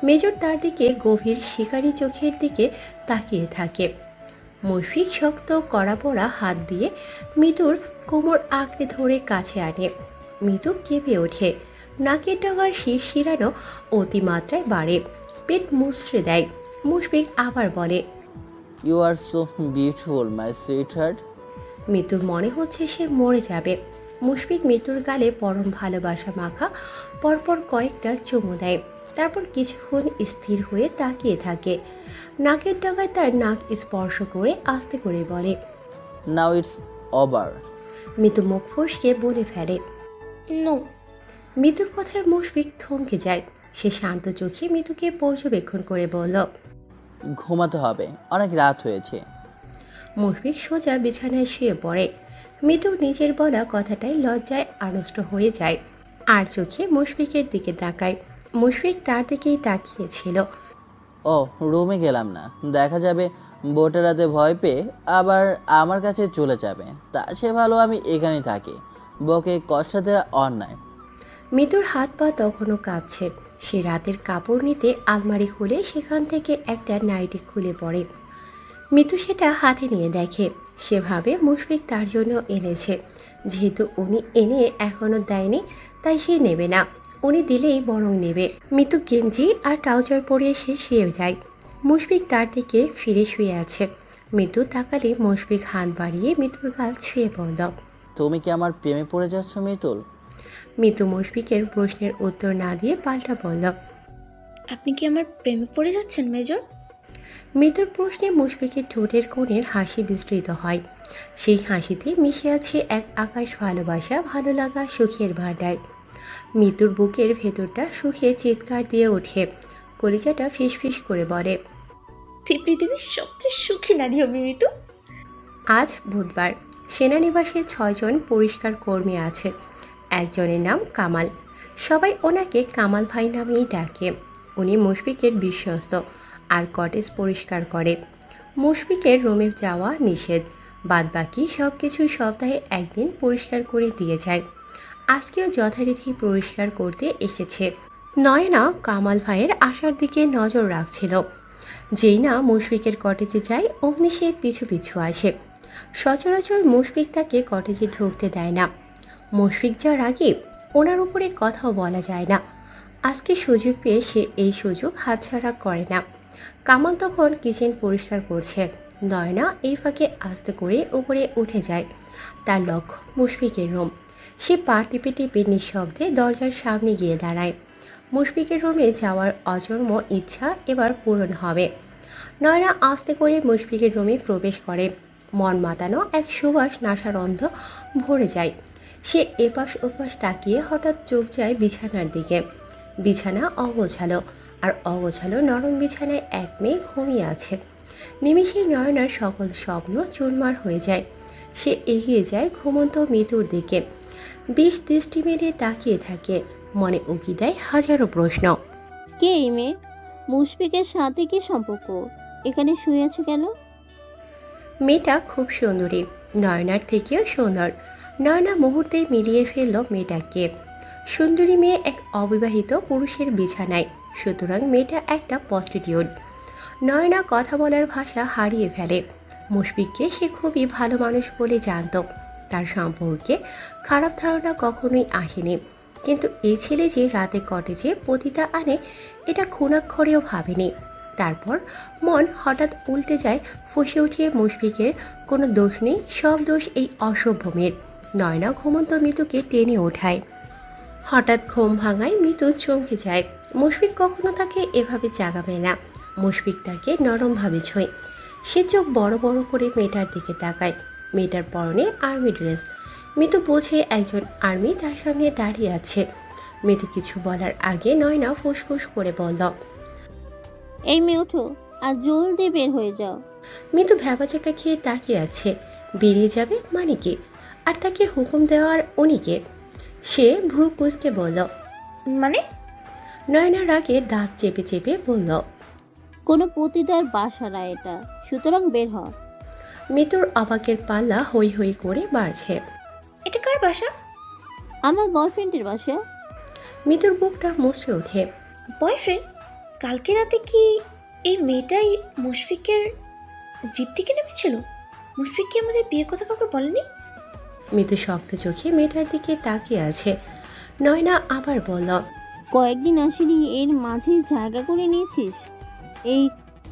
মেজর তার দিকে গভীর শিকারী চোখের দিকে তাকিয়ে থাকে। মুশফিক শক্ত কড়া পড়া হাত দিয়ে মিতুর কোমর আঁকড়ে ধরে কাছে আনে। মিতু কেঁপে ওঠে। নাকের ডগার শিরশিরানো অতিমাত্রায় বাড়ে। পেট মুচড়ে দেয়। মুশফিক আবার বলে। You are so beautiful my sweetheart. মিতুর মনে হচ্ছে সে মরে যাবে। মুশফিক মিতুর গালে পরম ভালোবাসা মাখা পরপর কয়েকটা চুমু দেয়। তারপর কিছুক্ষণ স্থির হয়ে তাকিয়ে থাকে। নাকের ডগায় তার নাক স্পর্শ করে আস্তে করে বলে। Now it's over. মিতু মুখ ফসকে বলে ফেলে। নো। মিতুর কথায় মুশফিক থমকে যায়। সে শান্ত চোখে মিতুকে পর্যবেক্ষণ করে বলল। ঘুমাতে হবে, অনেক রাত হয়েছে। মুশফিক সোজা বিছানায় শুয়ে পড়ে। মিতু নিজের বলা কথাটাই লজ্জায় আড়ষ্ট হয়ে যায়। আর চোখে মুশফিকের দিকে তাকায়। মুশফিক তার দিকেই তাকিয়েছিল। ও, রুমে গেলাম না, দেখা যাবে বোটের রাতে ভয় পেয়ে আবার আমার কাছে চলে যাবে। তা সে ভালো আমি এখানেই থাকি, বউকে কষ্ট দেওয়া অন্যায়। মিতুর হাত পা তখনও কাঁপছে। সে রাতের কাপড় নিতে আলমারি খুলে সেখান থেকে একটা নাইটি খুলে পড়ে। মিতু সেটা হাতে নিয়ে দেখে। সে ভাবে মুশফিক তার জন্য এনেছে। যেহেতু উনি এনে এখনো দেয়নি, তাই সে নেবে না। উনি দিলেই বরং নেবে। মিতু গেঞ্জি আর ট্রাউজার পরে সে শুয়ে যায়। মুশফিক তার দিকে ফিরে শুয়ে আছে। মিতু তাকালে মুশফিক হাত বাড়িয়ে মিতুর গাল ছুঁয়ে বলল। তুমি কি আমার প্রেমে পড়ে যাচ্ছ মিতুল? মিতু মুশফিকের প্রশ্নের উত্তর না দিয়ে পাল্টা বলল। আপনি কি আমার প্রেমে পড়ে যাচ্ছেন মেজর? মিতুর প্রশ্নে মুশফিকের ঠোঁটের কোণের হাসি বিস্তৃত হয়। সেই হাসিতে মিশে আছে এক আকাশ ভালোবাসা, ভালো লাগা, সুখের ভাণ্ডার। মিতুর বুকের ভেতরটা সুখে চিৎকার দিয়ে ওঠে। কলিজাটা ফিসফিস করে বলে। তুই পৃথিবীর সবচেয়ে সুখী নারী হবি মৃত্যু। আজ বুধবার। সেনানিবাসে 6 জন পরিষ্কার কর্মী আছে। একজনের নাম কামাল। সবাই ওনাকে কামাল ভাই নামেই ডাকে। উনি মুশফিকের বিশ্বস্ত আর কটেজ পরিষ্কার করে। মুশফিকের রুমে যাওয়া নিষেধ, বাদবাকি সব কিছু সপ্তাহে একদিন পরিষ্কার করে দিয়ে যায়। আজকেও যথারীতি পরিষ্কার করতে এসেছে। নয়না কামাল ভাইয়ের আসার দিকে নজর রাখছিল। যেই না মুশফিকের কটেজে যায় অমনি সে পিছু পিছু আসে। সচরাচর মুশফিক তাকে কটেজে ঢুকতে দেয় না। মুশফিক যার আগে ওনার উপরে কথাও বলা যায় না। আজকে সুযোগ পেয়ে সে এই সুযোগ হাতছাড়া করে না। কামাল তখন কিচেন পরিষ্কার করছে। নয়না এই ফাঁকে আস্তে করে উপরে উঠে যায়। তার লক্ষ্য মুশফিকের রুম। সে পা টিপে টিপে নিঃশব্দে দরজার সামনে গিয়ে দাঁড়ায়। মুশফিকের রুমে যাওয়ার অজন্ম ইচ্ছা এবার পূরণ হবে। নয়না আস্তে করে মুশফিকের রুমে প্রবেশ করে। মন মাতানো এক সুবাস নাসারন্ধ ভরে যায়। সে এপাশ ওপাশ তাকিয়ে হঠাৎ চোখ যায় বিছানার দিকে। বিছানা অগোছালো, আর অগোছালো নরম বিছানায় এক মেয়ে ঘুমিয়ে আছে। নিমিষেই নয়নার সকল স্বপ্ন চুরমার হয়ে যায়। সে এগিয়ে যায় ঘুমন্ত মৃত্যুর দিকে। বিষ দৃষ্টি মেলে তাকিয়ে থাকে। মনে উকি দেয় হাজারো প্রশ্ন। কে এই মেয়ে? মুশফিকের সাথে কি সম্পর্ক? এখানে শুয়ে আছে কেন? মেয়েটা খুব সুন্দরী, নয়নার থেকেও সুন্দর। নয়না মুহূর্তেই মিলিয়ে ফেলল মেয়েটাকে। সুন্দরী মেয়ে এক অবিবাহিত পুরুষের বিছানায়, সুতরাং মেয়েটা একটা প্রস্টিটিউট। নয়না কথা বলার ভাষা হারিয়ে ফেলে। মুশফিককে সে খুবই ভালো মানুষ বলে জানত, তার সম্পর্কে খারাপ ধারণা কখনোই আসেনি। কিন্তু এই ছেলে যে রাতে কটেজে পতিতা আনে এটা খুনাক্ষরেও ভাবেনি। তারপর মন হঠাৎ উল্টে যায়, ফুঁসে উঠিয়ে মুশফিকের কোনো দোষ নেই, সব দোষ এই অসভ্য মেয়ের। নয়না ঘুমন্ত মৃতুকে টেনে ওঠায়। হঠাৎ ঘুম ভাঙায় মৃত্যু চমকে যায়। মুশফিক কখনো তাকে এভাবে জাগাবে না। মুশফিক তাকে নরমভাবে ছোঁয়। সে চোখ বড় বড় করে মেয়েটার দিকে তাকায়। মেয়েটার পরনে আর্মি ড্রেস। মৃত্যু বোঝে একজন আর্মি তার সামনে দাঁড়িয়ে আছে। মৃত্যু কিছু বলার আগে নয়না ফুসফুস করে বলল, এই মেয়ে ওঠো আর জলদি বের হয়ে যাও। মৃত্যু ভ্যাবাচাকা খেয়ে তাকিয়ে আছে। বেরিয়ে যাবে মানে কি? আর তাকে হুকুম দেওয়ার উনিকে? সে ভ্রু কুঁচকে বলল। মানে? নয়নার আগে দাঁত চেপে চেপে বলল। কোনো পতিতার বাসা না এটা, সুতরাং বের হ। মৃত্যুর অবাকের পাল্লা হই হই করে বাড়ছে। এটা কার বাসা? আমার বয়ফ্রেন্ডের বাসা। মৃত্যুর বুকটা মুচড়ে ওঠে। বয়ফ্রেন্ড? কালকে রাতে কি এই মেয়েটাই মুশফিকের জিপ থেকে নেমেছিল? মুশফিক কি আমাদের বিয়ের কথা কাউকে বলেনি? মৃত্যু শক্ত চোখে মেয়েটার দিকে তাকিয়ে আছে। নয়না আবার বলল, কয়েকদিন আসেনি, এর মাঝে জায়গা করে নিয়েছিস। এই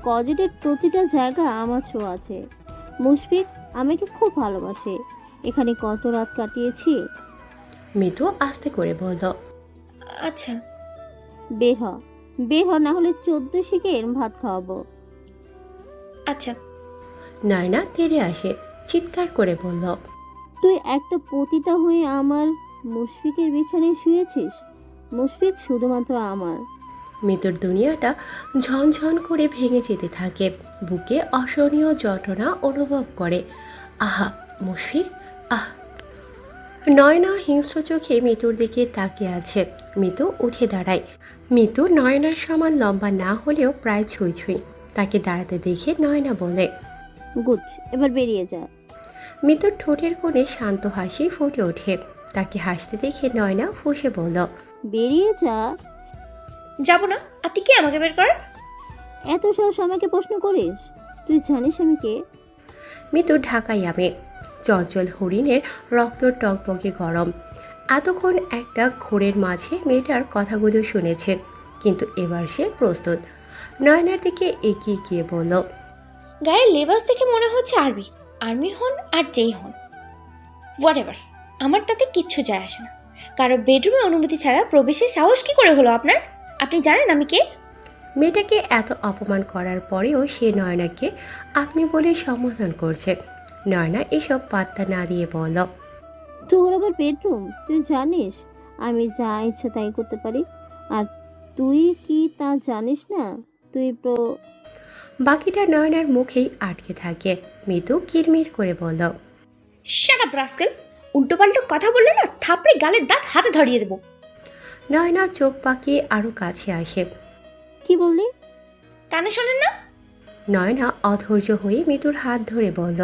কজেটের প্রতিটা জায়গা আমার ছোঁয়া আছে। মুশফিক আমাকে খুব ভালোবাসে। এখানে কত রাত কাটিয়েছি। মৃত্যু আস্তে করে বলল। আচ্ছা। বের হ, বের হ, না হলে 14 শিখের ভাত খাওয়াবো। আচ্ছা। নয়না তেড়ে আসে, চিৎকার করে বলল, তুই একটা পতিতা হয়ে আমার মুশফিকের বিছানায় শুয়েছিস। মুশফিক শুধুমাত্র আমার। মৃত্যুর দুনিয়াটা ঝনঝন করে ভেঙে যেতে থাকে। বুকে অসহনীয় যন্ত্রণা অনুভব করে। আহা মুশফিক, আহ। নয়না হিংস্র চোখে মৃত্যুর দিকে তাকিয়ে আছে। মৃত্যু উঠে দাঁড়ায়। মৃত্যু নয়নার সমান লম্বা না হলেও প্রায় ছুঁই ছুঁই। তাকে দাঁড়াতে দেখে নয়না বলে, গুড, এবার বেরিয়ে যা। মৃত্যুর ঠোঁটের কোণে শান্ত হাসি ফুটে ওঠে। তাকে হাসতে দেখে নয়না ফুঁসে বলল, বেরিয়ে যা। যাব না। আপনি কি আমাকে বের করার? এত সাহস আমাকে প্রশ্ন করিস? তুই জানিস আমি কে? মৃত্যু ঢাকাই আমি, চঞ্চল হরিণের রক্ত টকবকে গরম। এতক্ষণ একটা ঘোরের মাঝে মেয়েটার কথাগুলো শুনেছে, কিন্তু এবার সে প্রস্তুত। নয়নার দিকে এগিয়ে গিয়ে বলল, গায়ের লেবাস দেখে মনে হচ্ছে আর্মি। আর্মি হন আর যেই হন, হোয়াট এভার, আমার তাতে কিচ্ছু যায় আসে না। কারো বেডরুমে অনুমতি ছাড়া প্রবেশের সাহস কি করে হলো আপনার? আপনি জানেন আমি কে? মেয়েটাকে এত অপমান করার পরেও সে নয়নাকে আপনি বলে সম্বোধন করছে। নয়না এসব পাত্তা না দিয়ে বলল, তোর আবার বেডরুম? তুই জানিস আমি যা ইচ্ছা তাই করতে পারি। আর তুই কি তা জানিস না? তুই বাকিটা নয়নার মুখেই আটকে থাকে। মৃদু কিরমির করে বলল, শাট আপ রাস্কেল! উল্টোপাল্টো কথা বললে না থাপড়ে গালের দাঁত হাতে ধরিয়ে দেবো। নয়না চোখ পাকিয়ে আরো কাছে আসে। কি বললি? কানে শোনেন না? নয়না অধৈর্য হয়ে মৃদুর হাত ধরে বলল,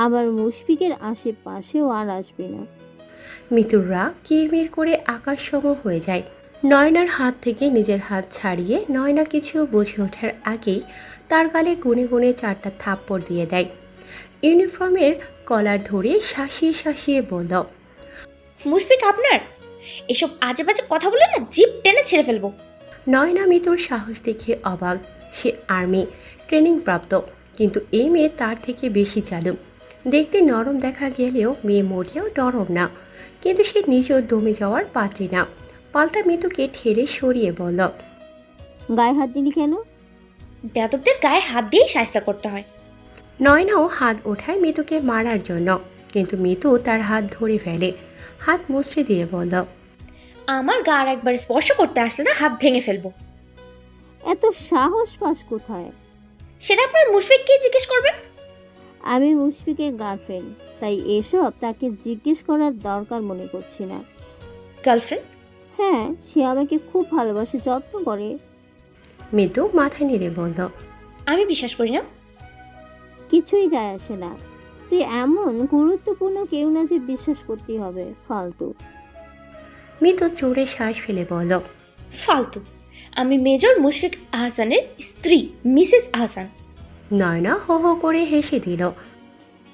আমার মুশফিকের আশেপাশেও আর আসবি না। মৃদুর রাগ কিরমির করে আকাশসম হয়ে যায়। নয়নার হাত থেকে নিজের হাত ছাড়িয়ে নয়না কিছু বুঝে ওঠার আগেই তার গালে গুনে গুনে 4টা থাপ্পড় দিয়ে দেয়। ইউনিফর্মের কলার ধরে শাসিয়ে শাসিয়ে বলল, মুশফিক আপনার এসব আজে বাজে কথা বলে না জিপ টেনে ছেড়ে ফেলবো। নয়না মৃদুর সাহস দেখে অবাক। সে আর্মি ট্রেনিং প্রাপ্ত, কিন্তু এই মেয়ে তার থেকে বেশি চালু। দেখতে নরম দেখা গেলেও মেয়ে মোটেও নরম না, কিন্তু সে নিজেও দমে যাওয়ার পাত্রী না। পাল্টা মৃদুকে ঠেলে সরিয়ে বলল, গায়ে হাত দিলি কেন? বেয়াদবদের গায়ে হাত দিয়েই শায়েস্তা করতে হয়। নয়নাও হাত ওঠায় মৃদুকে মারার জন্য, কিন্তু মৃদু তার হাত ধরে ফেলে। হাত মুচড়ে দিয়ে বলল, আমার গা আর একবার স্পর্শ করতে আসলে না হাত ভেঙে ফেলবো। এত সাহস পাস কোথায়? সেটা আপনার মুশফিককে জিজ্ঞেস করবেন। আমি মুশফিকের গার্লফ্রেন্ড, তাই এসব তাকে জিজ্ঞেস করার দরকার মনে করছি না। গার্লফ্রেন্ড? হ্যাঁ, সে আমাকে খুব ভালোবাসে, যত্ন করে। মৃদু মাথা নেড়ে বলল, আমি বিশ্বাস করি না। কিছুই যায় আসে না। তুই এমন গুরুত্বপূর্ণ কেউ না যে বিশ্বাস করতেই হবে, ফালতু। মিতু জোরে শ্বাস ফেলে বলল, ফালতু। আমি মেজর মুশফিক আহসানের স্ত্রী, মিসেস আহসান। নয়না হো হো করে হেসে দিল।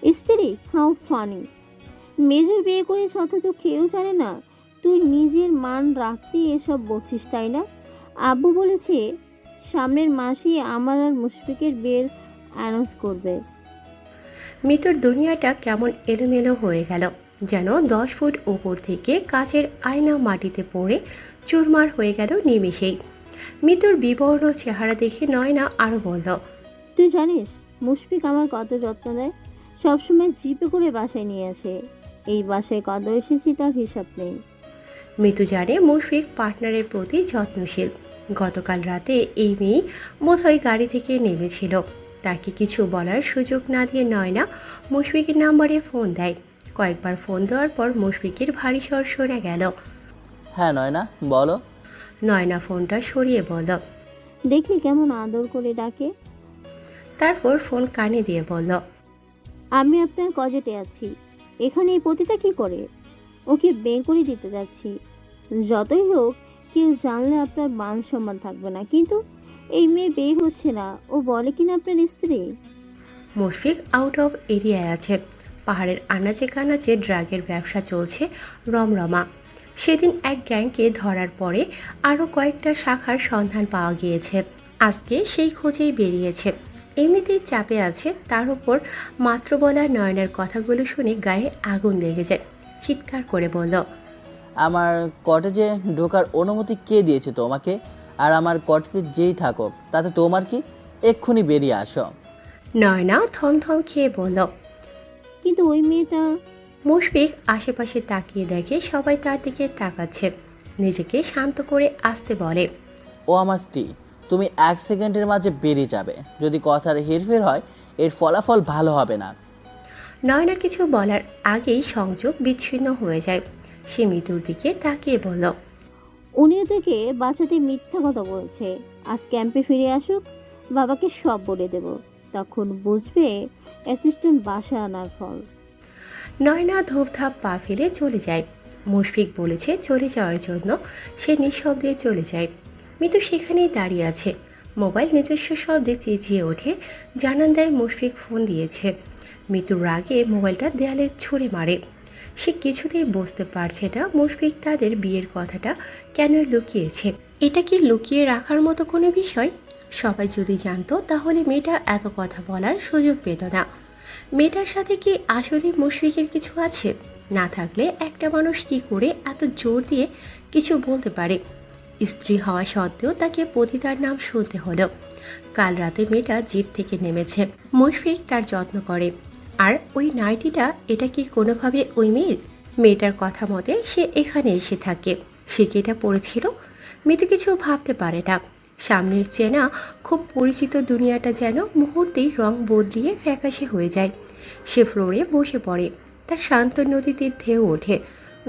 স্ত্রী? How funny. মেজর বিয়ে করেছ অথচ কেউ জানে না তুই নিজের মান রাখতে এসব বলছিস, তাই না? আব্বু বলেছে সামনের মাসেই আমার আর মুশফিকের বিয়ের অ্যানাউন্স করবে। মিতুর দুনিয়াটা কেমন এলোমেলো হয়ে গেল, যেন 10 ফুট উপর থেকে কাচের আয়না মাটিতে পড়ে চুরমার হয়ে গেল নিমেষেই। মিতুর বিবর্ণ চেহারা দেখে নয়না আরো বলল, তুই জানিস মুশফিক আমার কত যত্ন নেয়? সবসময় জিপে করে বাসায় নিয়ে আসে। এই বাসায় কত এসেছি তার হিসাব নেই। মিতু জানে মুশফিক পার্টনারের প্রতি যত্নশীল। গতকাল রাতে এই মেয়ে বোধহয় গাড়ি থেকে নেমেছিল। তাকে কিছু বলার সুযোগ না দিয়ে নয়না মুশফিকের নাম্বারে ফোন দেয়। কয়েকবার ফোন দেওয়ার পর মুশফিকের ভারী স্বর শোনা গেল। হ্যাঁ নয়না, বলো। নয়না ফোনটা সরিয়ে বলল, দেখলি কেমন আদর করে ডাকে। তারপর ফোন কানে দিয়ে বলল, আমি আপনার কজেটে আছি। এখানে এই পতিতা কি করে? ওকে বের করে দিতে যাচ্ছি। যতই হোক, কেউ জানলে আপনার মান সম্মান থাকবে না। কিন্তু এই মেয়ে বের হচ্ছে না, ও বলে কিনা আপনার স্ত্রী। মুশফিক আউট অফ এরিয়ায় আছে। পাহাড়ের আনাচে কানাচে ড্রাগের ব্যবসা চলছে রমরমা। সেদিন এক গ্যাংকে ধরার পরে আরও কয়েকটা শাখার সন্ধান পাওয়া গিয়েছে। আজকে সেই খোঁজেই বেরিয়েছে। এমনিতেই চাপে আছে, তার উপর মাত্র বলা নয়নের কথাগুলো শুনে গায়ে আগুন লেগে যায়। চিৎকার করে বলল, আমার কটেজে ঢোকার অনুমতি কে দিয়েছে তোমাকে? আর আমার কটেজে যেই থাকো তাতে তোমার কি? এক্ষুনি বেরিয়ে আসো। নয়না থমথম খেয়ে বলল। কিন্তু ওই মেয়েটা। মুশফিক আশেপাশে তাকিয়ে দেখে সবাই তার দিকে তাকাচ্ছে। নিজেকে শান্ত করে আসতে বলে, ও আমার স্ত্রী। তুমি 1 সেকেন্ডের মাঝে বেরিয়ে যাবে। যদি কথার হেরফের হয় এর ফলাফল ভালো হবে না। নয়না কিছু বলার আগেই সংযোগ বিচ্ছিন্ন হয়ে যায়। সে মিতুর দিকে তাকিয়ে বলল, উনিও তোকে বাঁচাতে মিথ্যা কথা বলছে। আজ ক্যাম্পে ফিরে আসুক, বাবাকে সব বলে দেব। তখন বুঝবে অ্যাসিস্ট্যান্ট বাসা আনার ফল। নয়না ধূপধাপ পা ফেলে চলে যায়। মুশফিক বলেছে চলে যাওয়ার জন্য। সে নিঃশব্দে চলে যায়। মিতু সেখানেই দাঁড়িয়ে আছে। মোবাইল নিজস্ব শব্দে চেঁচিয়ে ওঠে। জানান দেয় মুশফিক ফোন দিয়েছে। মিতুর রাগে মোবাইলটা দেয়ালে ছুঁড়ে মারে। সে কিছুতেই বুঝতে পারছে না মুশফিক তাদের বিয়ের কথাটা কেন লুকিয়েছে। এটা কি লুকিয়ে রাখার মতো কোনো বিষয়? সবাই যদি জানতো তাহলে মেয়েটা এত কথা বলার সুযোগ পেত না। মেয়েটার সাথে কি আসলে মুশফিকের কিছু আছে? না থাকলে একটা মানুষ কি করে এত জোর দিয়ে কিছু বলতে পারে? স্ত্রী হওয়া সত্ত্বেও তাকে পতিতার নাম শুনতে হলো। কাল রাতে মেয়েটা জিপ থেকে নেমেছে। মুশফিক তার যত্ন করে। আর ওই নাইটিটা, এটা কি কোনোভাবে ওই মেয়েটার কথা মতে সে এখানে এসে থাকে। সে কি এটা পড়েছিল? মেয়েটা কিছু ভাবতে পারে না। সামনের চেনা খুব পরিচিত দুনিয়াটা যেন মুহূর্তেই রং বদলিয়ে ফ্যাকাশে হয়ে যায়। সে ফ্লোরে বসে পড়ে। তার শান্ত নদীতে ঢেউ ওঠে,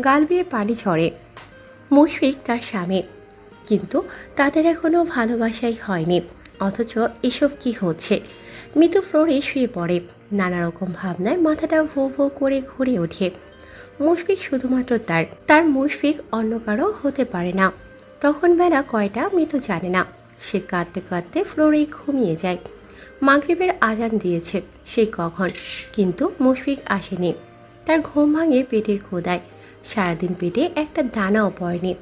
গাল বেয়ে পানি ঝরে। মুশফিক তার স্বামী, কিন্তু তাদের এখনও ভালোবাসাই হয়নি। অথচ এসব কি হচ্ছে? মিতু ফ্লোরে শুয়ে পড়ে। নানা রকম ভাবনায় মাথাটা ভো ভো করে ঘুরে ওঠে। মুশফিক শুধুমাত্র তার মুশফিক অন্য কারো হতে পারে না। তখন বেলা কয়টা মিতু জানে না। সে কাঁদতে কাঁদতে ফ্লোরেই ঘুমিয়ে যায়। মাগরিবের আজান দিয়েছে সেই কখন, কিন্তু মুশফিক আসেনি। তার ঘুম ভাঙে পেটের ক্ষুধায়। সারাদিন পেটে একটা দানাও পড়েনি।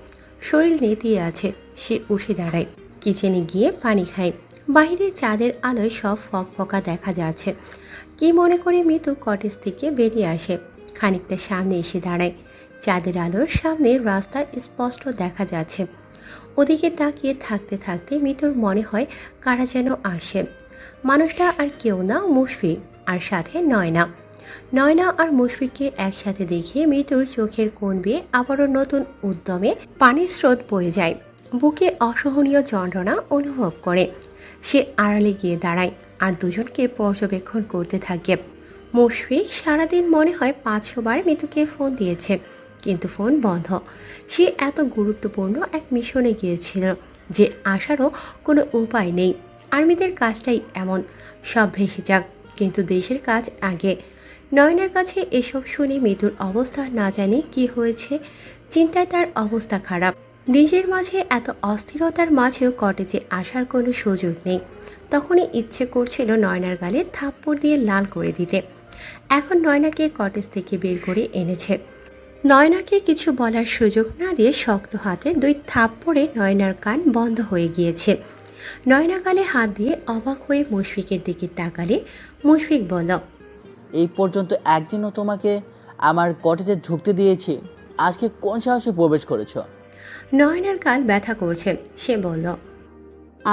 শরীর নেতিয়ে আছে। সে উঠে দাঁড়ায়, কিচেনে গিয়ে পানি খায়। বাইরে চাঁদের আলোয় সব ফকফকা দেখা যাচ্ছে। কি মনে করে মিতু কটেজ থেকে বেরিয়ে আসে। খানিকটা সামনে এসে দাঁড়ায়। চাঁদের আলোর সামনে রাস্তা স্পষ্ট দেখা যাচ্ছে। ওদিকে তাকিয়ে থাকতে থাকতে মিতুর মনে হয় কারা যেন আসে। মানুষটা আর কেউ না, মুশফিক, আর সাথে নয়না। নয়না আর মুশফিককে একসাথে দেখে মিতুর চোখের কোণ বেয়ে আবারও নতুন উদ্যমে পানির স্রোত বয়ে যায়। বুকে অসহনীয় যন্ত্রণা অনুভব করে। সে আড়ালে গিয়ে দাঁড়ায় আর দুজনকে পর্যবেক্ষণ করতে থাকে। মুশফিক সারাদিন মনে হয় 500 বার মিতুকে ফোন দিয়েছে, কিন্তু ফোন বন্ধ। সে এত গুরুত্বপূর্ণ এক মিশনে গিয়েছিল যে আসারও কোনো উপায় নেই। আর্মিদের কাজটাই এমন, সব ভেসে যাক, কিন্তু দেশের কাজ আগে। নয়নার কাছে এসব শুনে মৃদুর অবস্থা না জানি কি হয়েছে, চিন্তায় তার অবস্থা খারাপ। নিজের মাঝে এত অস্থিরতার মাঝেও কটেজে আসার কোনো সুযোগ নেই। তখনই ইচ্ছে করছিল নয়নার গালে থাপ্পড় দিয়ে লাল করে দিতে। এখন নয়নাকে কটেজ থেকে বের করে এনেছে। নয়নাকে কিছু বলার সুযোগ না দিয়ে শক্ত হাতে 2 থাপ্পড়ে নয়নার কান বন্ধ হয়ে গিয়েছে। নয়না গালে হাত দিয়ে অবাক হয়ে মুশফিকের দিকে তাকালে মুশফিক বলল, এই পর্যন্ত একদিনও তোমাকে আমার কটেজে ঢুকতে দিয়েছি, আজকে কোন সাহসে প্রবেশ করেছো? নয়নার গাল ব্যথা করছে। সে বলল,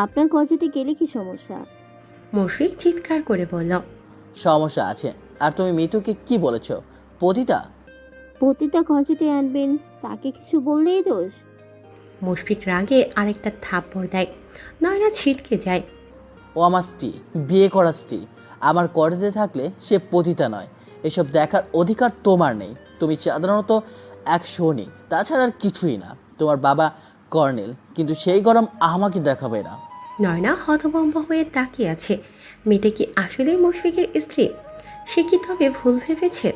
আপনার কজেটে গেলে কি সমস্যা? মুশফিক চিৎকার করে বলল, সমস্যা আছে। আর তুমি মিতুকে কি বলেছো? পতিতা? প্রতিটা কজেটে আনবেন, তাকে কিছু বললেই দোষ? মুশফিক রাগে আরেকটা থাপ্পড় দেয়। নয়না ছিটকে যায়। ও আমার স্ত্রী, বিয়ে করা স্ত্রী। আমার কটেজে থাকলে সে পতিতা নয়, এসব দেখার অধিকার তোমার নেই। তুমি সাধারণত এক সৈনিক, তাছাড়া আর কিছুই না। তোমার বাবা কর্নেল, কিন্তু সেই গরম আমাকে দেখাবে না। নয়না হতভম্ব হয়ে তাকিয়ে আছে। মেয়েটা কি আসলেই মুশফিকের স্ত্রী? সে কি তবে ভুল ভেবেছে?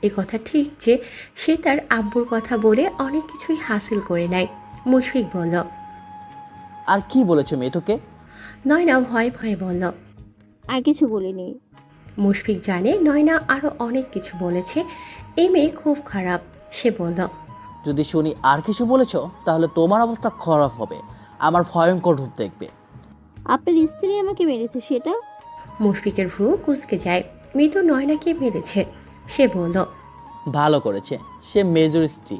এ কথা ঠিক যে সে তার আব্বুর কথা বলে অনেক কিছুই হাসিল করে নেয়। মুশফিক বলল। আর কি বলেছো মিতুকে? নয়না ভয়ে ভয়ে বলল। আর কিছু বলিনি। মুশফিক জানে নয়না আরও অনেক কিছু বলেছে। এই মেয়ে খুব খারাপ। সে বলল, যদি শুনি আর কিছু বলেছো তাহলে তোমার অবস্থা খারাপ হবে, আমার ভয়ঙ্কর রূপ দেখবে। আপনার স্ত্রী আমাকে মেরেছে সেটা? মুশফিকের ভ্রু কুঁচকে যায়। মৃত নয়নাকে মেরেছে। সে বলল, ভালো করেছে। সে মেজর স্ত্রী,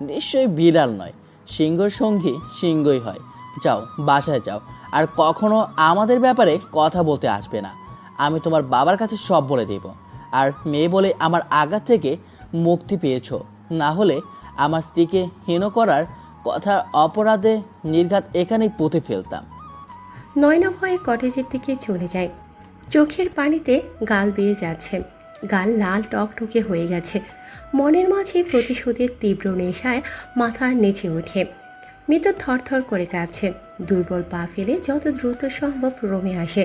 নিশ্চয়ই বিড়াল নয়। সিংহর সঙ্গী সিংহই হয়। যাও, বাসায় যাও, আর কখনো আমাদের ব্যাপারে কথা বলতে আসবে না। আমি তোমার বাবার কাছে সব বলে দেব। আর মেয়ে বলে আমার আঘাত থেকে মুক্তি পেয়েছো, না হলে আমার স্ত্রীকে হীন করার কথার অপরাধে নির্ঘাত এখানেই পুঁতে ফেলতাম। নয়না ভয়ে কটেজের দিকে চলে যায়। চোখের পানিতে গাল বেয়ে যাচ্ছে। গাল লাল টকটকে হয়ে গেছে। মনের মাঝে প্রতিশোধের তীব্র নেশায় মাথা নেচে ওঠে। মৃত থরথর করে কাঁপছে। দুর্বল পা ফেলে যত দ্রুত সম্ভব রুমে আসে।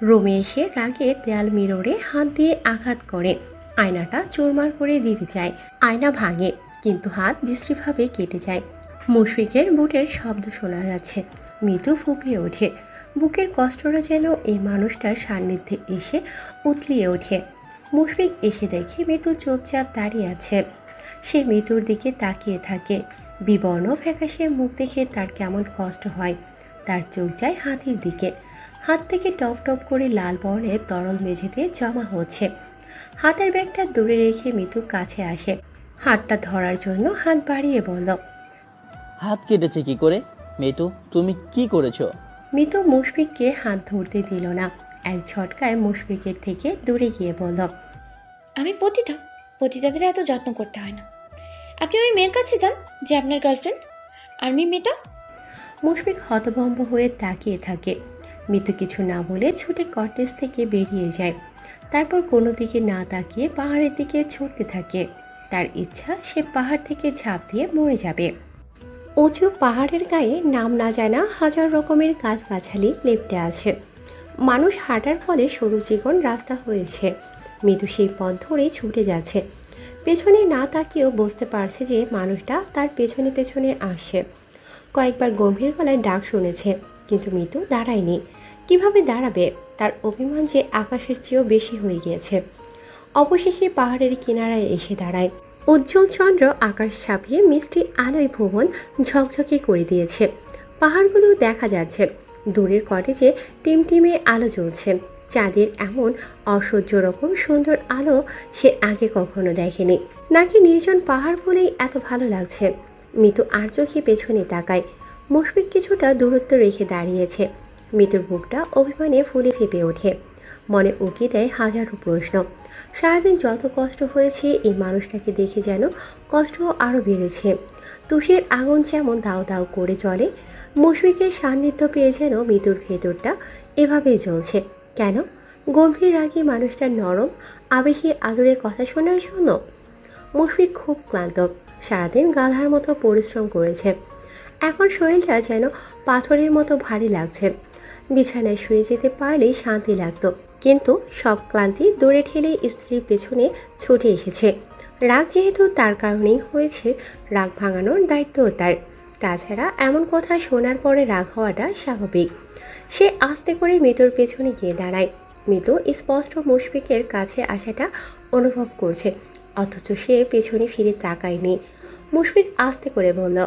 রুমে এসে রাগে দেয়াল মিররে হাত দিয়ে আঘাত করে। আয়নাটা চুরমার করে দিতে চায়। আয়না ভাঙে, কিন্তু হাত বিশ্রীভাবে কেটে যায়। মুশফিকের বুটের শব্দ শোনা যাচ্ছে। মৃদু ফুঁপিয়ে ওঠে। বুকের কষ্টটা যেন এই মানুষটার সান্নিধ্যে এসে উতলিয়ে ওঠে। মুশফিক এসে দেখে মৃদু চুপচাপ দাঁড়িয়ে আছে। সে মৃদুর দিকে তাকিয়ে থাকে। বিবর্ণ ফ্যাকাশে মুখ দেখে তার কেমন কষ্ট হয়। তার চোখ যায় হাতির দিকে। হাত থেকে টপ টপ করে লাল বর্ণের তরল মেঝেতে জমা হচ্ছে। হাতের ব্যাগটা দূরে রেখে মৃদু কাছে আসে। হাতটা ধরার জন্য হাত বাড়িয়ে বলল, হাত কেটেছে কি করে? মিতু, তুমি কি করেছো? মৃত মুশফিককে হাত ধরতে দিল না। এক ঝটকায় মুশফিকের থেকে দূরে গিয়ে বলল, আমি পতিতা, পতিতাদের এত যত্ন করতে হয় না। আপনি ওই মেয়ের কাছে যান যে আপনার গার্লফ্রেন্ড, আর মেয়েটা। মুশফিক হতভম্ব হয়ে তাকিয়ে থাকে। মৃত্যু কিছু না বলে ছুটে কটেজ থেকে বেরিয়ে যায়। তারপর কোনো দিকে না তাকিয়ে পাহাড়ের দিকে ছুটতে থাকে। তার ইচ্ছা সে পাহাড় থেকে ঝাঁপ দিয়ে মরে যাবে। উঁচু পাহাড়ের গায়ে নাম না জানা হাজার রকমের গাছগাছালি লেপ্টে আছে। মানুষ হাঁটার ফলে সরু চিকন রাস্তা হয়েছে। মৃদু সেই পথ ধরে ছুটে যাচ্ছে। পেছনে না তাকিয়েও বুঝতে পারছে যে মানুষটা তার পেছনে পেছনে আসছে। কয়েকবার গম্ভীর গলায় ডাক শুনেছে, কিন্তু মৃদু দাঁড়ায়নি। কিভাবে দাঁড়াবে? তার অভিমান যে আকাশের চেয়েও বেশি হয়ে গিয়েছে। অবশেষে পাহাড়ের কিনারায় এসে দাঁড়ায়। উজ্জ্বল চন্দ্র আকাশ ছাপিয়ে মিষ্টি আলোয় ভুবন ঝকঝকে করে দিয়েছে। পাহাড়গুলো দেখা যাচ্ছে। দূরের কটেজে টিমটিমে আলো জ্বলছে। চাঁদের এমন অসহ্য রকম সুন্দর আলো সে আগে কখনো দেখেনি। নাকি নির্জন পাহাড় বলেই এত ভালো লাগছে। মৃত্যু আর চোখে পেছনে তাকায়। মুশফিক কিছুটা দূরত্ব রেখে দাঁড়িয়েছে। মৃত্যুর বুকটা অভিমানে ফুলে ফেপে ওঠে। মনে উকি দেয় হাজারো প্রশ্ন। সারাদিন যত কষ্ট হয়েছে, এই মানুষটাকে দেখে যেন কষ্ট আরও বেড়েছে। তুষের আগুন যেমন দাও দাও করে জ্বলে, মুশফিকের সান্নিধ্য পেয়ে যেন মৃত্যুর ভেতরটা এভাবেই জ্বলছে। কেন? গম্ভীর রাগে মানুষটার নরম আবেশী আদরে কথা শোনার জন্য। মুশফিক খুব ক্লান্ত। সারাদিন গাধার মতো পরিশ্রম করেছে। এখন শরীরটা যেন পাথরের মতো ভারী লাগছে। বিছানায় শুয়ে যেতে পারলেই শান্তি লাগতো। কিন্তু সব ক্লান্তি দূরে ঠেলে স্ত্রীর পেছনে ছুটে এসেছে। রাগ যেহেতু তার কারণেই হয়েছে, রাগ ভাঙানোর দায়িত্বও তার। তাছাড়া এমন কথা শোনার পরে রাগ হওয়াটা স্বাভাবিক। সে আস্তে করে মিতুর পেছনে গিয়ে দাঁড়ায়। মিতু স্পষ্ট মুশফিকের কাছে আসাটা অনুভব করছে, অথচ সে পেছনে ফিরে তাকায়নি। মুশফিক আস্তে করে বলল,